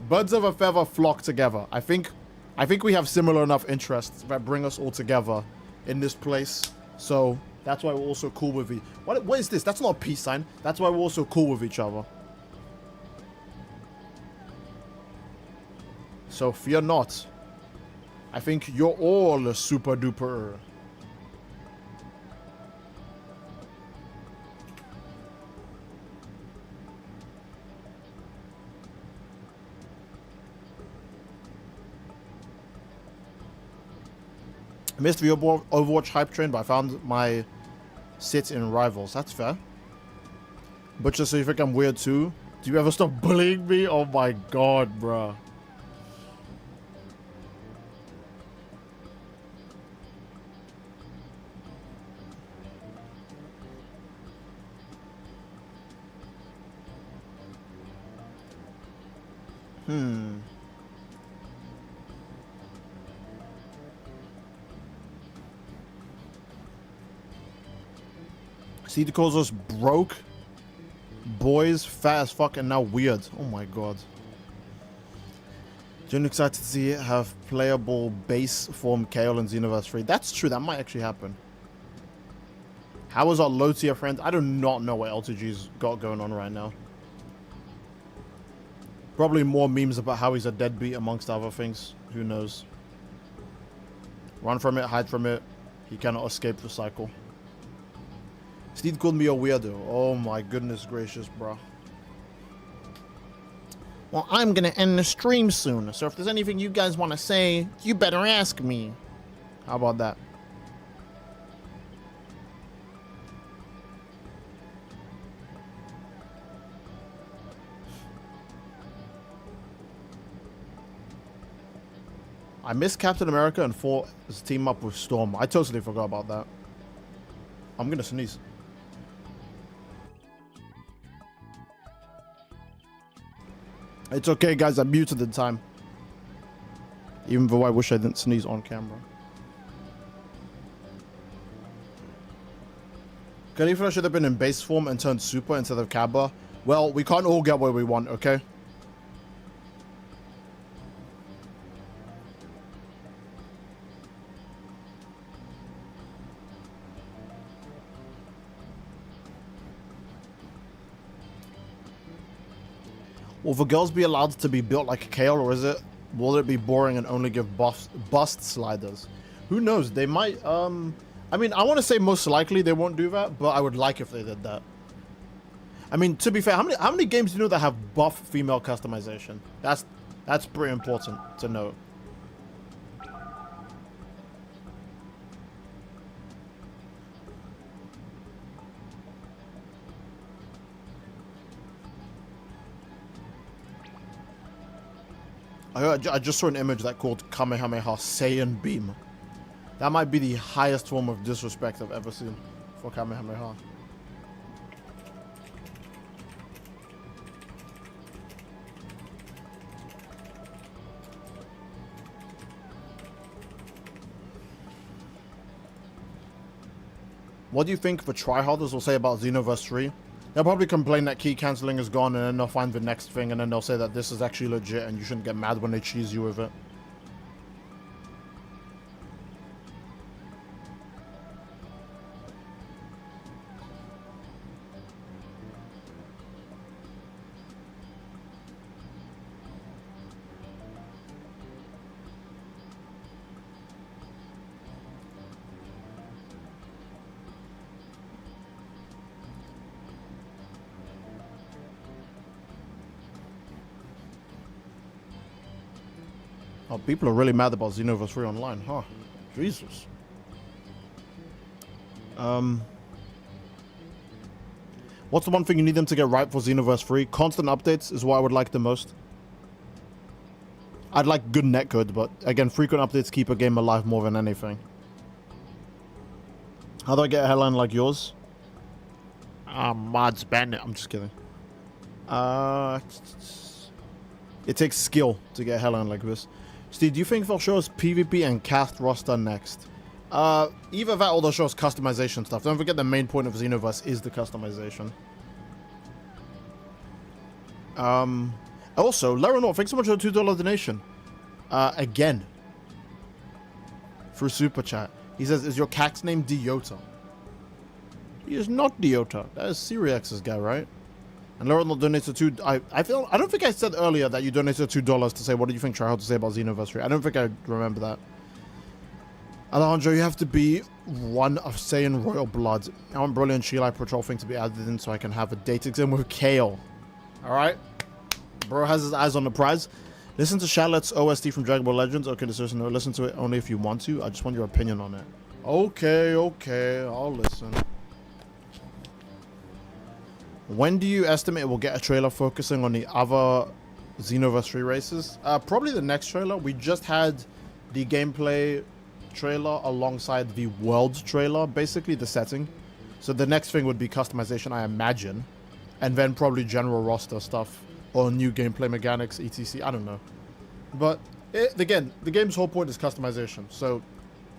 birds of a feather flock together. I think we have similar enough interests that bring us all together in this place. So that's why we're also cool with what is this? That's not a peace sign. That's why we're also cool with each other. So fear not. I think you're all super duper. I missed the Overwatch hype train, but I found my sit in Rivals. That's fair. Butcher, so you think I'm weird too? Do you ever stop bullying me? Oh my god, bruh. See, it calls us broke, boys, fat as fuck, and now weird. Oh my god. June excited to see it have playable base form Kale in Xenoverse 3. That's true, that might actually happen. How is our low tier friend? I do not know what LTG's got going on right now. Probably more memes about how he's a deadbeat amongst other things. Who knows? Run from it, hide from it. He cannot escape the cycle. Steve called me a weirdo. Oh my goodness gracious, bro. Well, I'm gonna end the stream soon, so if there's anything you guys want to say, you better ask me. How about that? I missed Captain America and fought his team up with Storm. I totally forgot about that. I'm gonna sneeze. It's okay, guys. I muted in time. Even though I wish I didn't sneeze on camera. Khalifa should have been in base form and turned super instead of Cabba. Well, we can't all get what we want, okay? Will the girls be allowed to be built like a Kale, or will it be boring and only give bust sliders? Who knows? They might, I mean, I want to say most likely they won't do that, but I would like if they did that. I mean, to be fair, how many games do you know that have buff female customization? That's pretty important to know. I just saw an image that called Kamehameha Saiyan Beam. That might be the highest form of disrespect I've ever seen for Kamehameha. What do you think the tryharders will say about Xenoverse 3? They'll probably complain that key cancelling is gone, and then they'll find the next thing, and then they'll say that this is actually legit and you shouldn't get mad when they cheese you with it. Oh, people are really mad about Xenoverse 3 online, huh? Jesus. What's the one thing you need them to get right for Xenoverse 3? Constant updates is what I would like the most. I'd like good netcode, but again, frequent updates keep a game alive more than anything. How do I get a headline like yours? Mods Bandit. I'm just kidding. It takes skill to get a headline like this. Steve, do you think they'll show us PvP and cast roster next? Either that or they'll show us customization stuff. Don't forget the main point of Xenoverse is the customization. Also, Laranor, thanks so much for the $2 donation. Again. Through Super Chat. He says, is your Cax name Diota? He is not Diota. That is Siriex's guy, right? And Laranor donated I don't think I said earlier that you donated $2 to say, what do you think try hard to say about Xenoverse 3? I don't think I remember that. Alejandro, you have to be one of Saiyan royal blood. I want Broly and Sheila Patrol thing to be added in so I can have a date exam with Kale. Alright? Bro has his eyes on the prize. Listen to Charlotte's OST from Dragon Ball Legends. Okay, no, listen to it only if you want to. I just want your opinion on it. Okay, I'll listen. When do you estimate we'll get a trailer focusing on the other Xenoverse 3 races? Probably the next trailer. We just had the gameplay trailer alongside the world trailer, basically the setting. So the next thing would be customization, I imagine. And then probably general roster stuff or new gameplay mechanics, etc. I don't know. But again, the game's whole point is customization. So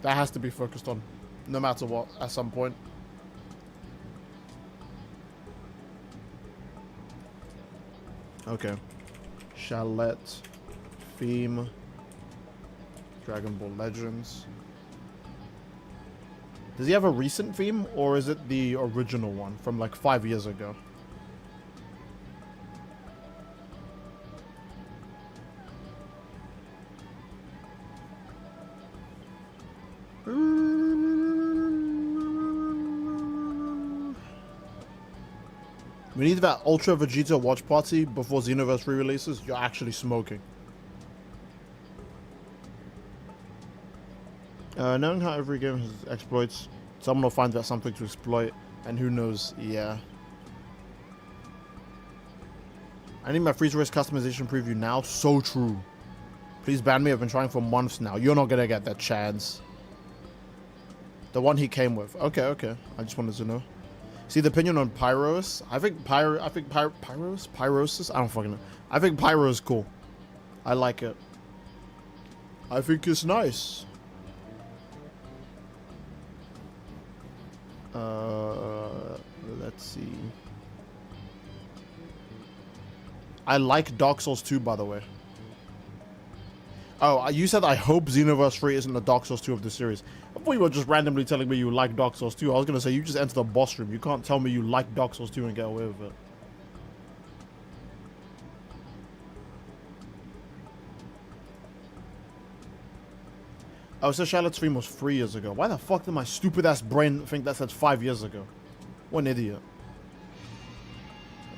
that has to be focused on no matter what at some point. Okay. Shalette, theme, Dragon Ball Legends. Does he have a recent theme, or is it the original one from like 5 years ago? We need that Ultra Vegeta watch party before Xenoverse re-releases. You're actually smoking. Knowing how every game has exploits, someone will find that something to exploit, and who knows, yeah. I need my Freeze Race customization preview now. So true. Please ban me. I've been trying for months now. You're not gonna get that chance. The one he came with. Okay. I just wanted to know. See the opinion on Pyros? I think Pyrosis? I don't fucking know. I think Pyro is cool. I like it. I think it's nice. Let's see. I like Dark Souls 2, by the way. Oh, you said I hope Xenoverse 3 isn't the Dark Souls 2 of the series. I thought you were just randomly telling me you like Dark Souls 2. I was going to say, you just entered the boss room. You can't tell me you like Dark Souls 2 and get away with it. Oh, so Charlotte's stream was 3 years ago. Why the fuck did my stupid ass brain think that said 5 years ago? What an idiot.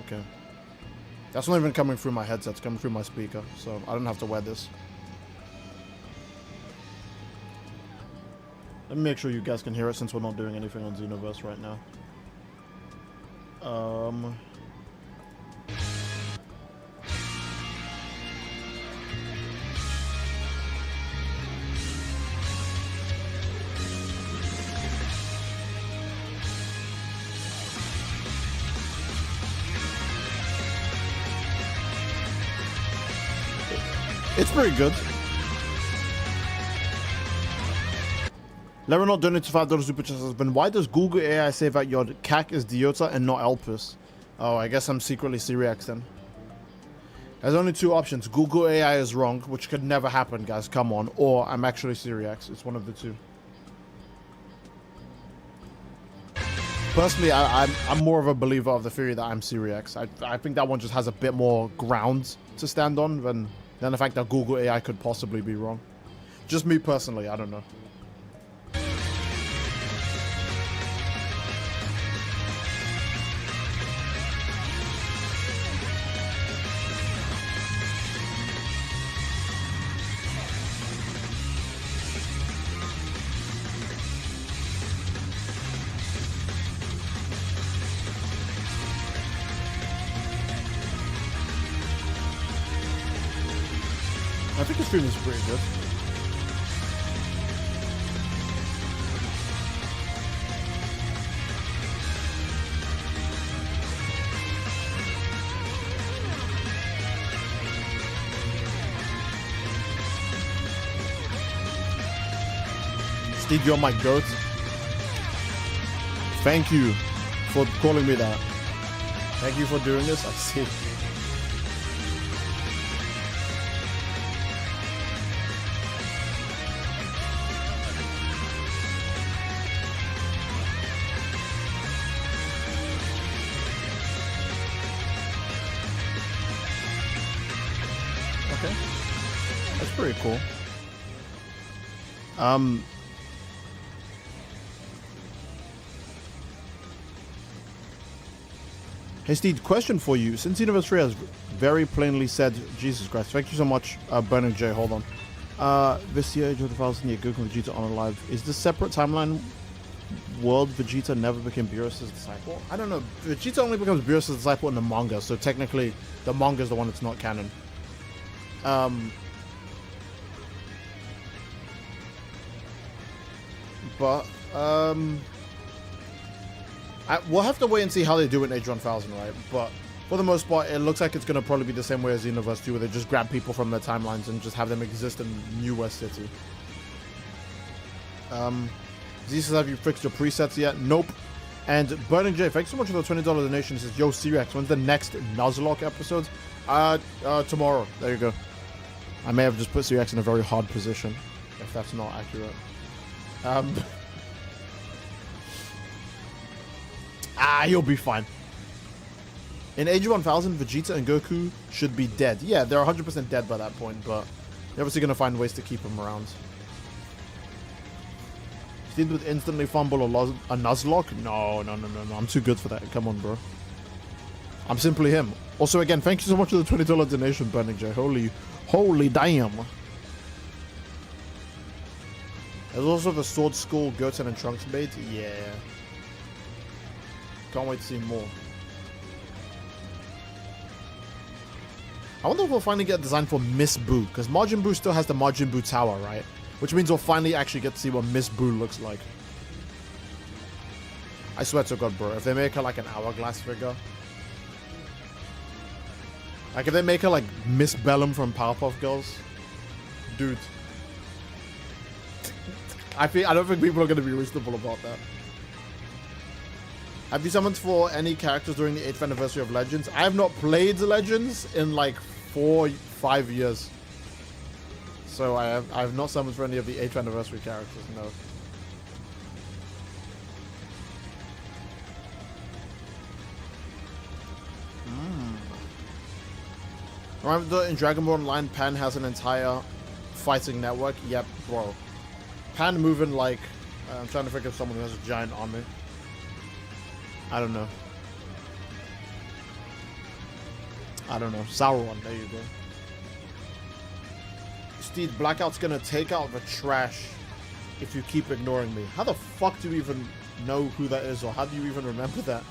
Okay. That's not even coming through my headset, it's coming through my speaker, so I don't have to wear this. Let me make sure you guys can hear it since we're not doing anything on Xenoverse right now. It's pretty good. Leronot donated $5 super chat husband. Why does Google AI say that your CAC is Diota and not Elpis? Oh, I guess I'm secretly Syriax then. There's only two options. Google AI is wrong, which could never happen, guys. Come on. Or I'm actually Syriax. It's one of the two. Personally, I'm more of a believer of the theory that I'm Syriax. I think that one just has a bit more ground to stand on than the fact that Google AI could possibly be wrong. Just me personally, I don't know. I think the stream is pretty good. Steve, you're my goat. Thank you for calling me that. Thank you for doing this. I see. Pretty cool. Hey Steve, question for you. Since Xenoverse 3 has very plainly said, Jesus Christ, thank you so much, Burning J, hold on. This year, Age of the 1000 Goku and Vegeta on alive. Is this separate timeline world Vegeta never became Beerus' disciple? I don't know. Vegeta only becomes Beerus' disciple in the manga, so technically the manga is the one that's not canon. But, we'll have to wait and see how they do it in Age 1000, right? But for the most part, it looks like it's going to probably be the same way as Xenoverse 2, where they just grab people from their timelines and just have them exist in New West City. Z says, have you fixed your presets yet? Nope. And Burning J, thanks so much for the $20 donation. It says, yo, Cyrax, when's the next Nuzlocke episode? Tomorrow. There you go. I may have just put Cyrax in a very hard position, if that's not accurate. You'll be fine. In Age of 1000, Vegeta and Goku should be dead. Yeah, they're 100% dead by that point, but they're obviously going to find ways to keep them around. Steve would instantly fumble a Nuzlocke? No. I'm too good for that. Come on, bro. I'm simply him. Also, again, thank you so much for the $20 donation, Burning J. Holy damn. There's also the Sword School, Goten and Trunks bait. Yeah. Can't wait to see more. I wonder if we'll finally get a design for Miss Boo, because Majin Buu still has the Majin Buu Tower, right? Which means we'll finally actually get to see what Miss Boo looks like. I swear to God, bro, if they make her like an hourglass figure. Like if they make her like Miss Bellum from Powerpuff Girls. Dude. I don't think people are going to be reasonable about that. Have you summoned for any characters during the 8th anniversary of Legends? I have not played Legends in like 4-5 years. So I have not summoned for any of the 8th anniversary characters, no. Remember in Dragon Ball Online, Pan has an entire fighting network? Yep, bro. Pan moving like... I'm trying to think of someone who has a giant army. I don't know. Sauron, there you go. Steve, Blackout's gonna take out the trash if you keep ignoring me. How the fuck do you even know who that is, or how do you even remember that?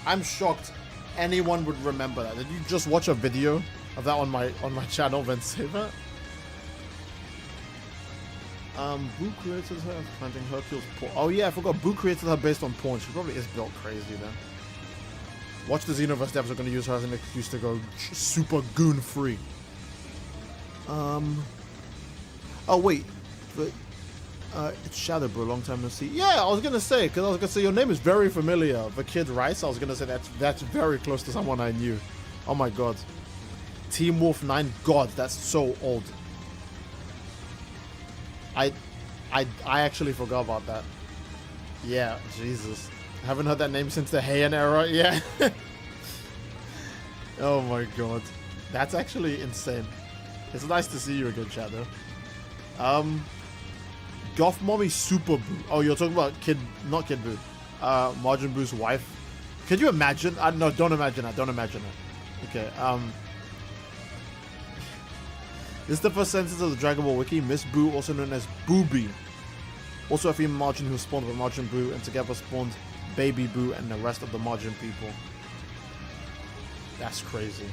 I'm shocked anyone would remember that. Did you just watch a video of that on my channel then say that? Boo created her planting Hercule's porn. Oh yeah, I forgot. Boo created her based on porn. She probably is built crazy then. Watch the Xenoverse devs are going to use her as an excuse to go super goon free. Oh wait, but it's Shadow Bro. Long time no see. Yeah, I was gonna say because I was gonna say your name is very familiar. The Kid Rice. I was gonna say that's very close to someone I knew. Oh my god. Team Wolf 9. God, that's so old. I actually forgot about that. Yeah, Jesus. I haven't heard that name since the Heian era. Yeah. Oh my god. That's actually insane. It's nice to see you again, Shadow. Goth Mommy Super Boo. Oh, you're talking about not Kid Boo. Majin Boo's wife. Could you imagine? No, don't imagine that. Don't imagine that. Okay, this is the first sentence of the Dragon Ball Wiki. Miss Boo, also known as Booby. Also a female Majin who spawned with Majin Boo and together spawned Baby Boo and the rest of the Majin people. That's crazy.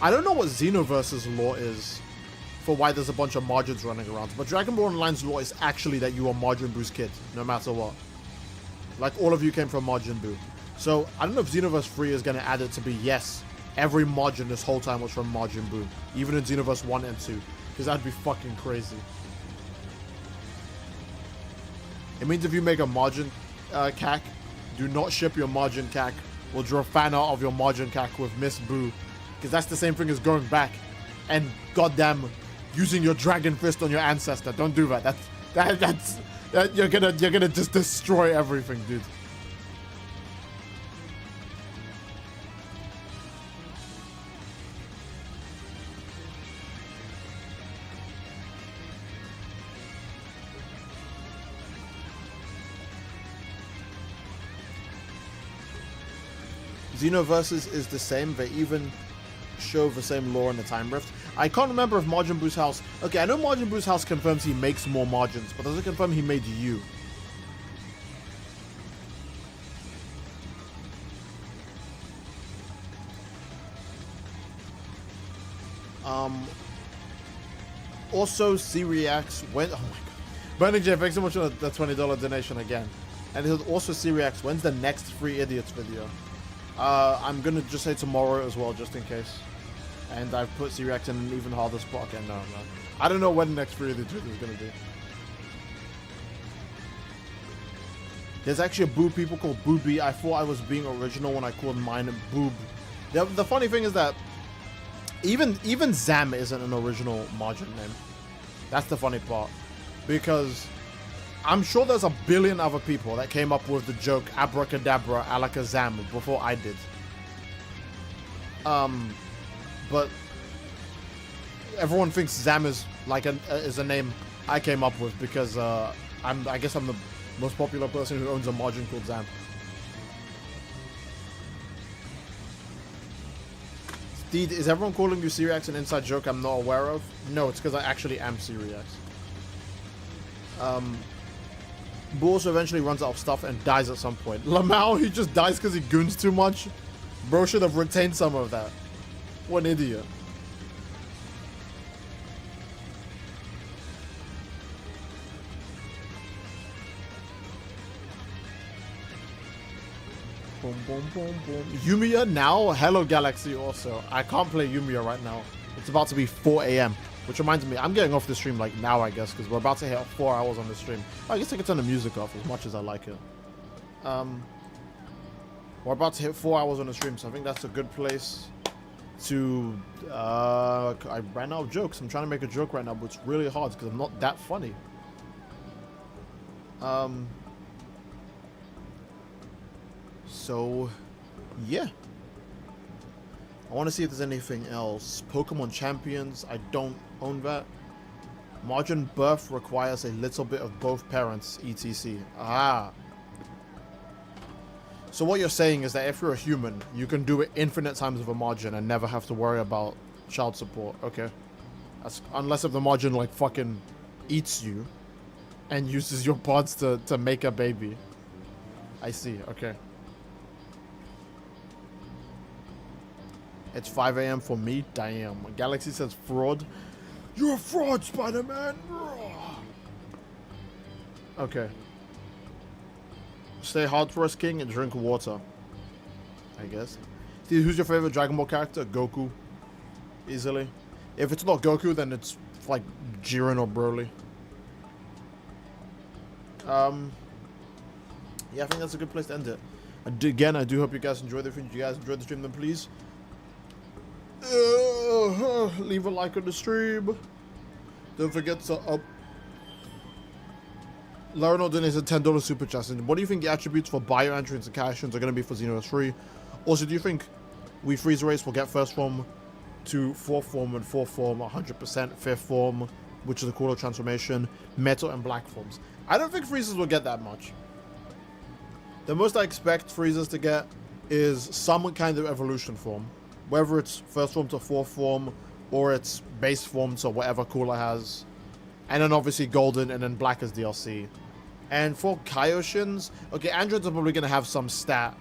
I don't know what Xenoverse's lore is for why there's a bunch of Majins running around, but Dragon Ball Online's lore is actually that you are Majin Boo's kid, no matter what. Like, all of you came from Majin Buu. So, I don't know if Xenoverse 3 is going to add it to be, yes, every Majin this whole time was from Majin Buu, even in Xenoverse 1 and 2, because that'd be fucking crazy. It means if you make a Majin CAC, do not ship your Majin CAC, or draw a fan art of your Majin CAC with Miss Boo, because that's the same thing as going back and goddamn using your Dragon Fist on your ancestor. Don't do that. That's you're gonna just destroy everything, dude. Xenoverses is the same. They even show the same lore in the Time Rift. I can't remember if Majin Buu's house... Okay, I know Majin Buu's house confirms he makes more Majins, but does it confirm he made you? Also, C-Reacts when... Oh my god. Burning J, thanks so much for the $20 donation again. And it also C-Reacts, when's the next Free Idiots video? I'm gonna just say tomorrow as well, just in case. And I've put C-React in an even harder spot. Okay, no. I don't know when the next Free Idiots video is gonna be. There's actually a Boob people called Booby. I thought I was being original when I called mine Boob. The funny thing is that even Zam isn't an original Majin name. That's the funny part. Because I'm sure there's a billion other people that came up with the joke Abracadabra Alakazam before I did. But everyone thinks Zam is like is a name I came up with because I guess I'm the most popular person who owns a Majin called Zam. Steed, is everyone calling you C-Reax an inside joke I'm not aware of? No, it's because I actually am C-Reax. Boo also eventually runs out of stuff and dies at some point. Lamau, he just dies because he goons too much? Bro should have retained some of that. What an idiot. Boom, boom, boom, boom. Yumiya now? Hello, Galaxy also. I can't play Yumiya right now. It's about to be 4 a.m. Which reminds me, I'm getting off the stream like now, I guess, because we're about to hit 4 hours on the stream. I guess I could turn the music off as much as I like it. We're about to hit 4 hours on the stream, so I think that's a good place to... I ran out of jokes. I'm trying to make a joke right now, but it's really hard because I'm not that funny. So, yeah. I want to see if there's anything else. Pokemon Champions, I don't own that. Margin birth requires a little bit of both parents, etc. Ah. So what you're saying is that if you're a human, you can do it infinite times of a margin and never have to worry about child support. Okay. That's, unless if the margin like fucking eats you and uses your pods to make a baby. I see. Okay. It's 5 a.m. for me. Damn. Galaxy says fraud. You're a fraud, Spider-Man. Okay. Stay hard for us, King, and drink water. I guess. Steve, who's your favorite Dragon Ball character? Goku. Easily. If it's not Goku, then it's like Jiren or Broly. Yeah, I think that's a good place to end it. Again, I do hope you guys enjoyed it. If you guys enjoyed the stream, then please leave a like on the stream. Don't forget to Laronal donates a $10 super chat. And what do you think the attributes for bio entrants and cash-ins are going to be for Xenoverse 3? Also, do you think we freeze race will get first form to fourth form and fourth form 100%, fifth form, which is a quarter transformation, metal and black forms? I don't think freezers will get that much. The most I expect freezers to get is some kind of evolution form, whether it's first form to fourth form or it's base form to whatever cooler has, and then obviously golden and then black as DLC. And for Kaioshins, okay, androids are probably going to have some stat.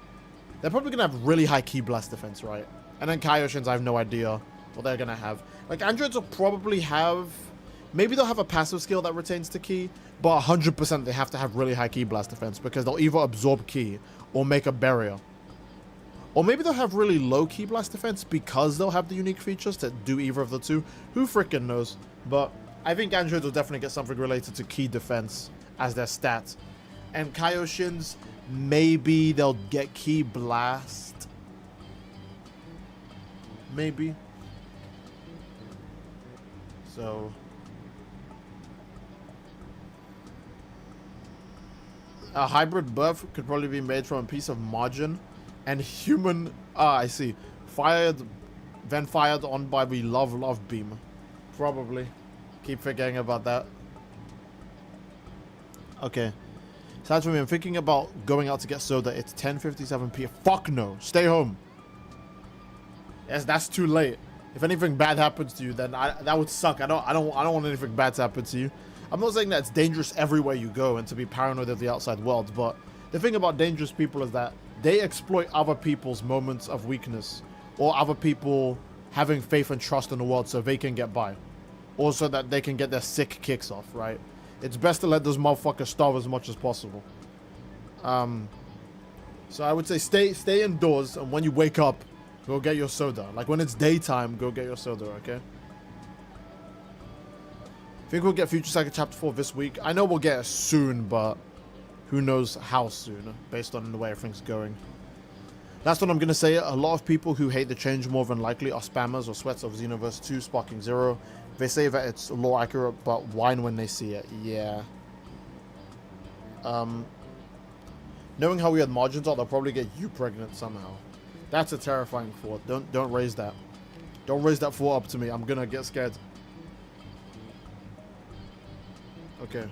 They're probably going to have really high Ki Blast defense, right? And then Kaioshins, I have no idea what they're going to have. Like, androids will probably have... Maybe they'll have a passive skill that retains the Ki, but 100% they have to have really high Ki Blast defense because they'll either absorb Ki or make a barrier. Or maybe they'll have really low Ki Blast defense because they'll have the unique features to do either of the two. Who freaking knows? But I think androids will definitely get something related to Ki defense as their stat. And Kaioshins, maybe they'll get Ki Blast. Maybe. So... a hybrid buff could probably be made from a piece of margin and human... Ah, I see. Fired... Then fired on by the love beam. Probably. Keep forgetting about that. Okay. Aside from me, I'm thinking about going out to get soda. It's 10:57 p.m. Fuck no. Stay home. Yes, that's too late. If anything bad happens to you, then that would suck. I don't want anything bad to happen to you. I'm not saying that it's dangerous everywhere you go and to be paranoid of the outside world, but the thing about dangerous people is that they exploit other people's moments of weakness or other people having faith and trust in the world so they can get by. Or so that they can get their sick kicks off, right? It's best to let those motherfuckers starve as much as possible. So I would say stay indoors, and when you wake up, go get your soda. Like when it's daytime, go get your soda, okay? I think we'll get Future Saga Chapter 4 this week. I know we'll get it soon, but who knows how soon, based on the way everything's going. That's what I'm going to say. A lot of people who hate the change more than likely are spammers or sweats of Xenoverse 2 Sparking 0. They say that it's lore accurate, but whine when they see it. Yeah. Knowing how weird margins are, they'll probably get you pregnant somehow. That's a terrifying thought. Don't raise that. Don't raise that thought up to me. I'm gonna get scared. Okay.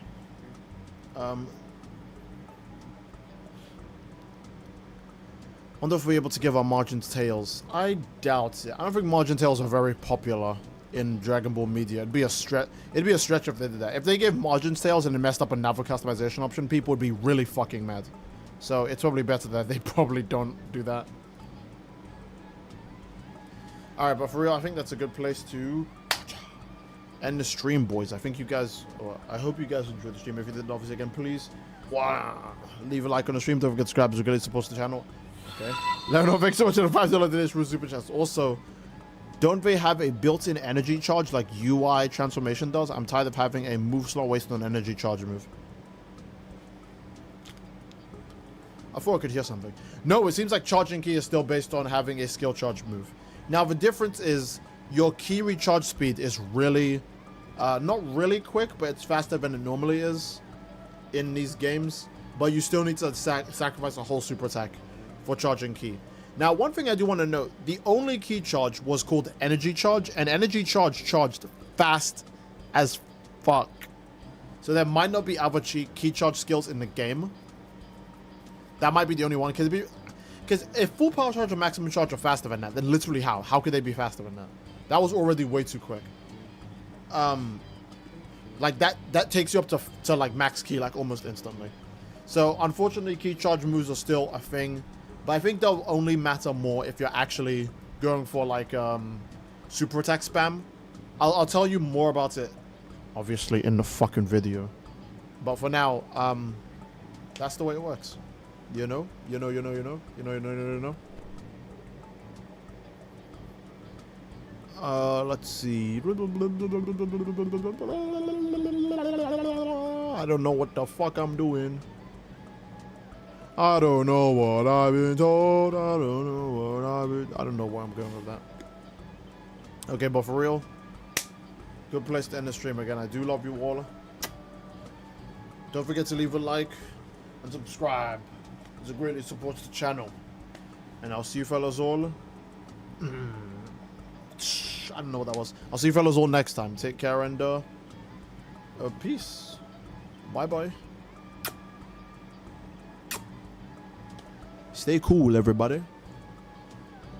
Wonder if we're able to give our margins tails. I doubt it. I don't think margin tails are very popular in Dragon Ball media. It'd be a stretch if they did that. If they gave margins tails and they messed up another customization option, people would be really fucking mad. So it's probably better that they probably don't do that. Alright, but for real, I think that's a good place to end the stream, boys. I think you guys, I hope you guys enjoyed the stream. If you didn't, obviously, again, please leave a like on the stream. Don't forget to subscribe. It's a good support to the channel. Okay. Let me know. Thanks so much for the $5 donation for super chats. Also, Don't they have a built-in energy charge like UI transformation does? I'm tired of having a move slot wasted on energy charge move. I thought I could hear something. No, it seems like charging key is still based on having a skill charge move. Now, the difference is your key recharge speed is really, not really quick, but it's faster than it normally is in these games. But you still need to sacrifice a whole super attack for charging key. Now, one thing I do want to note, the only key charge was called energy charge, and energy charge charged fast as fuck. So there might not be other key charge skills in the game. That might be the only one, because if full power charge or maximum charge are faster than that, then literally how? How could they be faster than that? That was already way too quick. Like that takes you up to like max key like almost instantly. So unfortunately, key charge moves are still a thing, but I think they'll only matter more if you're actually going for like super attack spam. I'll tell you more about it, obviously, in the fucking video. But for now, that's the way it works. You know. Let's see. I don't know what the fuck I'm doing. I don't know what I've been told. I don't know where I'm going with that. Okay, but for real, good place to end the stream again. I do love you all. Don't forget to leave a like and subscribe. It greatly supports the channel. And I'll see you fellas all. I don't know what that was. I'll see you fellas all next time. Take care and peace. Bye bye. Stay cool, everybody.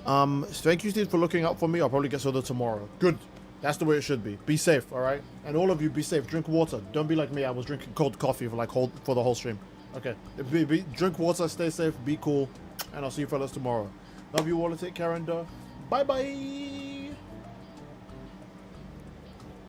Thank you, Steve, for looking out for me. I'll probably get soda tomorrow. Good. That's the way it should be. Be safe, all right? And all of you, be safe. Drink water. Don't be like me. I was drinking cold coffee for the whole stream. Okay. Drink water. Stay safe. Be cool. And I'll see you fellas tomorrow. Love you all. Take care and bye bye.